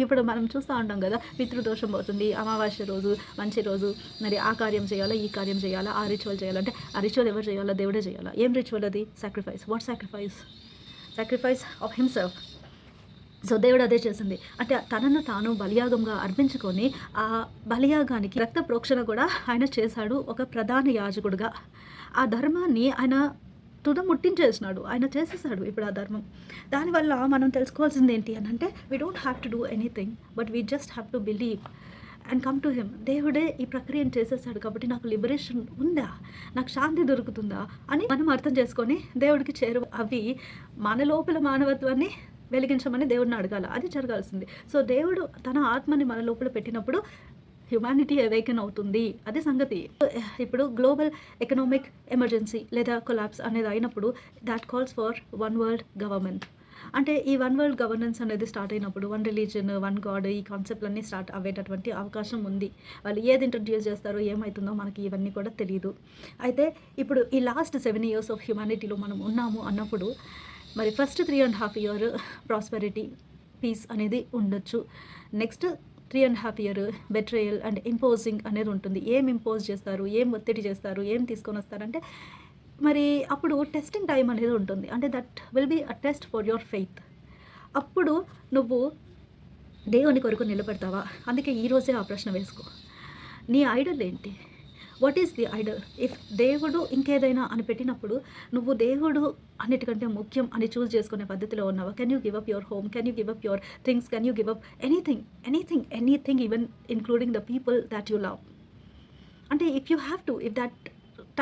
ఇప్పుడు మనం చూస్తూ ఉంటాం కదా, పితృదోషం పోతుంది, అమావాస్య రోజు మంచి రోజు, మరి ఆ కార్యం చేయాలా, ఈ కార్యం చేయాలా, ఆ రిచువల్ చేయాలంటే ఆ రిచువల్ ఎవరు చేయాలా? దేవుడే చేయాలా. ఏం రిచువల్ అది? Sacrifice. What sacrifice? Sacrifice of himself. So దేవుడు అదే చేసింది. అంటే తనను తాను బలియాగంగా అర్పించుకొని ఆ బలియాగానికి రక్త ప్రోక్షణ కూడా ఆయన చేశాడు ఒక ప్రధాన యాజకుడుగా. ఆ ధర్మాన్ని ఆయన ముట్టించేసినాడు, ఆయన చేసేసాడు ఇప్పుడు ఆ ధర్మం. దానివల్ల మనం తెలుసుకోవాల్సింది ఏంటి అని అంటే, we don't have to do anything, but we just have to believe and come to him. దేవుడే ఈ ప్రక్రియను చేసేసాడు కాబట్టి నాకు లిబరేషన్ ఉందా, నాకు శాంతి దొరుకుతుందా అని మనం అర్థం చేసుకొని దేవుడికి చేరువ అవి మన లోపల మానవత్వాన్ని వెలిగించమని దేవుడిని అడగాల. అది జరగాల్సింది. సో దేవుడు తన ఆత్మని మన లోపల పెట్టినప్పుడు హ్యుమానిటీ అవేకెన్ అవుతుంది. అది సంగతి. ఇప్పుడు గ్లోబల్ ఎకనామిక్ ఎమర్జెన్సీ లేదా కొలాప్స్ అనేది అయినప్పుడు that calls for one world government. అంటే ఈ వన్ వరల్డ్ గవర్నెన్స్ అనేది స్టార్ట్ అయినప్పుడు వన్ రిలీజన్, వన్ గాడ్, ఈ కాన్సెప్ట్లన్నీ స్టార్ట్ అయ్యేటటువంటి అవకాశం ఉంది. వాళ్ళు ఏది ఇంట్రడ్యూస్ చేస్తారో ఏమవుతుందో మనకి ఇవన్నీ కూడా తెలియదు. అయితే ఇప్పుడు ఈ లాస్ట్ 7 years ఆఫ్ హ్యుమానిటీలో మనం ఉన్నాము అన్నప్పుడు మరి ఫస్ట్ 3.5 years ప్రాస్పెరిటీ, పీస్ అనేది ఉండొచ్చు. నెక్స్ట్ 3.5 years బెట్రేయల్ అండ్ ఇంపోజింగ్ అనేది ఉంటుంది. ఏం ఇంపోజ్ చేస్తారు, ఏం ఒత్తిడి చేస్తారు, ఏం తీసుకొని వస్తారంటే, మరి అప్పుడు టెస్టింగ్ టైం అనేది ఉంటుంది. అంటే that will be a test for your faith. అప్పుడు నువ్వు దేవుని కొరకు నిలబడతావా? అందుకే ఈరోజే ఆ ప్రశ్న వేసుకో. నీ ఐడల్ ఏంటి? What is the Idol? If దేవుడు ఇంకేదైనా అని పెట్టినప్పుడు నువ్వు దేవుడు అన్నిటికంటే ముఖ్యం అని చూస్ చేసుకునే పద్ధతిలో ఉన్నావా? Can you give up your home? Can you give up your things? Can you give up anything even including the people that you love? అంటే if you have to, if that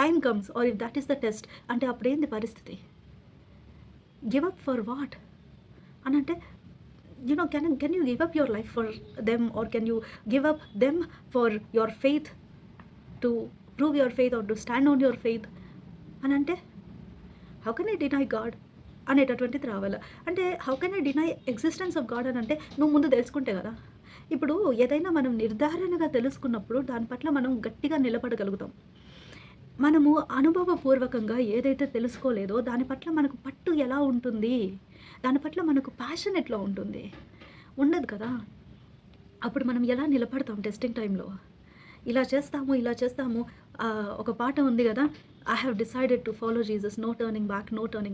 time comes or if that is the test, అంటే అప్పుడేంది పరిస్థితి? గివ్ అప్ ఫర్ వాట్ అని అంటే, can you give up your life for them, or can you give up them for your faith, to prove your faith or to stand on your faith అని అంటే, how can I deny God అనేటటువంటిది రావాలి. అంటే how can I deny existence of God అని అంటే, నువ్వు ముందు తెలుసుకుంటే కదా. ఇప్పుడు ఏదైనా మనం నిర్ధారణగా తెలుసుకున్నప్పుడు దాని పట్ల మనం గట్టిగా నిలబడగలుగుతాం. మనము అనుభవపూర్వకంగా ఏదైతే తెలుసుకోలేదో దాని పట్ల మనకు పట్టు ఎలా ఉంటుంది, దాని పట్ల మనకు ప్యాషన్ ఎట్లా ఉంటుంది? ఉండదు కదా. అప్పుడు మనం ఎలా నిలబడతాం టెస్టింగ్ టైంలో? ఇలా చేస్తాము. ఒక పాట ఉంది కదా, I have decided to follow Jesus, no turning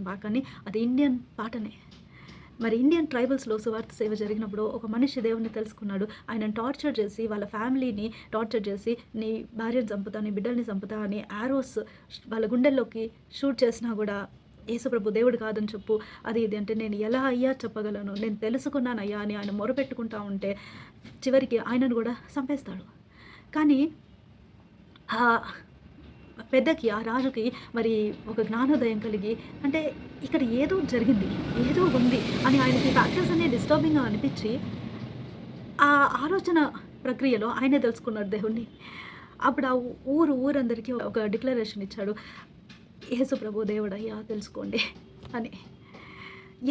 back అని. అది ఇండియన్ పాటనే. మరి ఇండియన్ ట్రైబల్స్లో సువార్త సేవ జరిగినప్పుడు ఒక మనిషి దేవుణ్ణి తెలుసుకున్నాడు. ఆయనను టార్చర్ చేసి, వాళ్ళ ఫ్యామిలీని టార్చర్ చేసి, నీ భార్యను చంపుతా, నీ బిడ్డల్ని చంపుతా అని యారోస్ వాళ్ళ గుండెల్లోకి షూట్ చేసినా కూడా, యేసుప్రభు దేవుడు కాదని చెప్పు, అది ఇది అంటే, నేను ఎలా అయ్యా చెప్పగలను, నేను తెలుసుకున్నాను అయ్యా అని ఆయన మొరపెట్టుకుంటా ఉంటే చివరికి ఆయనను కూడా చంపేస్తాడు. కానీ ఆ పెద్దకి, ఆ రాజుకి మరి ఒక జ్ఞానోదయం కలిగి, అంటే ఇక్కడ ఏదో జరిగింది, ఏదో ఉంది అని ఆయనకి ఫ్యాక్టర్స్ అనే డిస్టర్బింగ్గా అనిపించి ఆ ఆలోచన ప్రక్రియలో ఆయనే తెలుసుకున్నాడు దేవుణ్ణి. అప్పుడు ఆ ఊరందరికీ ఒక డిక్లరేషన్ ఇచ్చాడు, యేసు ప్రభు దేవుడయ్యా తెలుసుకోండి అని.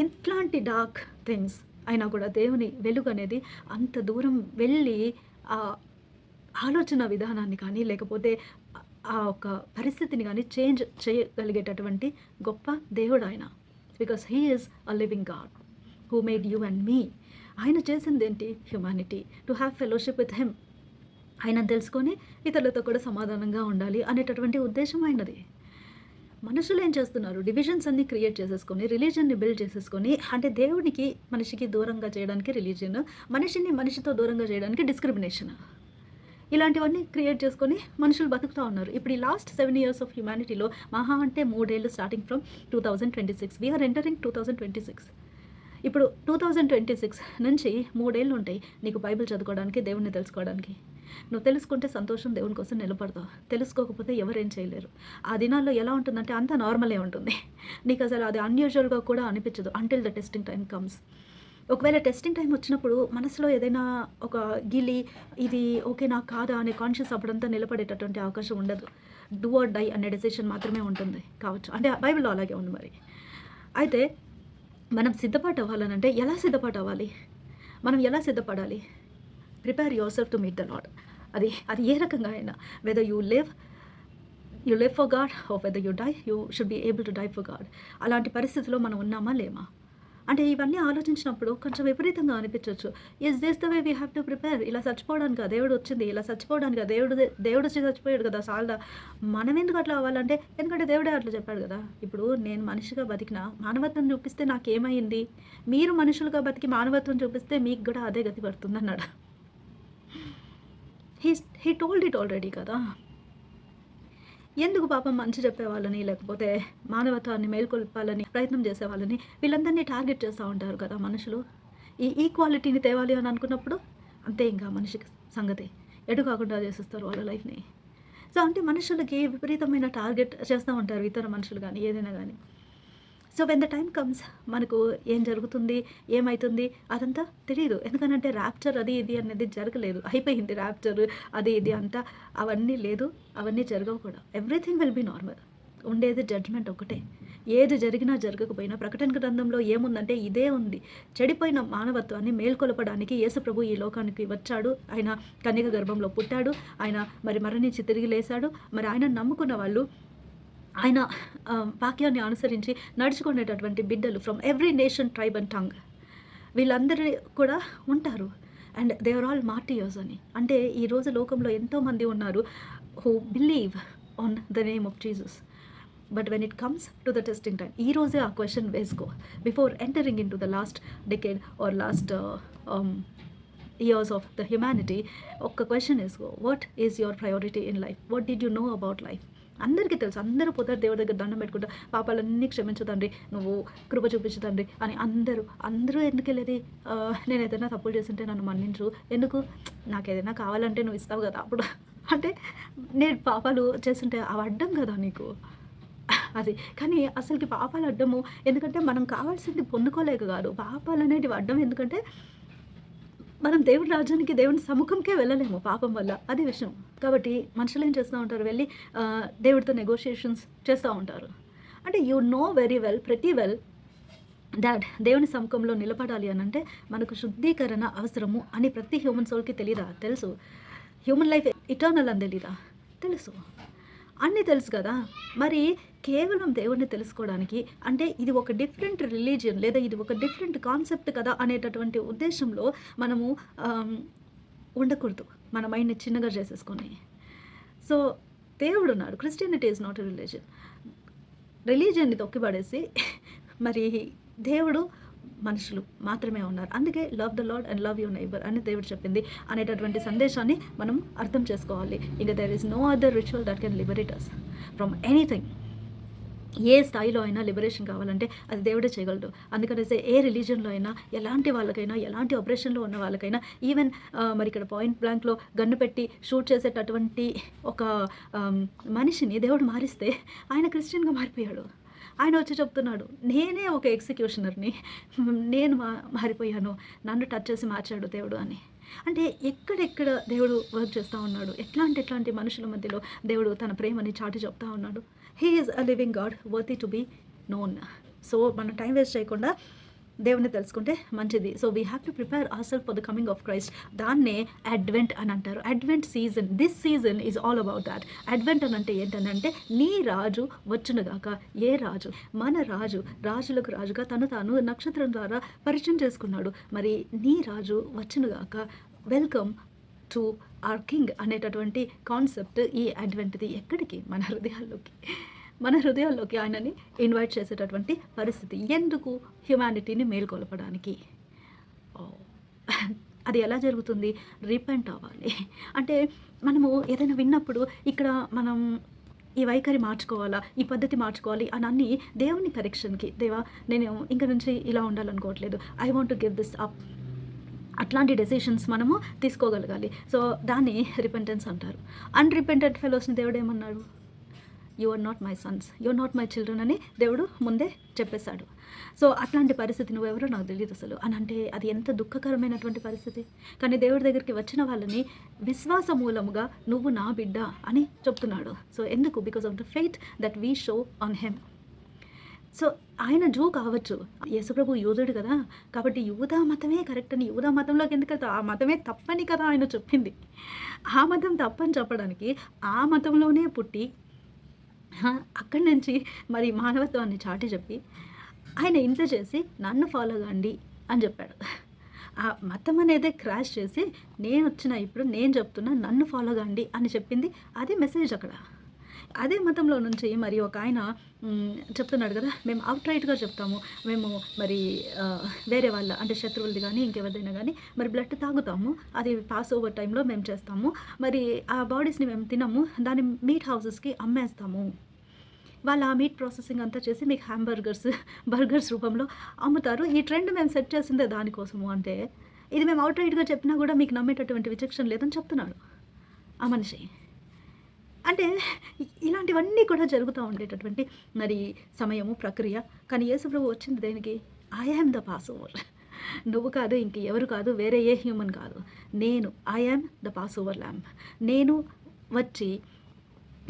ఎట్లాంటి డార్క్ థింగ్స్ అయినా కూడా దేవుని వెలుగు అనేది అంత దూరం వెళ్ళి ఆ ఆలోచన విధానాన్ని కానీ, లేకపోతే ఆ ఒక పరిస్థితిని కానీ చేంజ్ చేయగలిగేటటువంటి గొప్ప దేవుడు ఆయన. Because he is a living God who made you and me. ఆయన చేసింది ఏంటి? Humanity, to have fellowship with him. ఆయన తెలుసుకొని ఇతరులతో కూడా సమాధానంగా ఉండాలి అనేటటువంటి ఉద్దేశం ఆయనది. మనుషులు ఏం చేస్తున్నారు? డివిజన్స్ అన్నీ క్రియేట్ చేసేసుకొని, రిలీజన్ని బిల్డ్ చేసేసుకొని, అంటే దేవునికి మనిషికి దూరంగా చేయడానికి రిలీజియన్, మనిషిని మనిషితో దూరంగా చేయడానికి డిస్క్రిమినేషన్. ఇలాంటివన్నీ క్రియేట్ చేసుకొని మనుషులు బతుకుతూ ఉన్నారు. ఇప్పుడు ఈ లాస్ట్ 7 years ఆఫ్ హ్యుమానిటీలో మహా అంటే 3 ఏళ్ళు స్టార్టింగ్ ఫ్రమ్ 2026. We are entering 2026. ఇప్పుడు 2026 నుంచి 3 ఏళ్ళు ఉంటాయి నీకు బైబిల్ చదువుకోవడానికి, దేవుడిని తెలుసుకోవడానికి. నువ్వు తెలుసుకుంటే సంతోషం, దేవుని కోసం నిలబడతావు. తెలుసుకోకపోతే ఎవరేం చేయలేరు. ఆ దినాల్లో ఎలా ఉంటుందంటే అంతా నార్మలే ఉంటుంది. నీకు అసలు అది అన్యూజువల్గా కూడా అనిపించదు until the testing time comes. ఒకవేళ టెస్టింగ్ టైం వచ్చినప్పుడు మనసులో ఏదైనా ఒక గిలి ఇది ఓకేనా కాదా అనే కాన్షియస్ అప్పుడంతా నిలబడేటటువంటి అవకాశం ఉండదు. డూ ఆర్ డై అనే డెసిషన్ మాత్రమే ఉంటుంది కావచ్చు. అంటే బైబిల్లో అలాగే ఉంది మరి. అయితే మనం సిద్ధపాటు అవ్వాలనంటే ఎలా సిద్ధపాటు అవ్వాలి? మనం ఎలా సిద్ధపడాలి? Prepare your self to meet the Lord. అది ఏ రకంగా అయినా whether you live for God or whether you die, you should be able to die for God. అలాంటి పరిస్థితిలో మనం ఉన్నామా లేమా? అంటే ఇవన్నీ ఆలోచించినప్పుడు కొంచెం విపరీతంగా అనిపించవచ్చు. Is this the way we have to prepare? ఇలా చచ్చిపోవడానికి దేవుడు వచ్చింది, ఇలా చచ్చిపోవడానికి దేవుడు వచ్చి చచ్చిపోయాడు కదా సాల్దా, మనం ఎందుకు అట్లా అవ్వాలంటే ఎందుకంటే దేవుడే అట్లా చెప్పాడు కదా. ఇప్పుడు నేను మనిషిగా బతికిన మానవత్వం చూపిస్తే నాకేమైంది, మీరు మనుషులుగా బతికి మానవత్వం చూపిస్తే మీకు కూడా అదే గతి పడుతుంది అన్నాడు. హీ టోల్డ్ ఇట్ ఆల్రెడీ కదా. ఎందుకు పాపం మంచి చెప్పేవాళ్ళని లేకపోతే మానవత్వాన్ని మేల్కొల్పాలని ప్రయత్నం చేసేవాళ్ళని వీళ్ళందరినీ టార్గెట్ చేస్తూ ఉంటారు కదా మనుషులు. ఈ ఈక్వాలిటీని తేవాలి అని అనుకున్నప్పుడు అంతే ఇంకా మనిషికి సంగతి ఎటు కాకుండా చేసేస్తారు వాళ్ళ లైఫ్ని. సో అంటే మనుషులకి విపరీతమైన టార్గెట్ చేస్తూ ఉంటారు ఇతర మనుషులు కానీ ఏదైనా కానీ. So when the time comes మనకు ఏం జరుగుతుంది ఏమవుతుంది అదంతా తెలియదు. ఎందుకనంటే ర్యాప్చర్ అది ఇది అనేది జరగలేదు, అయిపోయింది ర్యాప్చర్ అది ఇది అంతా. అవన్నీ లేదు, అవన్నీ జరగవు కూడా. Everything will be normal. ఉండేది జడ్జ్మెంట్ ఒకటే. ఏది జరిగినా జరగకపోయినా ప్రకటన గ్రంథంలో ఏముందంటే ఇదే ఉంది. చెడిపోయిన మానవత్వాన్ని మేల్కొలపడానికి యేసుప్రభు ఈ లోకానికి వచ్చాడు. ఆయన కన్యక గర్భంలో పుట్టాడు, ఆయన మరి మరణించి తిరిగి లేశాడు. మరి ఆయన నమ్ముకున్న వాళ్ళు ఆయన వాక్యాన్ని అనుసరించి నడుచుకునేటటువంటి బిడ్డలు from every nation, tribe and tongue వీళ్ళందరూ కూడా ఉంటారు. And they are all martyrs అని. అంటే ఈరోజు లోకంలో ఎంతోమంది ఉన్నారు who believe on the name of Jesus. But when it comes to the testing time, ఈరోజే ఆ క్వశ్చన్ వేసుకో before entering into the last decade or last years of the humanity. ఒక్క క్వశ్చన్ వేసుకో, what is your priority in life? What did you know about life? అందరికీ తెలుసు, అందరూ పోతారు దేవుడి దగ్గర దండం పెట్టుకుంటా, పాపాలన్నీ క్షమించు తండ్రి, నువ్వు కృప చూపించు తండ్రి అని. అందరూ ఎందుకు వెళ్ళేది? నేను ఏదైనా తప్పులు చేస్తుంటే నన్ను మన్నించు, ఎందుకు నాకు ఏదైనా కావాలంటే నువ్వు ఇస్తావు కదా అప్పుడు. అంటే నేను పాపాలు చేస్తుంటే అవి అడ్డం కదా నీకు అది. కానీ అసలుకి పాపాలు అడ్డము ఎందుకంటే మనం కావాల్సింది పొందుకోలేక కాదు. పాపాలు అనేటివి అడ్డం ఎందుకంటే మనం దేవుడి రాజ్యానికి, దేవుని సముఖంకే వెళ్ళలేము పాపం వల్ల, అది విషయం. కాబట్టి మనుషులు ఏం చేస్తూ ఉంటారు, వెళ్ళి దేవుడితో నెగోషియేషన్స్ చేస్తూ ఉంటారు. అంటే you know very well, pretty well that దేవుని సముఖంలో నిలబడాలి అని అంటే మనకు శుద్ధీకరణ అవసరము అని ప్రతి హ్యూమన్ సోల్కి తెలియదా? తెలుసు. హ్యూమన్ లైఫ్ ఇటర్నల్ అని తెలీదా? తెలుసు. అన్నీ తెలుసు కదా. మరి కేవలం దేవుడిని తెలుసుకోవడానికి అంటే ఇది ఒక డిఫరెంట్ రిలీజియన్ లేదా ఇది ఒక డిఫరెంట్ కాన్సెప్ట్ కదా అనేటటువంటి ఉద్దేశంలో మనము ఉండకూడదు, మన మైండ్ని చిన్నగా చేసేసుకొని. సో దేవుడు ఉన్నాడు. క్రిస్టియానిటీ ఈజ్ నాట్ ఎ రిలీజియన్ని తొక్కిపడేసి మరి దేవుడు మనుషులు మాత్రమే ఉన్నారు. అందుకే love the Lord and love your neighbour అని దేవుడు చెప్పింది అనేటటువంటి సందేశాన్ని మనం అర్థం చేసుకోవాలి. ఇంకా there is no other ritual that can liberate us from anything. ఏ స్థాయిలో అయినా లిబరేషన్ కావాలంటే అది దేవుడే చేయగలడు. అందుకనేసి ఏ రిలీజన్లో అయినా ఎలాంటి వాళ్ళకైనా, ఎలాంటి ఆపరేషన్లో ఉన్న వాళ్ళకైనా, ఈవెన్ మరి ఇక్కడ పాయింట్ బ్లాంక్లో గన్ను పెట్టి షూట్ చేసేటటువంటి ఒక మనిషిని దేవుడు మారిస్తే ఆయన క్రిస్టియన్గా మారిపోయాడు. ఆయన వచ్చి చెప్తున్నాడు, నేనే ఒక ఎగ్జిక్యూషనర్ని, నేను మారిపోయాను, నన్ను టచ్ చేసి మార్చాడు దేవుడు అని. అంటే ఎక్కడెక్కడ దేవుడు వర్క్ చేస్తూ ఉన్నాడు, ఎట్లాంటి మనుషుల మధ్యలో దేవుడు తన ప్రేమని చాటి చెప్తా ఉన్నాడు. He is a living God worthy to be known. So మనం టైం వేస్ట్ చేయకుండా దేవుని తెలుసుకుంటే మంచిది. So we have to prepare our self for the coming of Christ. దాన్నే అడ్వెంట్ అని అంటారు. Advent season, this season is all about that. Advent అని అంటే ఏంటంటే నీ రాజు వచ్చునుగాక. ఏ రాజు? మన రాజు, రాజులకు రాజుగా తను తాను నక్షత్రం ద్వారా పరిచయం చేసుకున్నాడు. మరి నీ రాజు వచ్చునుగాక, వెల్కమ్ టు ఆర్ కింగ్ అనేటటువంటి కాన్సెప్ట్ ఈ అడ్వెంట్ది. ఎక్కడికి? మన హృదయాల్లోకి ఆయనని ఇన్వైట్ చేసేటటువంటి పరిస్థితి. ఎందుకు? హ్యుమానిటీని మేల్కొల్పడానికి. అది ఎలా జరుగుతుంది? రిపెంట్ అవ్వాలి. అంటే మనము ఏదైనా విన్నప్పుడు ఇక్కడ మనం ఈ వైఖరి మార్చుకోవాలా, ఈ పద్ధతి మార్చుకోవాలి అని అన్నీ దేవుని కరెక్షన్‌కి, దేవా నేను ఇంక నుంచి ఇలా ఉండాలనుకోవట్లేదు. I want to give this up. అట్లాంటి డెసిషన్స్ మనము తీసుకోగలగాలి. సో దాన్ని రిపెంటెన్స్ అంటారు. అన్‌రిపెంటెంట్ ఫెలోస్‌ని దేవుడేమన్నాడు? You are not my sons, you are not my children అని దేవుడు ముందే చెప్పేశాడు. సో అట్లాంటి పరిస్థితి నువ్వెవరో నాకు తెలియదు అసలు అని అంటే అది ఎంత దుఃఖకరమైనటువంటి పరిస్థితి. కానీ దేవుడి దగ్గరికి వచ్చిన వాళ్ళని విశ్వాస మూలముగా నువ్వు నా బిడ్డ అని చెప్తున్నాడు. సో ఎందుకు? Because of the faith that we show on him. So ఆయన జూ కావచ్చు, యేసుప్రభు యూదుడు కదా, కాబట్టి యూదా మతమే కరెక్ట్ అని, యూదా మతంలోకి ఎందుకు వెళ్తావు, ఆ మతమే తప్పని కదా ఆయన చెప్పింది. ఆ మతం తప్పని చెప్పడానికి ఆ మతంలోనే పుట్టి అక్కడి నుంచి మరి మానవత్వాన్ని చాటి చెప్పి ఆయన ఇంత చేసి నన్ను ఫాలో కండి అని చెప్పాడు. ఆ మతం అనేదే క్రాష్ చేసి నేను వచ్చిన ఇప్పుడు నేను చెప్తున్నా నన్ను ఫాలో కండి అని చెప్పింది. అదే మెసేజ్ అక్కడ. అదే మతంలో నుంచి మరి ఒక ఆయన చెప్తున్నాడు కదా, మేము అవుట్ రైట్గా చెప్తాము, మేము మరి వేరే వాళ్ళ అంటే శత్రువులది కానీ ఇంకెవరిదైనా కానీ మరి బ్లడ్ తాగుతాము, అది పాస్ ఓవర్ టైంలో మేము చేస్తాము, మరి ఆ బాడీస్ని మేము తినము, దాన్ని మీట్ హౌసెస్కి అమ్మేస్తాము, వాళ్ళు ఆ మీట్ ప్రాసెసింగ్ అంతా చేసి మీకు బర్గర్స్ రూపంలో అమ్ముతారు. ఈ ట్రెండ్ మేము సెట్ చేసిందే దానికోసము. అంటే ఇది మేము అవుట్ రైట్గా చెప్పినా కూడా మీకు నమ్మేటటువంటి విచక్షణ లేదని చెప్తున్నాడు ఆ మనిషి. అంటే ఇలాంటివన్నీ కూడా జరుగుతూ ఉండేటటువంటి మరి సమయము, ప్రక్రియ. కానీ యేసుప్రభు వచ్చింది దేనికి? I am the pass over. నువ్వు కాదు, ఇంక ఎవరు కాదు, వేరే ఏ హ్యూమన్ కాదు, నేను I am the pass over lamb. నేను వచ్చి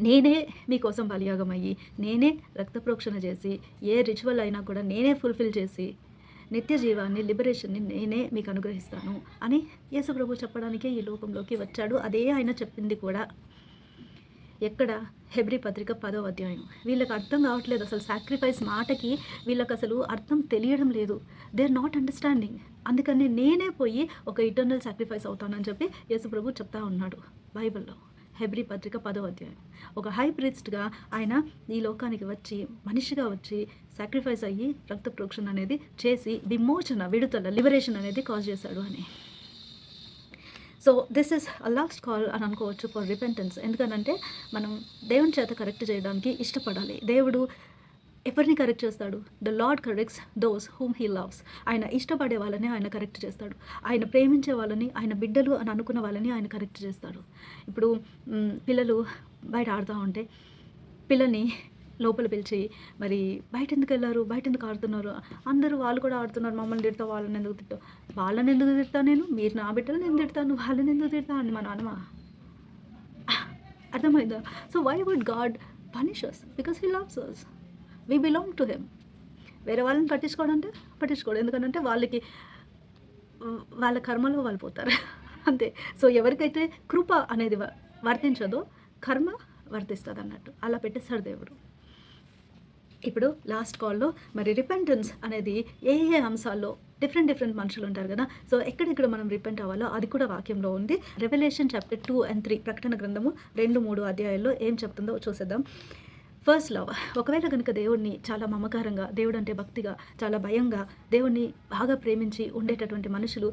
నేనే మీకోసం బలియాగమయ్యి, నేనే రక్త ప్రోక్షణ చేసి, ఏ రిచువల్ అయినా కూడా నేనే ఫుల్ఫిల్ చేసి నిత్య జీవాన్ని, లిబరేషన్ని నేనే మీకు అనుగ్రహిస్తాను అని యేసుప్రభు చెప్పడానికే ఈ లోకంలోకి వచ్చాడు. అదే ఆయన చెప్పింది కూడా. ఎక్కడ? హెబ్రీ పత్రిక 10వ అధ్యాయం. వీళ్ళకి అర్థం కావట్లేదు అసలు, సాక్రిఫైస్ మాటకి వీళ్ళకి అసలు అర్థం తెలియడం లేదు. They are not understanding. అందుకని నేనే పోయి ఒక ఇటర్నల్ సాక్రిఫైస్ అవుతానని చెప్పి యేసుప్రభు చెప్తా ఉన్నాడు బైబిల్లో. హెబ్రీ పత్రిక 10వ అధ్యాయం. ఒక హై ప్రీస్ట్గా ఆయన ఈ లోకానికి వచ్చి, మనిషిగా వచ్చి సాక్రిఫైస్ అయ్యి రక్త ప్రోక్షణ అనేది చేసి విమోచన, విడుదల, లిబరేషన్ అనేది కాజ్ చేశాడు అని. So this is a last call అని అనుకోవచ్చు ఫర్ రిపెంటెన్స్. ఎందుకనంటే మనం దేవుని చేత కరెక్ట్ చేయడానికి ఇష్టపడాలి. దేవుడు ఎవరిని కరెక్ట్ చేస్తాడు? The Lord corrects those whom he loves. ఆయన ఇష్టపడే వాళ్ళని ఆయన కరెక్ట్ చేస్తాడు. ఆయన ప్రేమించే వాళ్ళని, ఆయన బిడ్డలు అని అనుకున్న వాళ్ళని ఆయన కరెక్ట్ చేస్తాడు. ఇప్పుడు పిల్లలు బయట ఆడుతూ ఉంటే పిల్లల్ని లోపల పిలిచి, మరి బయట ఎందుకు వెళ్ళారు, బయట ఎందుకు ఆడుతున్నారు, అందరూ వాళ్ళు కూడా ఆడుతున్నారు, మమ్మల్ని తిడతావు, వాళ్ళని ఎందుకు తిట్టావు, వాళ్ళని ఎందుకు తిడతాను నేను, మీరు నా బిడ్డలు నేను తిడతాను, వాళ్ళని ఎందుకు తిడతా అని మా నాన్నమా. అర్థమైందా? So why would God punish us? Because he loves us. We belong to him. వేరే వాళ్ళని పట్టించుకోవడంటే పట్టించుకోడు. ఎందుకంటే వాళ్ళ కర్మలో వాళ్ళు పోతారు అంతే. సో ఎవరికైతే కృప అనేది వర్తించదో కర్మ వర్తిస్తుంది అన్నట్టు అలా పెట్టేస్తాడు దేవుడు. ఇప్పుడు లాస్ట్ కాల్లో మరి రిపెంటెన్స్ అనేది ఏ అంశాల్లో డిఫరెంట్ మనుషులు ఉంటారు కదా. సో ఎక్కడెక్కడ మనం రిపెంట్ అవ్వాలో అది కూడా వాక్యంలో ఉంది. రెవల్యూషన్ చాప్టర్ 2 and 3 ప్రకటన గ్రంథము 2-3 అధ్యాయాల్లో ఏం చెప్తుందో చూసేద్దాం. First love. ఒకవేళ కనుక దేవుడిని చాలా మమకారంగా, దేవుడు అంటే భక్తిగా, చాలా భయంగా, దేవుడిని బాగా ప్రేమించి ఉండేటటువంటి మనుషులు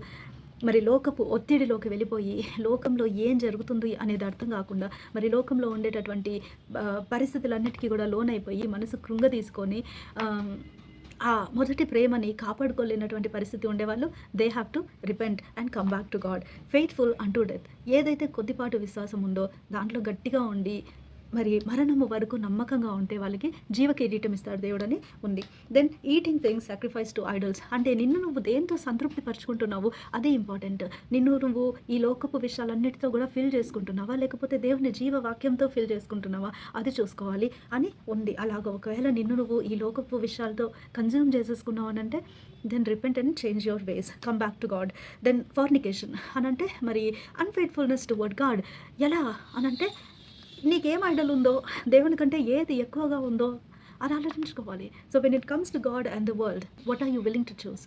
మరి లోకపు ఒత్తిడిలోకి వెళ్ళిపోయి లోకంలో ఏం జరుగుతుంది అనేది అర్థం కాకుండా మరి లోకంలో ఉండేటటువంటి పరిస్థితులన్నిటికీ కూడా లోనైపోయి మనసు కృంగ తీసుకొని ఆ మొదటి ప్రేమని కాపాడుకోలేనటువంటి పరిస్థితి ఉండేవాళ్ళు, they have to repent and come back to God faithful అంటూ డెత్. ఏదైతే కొద్దిపాటు విశ్వాసం ఉందో దాంట్లో గట్టిగా ఉండి మరి మరణము వరకు నమ్మకంగా ఉంటే వాళ్ళకి జీవ కిరీటం ఇస్తాడు దేవుడని ఉంది. Then eating things sacrifice to idols. అంటే నిన్ను నువ్వు దేంతో సంతృప్తి పరుచుకుంటున్నావు అదే ఇంపార్టెంట్. నిన్ను నువ్వు ఈ లోకపు విషయాలన్నిటితో కూడా ఫిల్ చేసుకుంటున్నావా, లేకపోతే దేవుని జీవ వాక్యంతో ఫిల్ చేసుకుంటున్నావా అది చూసుకోవాలి అని ఉంది. అలాగ ఒకవేళ నిన్ను నువ్వు ఈ లోకపు విషయాలతో కన్జ్యూమ్ చేసేసుకున్నావు అని అంటే then repent and change your ways, come back to God. Then fornication అనంటే మరి అన్ఫెయిత్ఫుల్నెస్ టువర్డ్ గాడ్. ఎలా అనంటే నీకేం ఐడల్ ఉందో, దేవుని కంటే ఏది ఎక్కువగా ఉందో అది ఆలోచించుకోవాలి. So when it comes to God and the world, what are you willing to choose?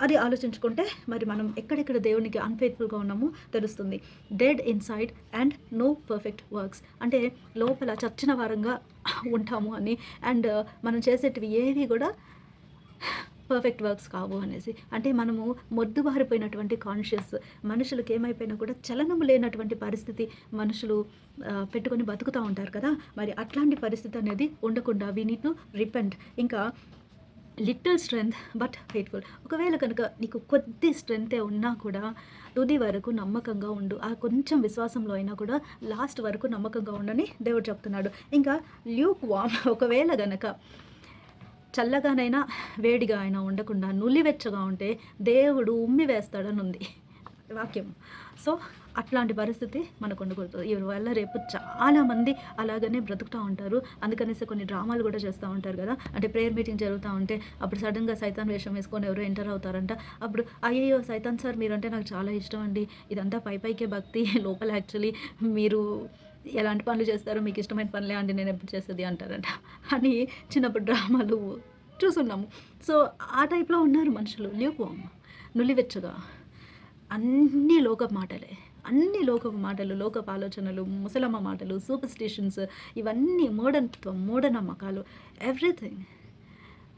అది ఆలోచించుకుంటే మరి మనం ఎక్కడెక్కడ దేవునికి అన్ఫెయిత్ఫుల్గా ఉన్నామో తెలుస్తుంది. Dead inside and no perfect works. అంటే లోపల చచ్చిన వారంగా ఉంటాము అని, అండ్ మనం చేసేటివి ఏవి కూడా పర్ఫెక్ట్ వర్క్స్ కావు అనేసి. అంటే మనము మొద్దుబారిపోయినటువంటి కాన్షియస్ మనుషులకి ఏమైపోయినా కూడా చలనం లేనటువంటి పరిస్థితి మనుషులు పెట్టుకొని బతుకుతూ ఉంటారు కదా! మరి అట్లాంటి పరిస్థితి అనేది ఉండకుండా వి నీడ్ టు రిపెంట్. ఇంకా లిటిల్ స్ట్రెంగ్త్ బట్ ఫెయిత్ఫుల్. ఒకవేళ కనుక నీకు కొద్ది స్ట్రెంగ్తే ఉన్నా కూడా తుది వరకు నమ్మకంగా ఉండు. ఆ కొంచెం విశ్వాసంలో అయినా కూడా లాస్ట్ వరకు నమ్మకంగా ఉండని దేవుడు చెప్తున్నాడు. ఇంకా ల్యూక్ వార్మ్, ఒకవేళ గనక చల్లగానైనా వేడిగా అయినా ఉండకుండా నులివెచ్చగా ఉంటే దేవుడు ఉమ్మి వేస్తాడని ఉంది వాక్యం. సో అట్లాంటి పరిస్థితి మనకు ఉండకూడదు. ఇవి వల్ల రేపు చాలామంది అలాగనే బ్రతుకుతూ ఉంటారు. అందుకనేసి కొన్ని డ్రామాలు కూడా చేస్తూ ఉంటారు కదా. అంటే ప్రేయర్ మీటింగ్ జరుగుతూ ఉంటే అప్పుడు సడన్గా సైతాన్ వేషం వేసుకొని ఎవరో ఎంటర్ అవుతారంట. అప్పుడు అయ్యయ్యో సైతాన్ సార్ మీరంటే నాకు చాలా ఇష్టం అండి, ఇదంతా పైకే భక్తి, లోపల యాక్చువల్లీ మీరు ఎలాంటి పనులు చేస్తారో మీకు ఇష్టమైన పనులే అండి నేను ఎప్పుడు చేసేది అంటారంట అని చిన్నప్పుడు డ్రామాలు చూసున్నాము. సో ఆ టైప్లో ఉన్నారు మనుషులు. ల్యూక్ వార్మ్, నులివెచ్చగా, అన్నీ లోకపు మాటలే, అన్ని లోకపు మాటలు, లోకపు ఆలోచనలు, ముసలమ్మ మాటలు, సూపర్స్టిషన్స్, ఇవన్నీ మూఢత్వం, మూఢనమ్మకాలు, ఎవ్రీథింగ్.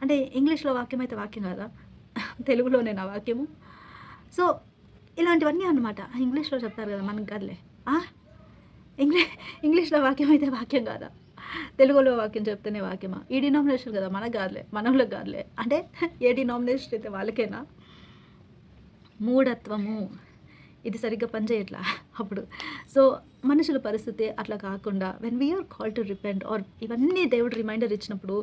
అంటే ఇంగ్లీష్లో వాక్యం అయితే వాక్యం కాదా, తెలుగులోనే నా వాక్యము. సో ఇలాంటివన్నీ అన్నమాట. ఇంగ్లీష్లో చెప్తారు కదా, మనకు కాదులే. ఇంగ్లీష్లో వాక్యం అయితే వాక్యం కాదా, తెలుగులో వాక్యం చెప్తేనే వాక్యమా? ఈ డినామినేషన్ కదా, మనకు కాదులే, మనోళ్ళకి కాదులే. అంటే ఏ డినామినేషన్ అయితే వాళ్ళకేనా? మూఢత్వము ఇది సరిగ్గా పనిచేయట్లా అప్పుడు. సో మనుషుల పరిస్థితి అట్లా కాకుండా when we are call to repent or ఇవన్నీ దేవుడు రిమైండర్ ఇచ్చినప్పుడు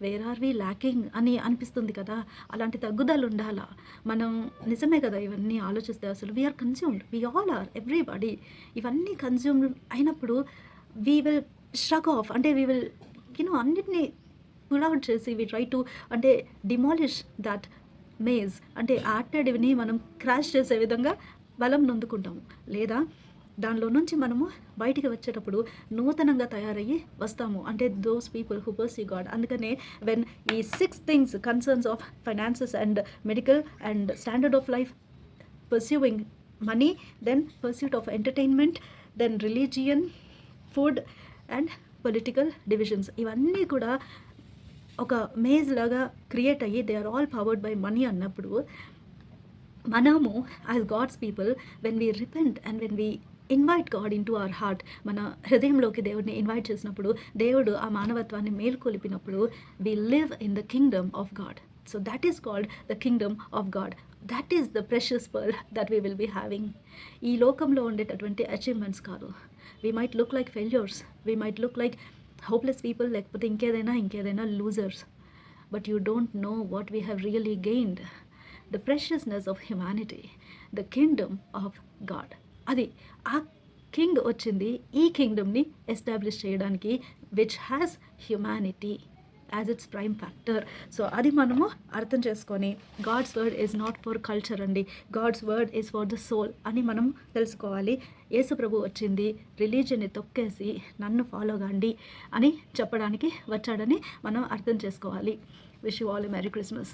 వేర్ ఆర్ వీ ల్యాకింగ్ అని అనిపిస్తుంది కదా. అలాంటి తగ్గుదల ఉండాలా. మనం నిజమే కదా ఇవన్నీ ఆలోచిస్తే అసలు we are consumed, we all are, everybody. ఇవన్నీ కన్జ్యూమ్డ్ అయినప్పుడు వీ విల్ స్ట్రక్ ఆఫ్, అంటే వీ విల్ అన్నిటినీ పుల్ అవుట్ చేసి వీ ట్రై టు అంటే డిమాలిష్ దట్ మేజ్, అంటే ఆర్టెడ్ని మనం క్రాష్ చేసే విధంగా బలం నొందుకుంటాము. లేదా దానిలో నుంచి మనము బయటికి వచ్చేటప్పుడు నూతనంగా తయారయ్యి వస్తాము. అంటే those people who pursue God. అందుకనే వెన్ ఈ 6 things concerns of finances and medical and standard of life, pursuing money, then pursuit of entertainment, then religion, food and political divisions, ఇవన్నీ కూడా ఒక మేజ్ లాగా క్రియేట్ అయ్యి they are all powered by money అన్నప్పుడు మనము as God's people when we repent and when we invite God into our heart, మన హృదయంలోకి దేవుడిని ఇన్వైట్ చేసినప్పుడు దేవుడు ఆ మానవత్వాన్ని మేల్కొలిపినప్పుడు we live in the kingdom of God. So that is called the kingdom of God. That is the precious pearl that we will be having. ఈ లోకంలో ఉండేటటువంటి అచీవ్మెంట్స్ కాదు. We might look like failures, we might look like hopeless people, లేకపోతే ఇంకేదైనా losers, but you don't know what we have really gained, the preciousness of humanity, the kingdom of God. అది ఆ కింగ్ వచ్చింది ఈ కింగ్డమ్ని ఎస్టాబ్లిష్ చేయడానికి, which has humanity as its prime factor. So అది మనము అర్థం చేసుకొని God's word is not for culture అండి, God's word is for the soul అని మనం తెలుసుకోవాలి. యేసు ప్రభు వచ్చింది రిలీజియన్ని తొక్కేసి నన్ను ఫాలో కండి అని చెప్పడానికి వచ్చాడని మనం అర్థం చేసుకోవాలి. Wish you all a merry Christmas.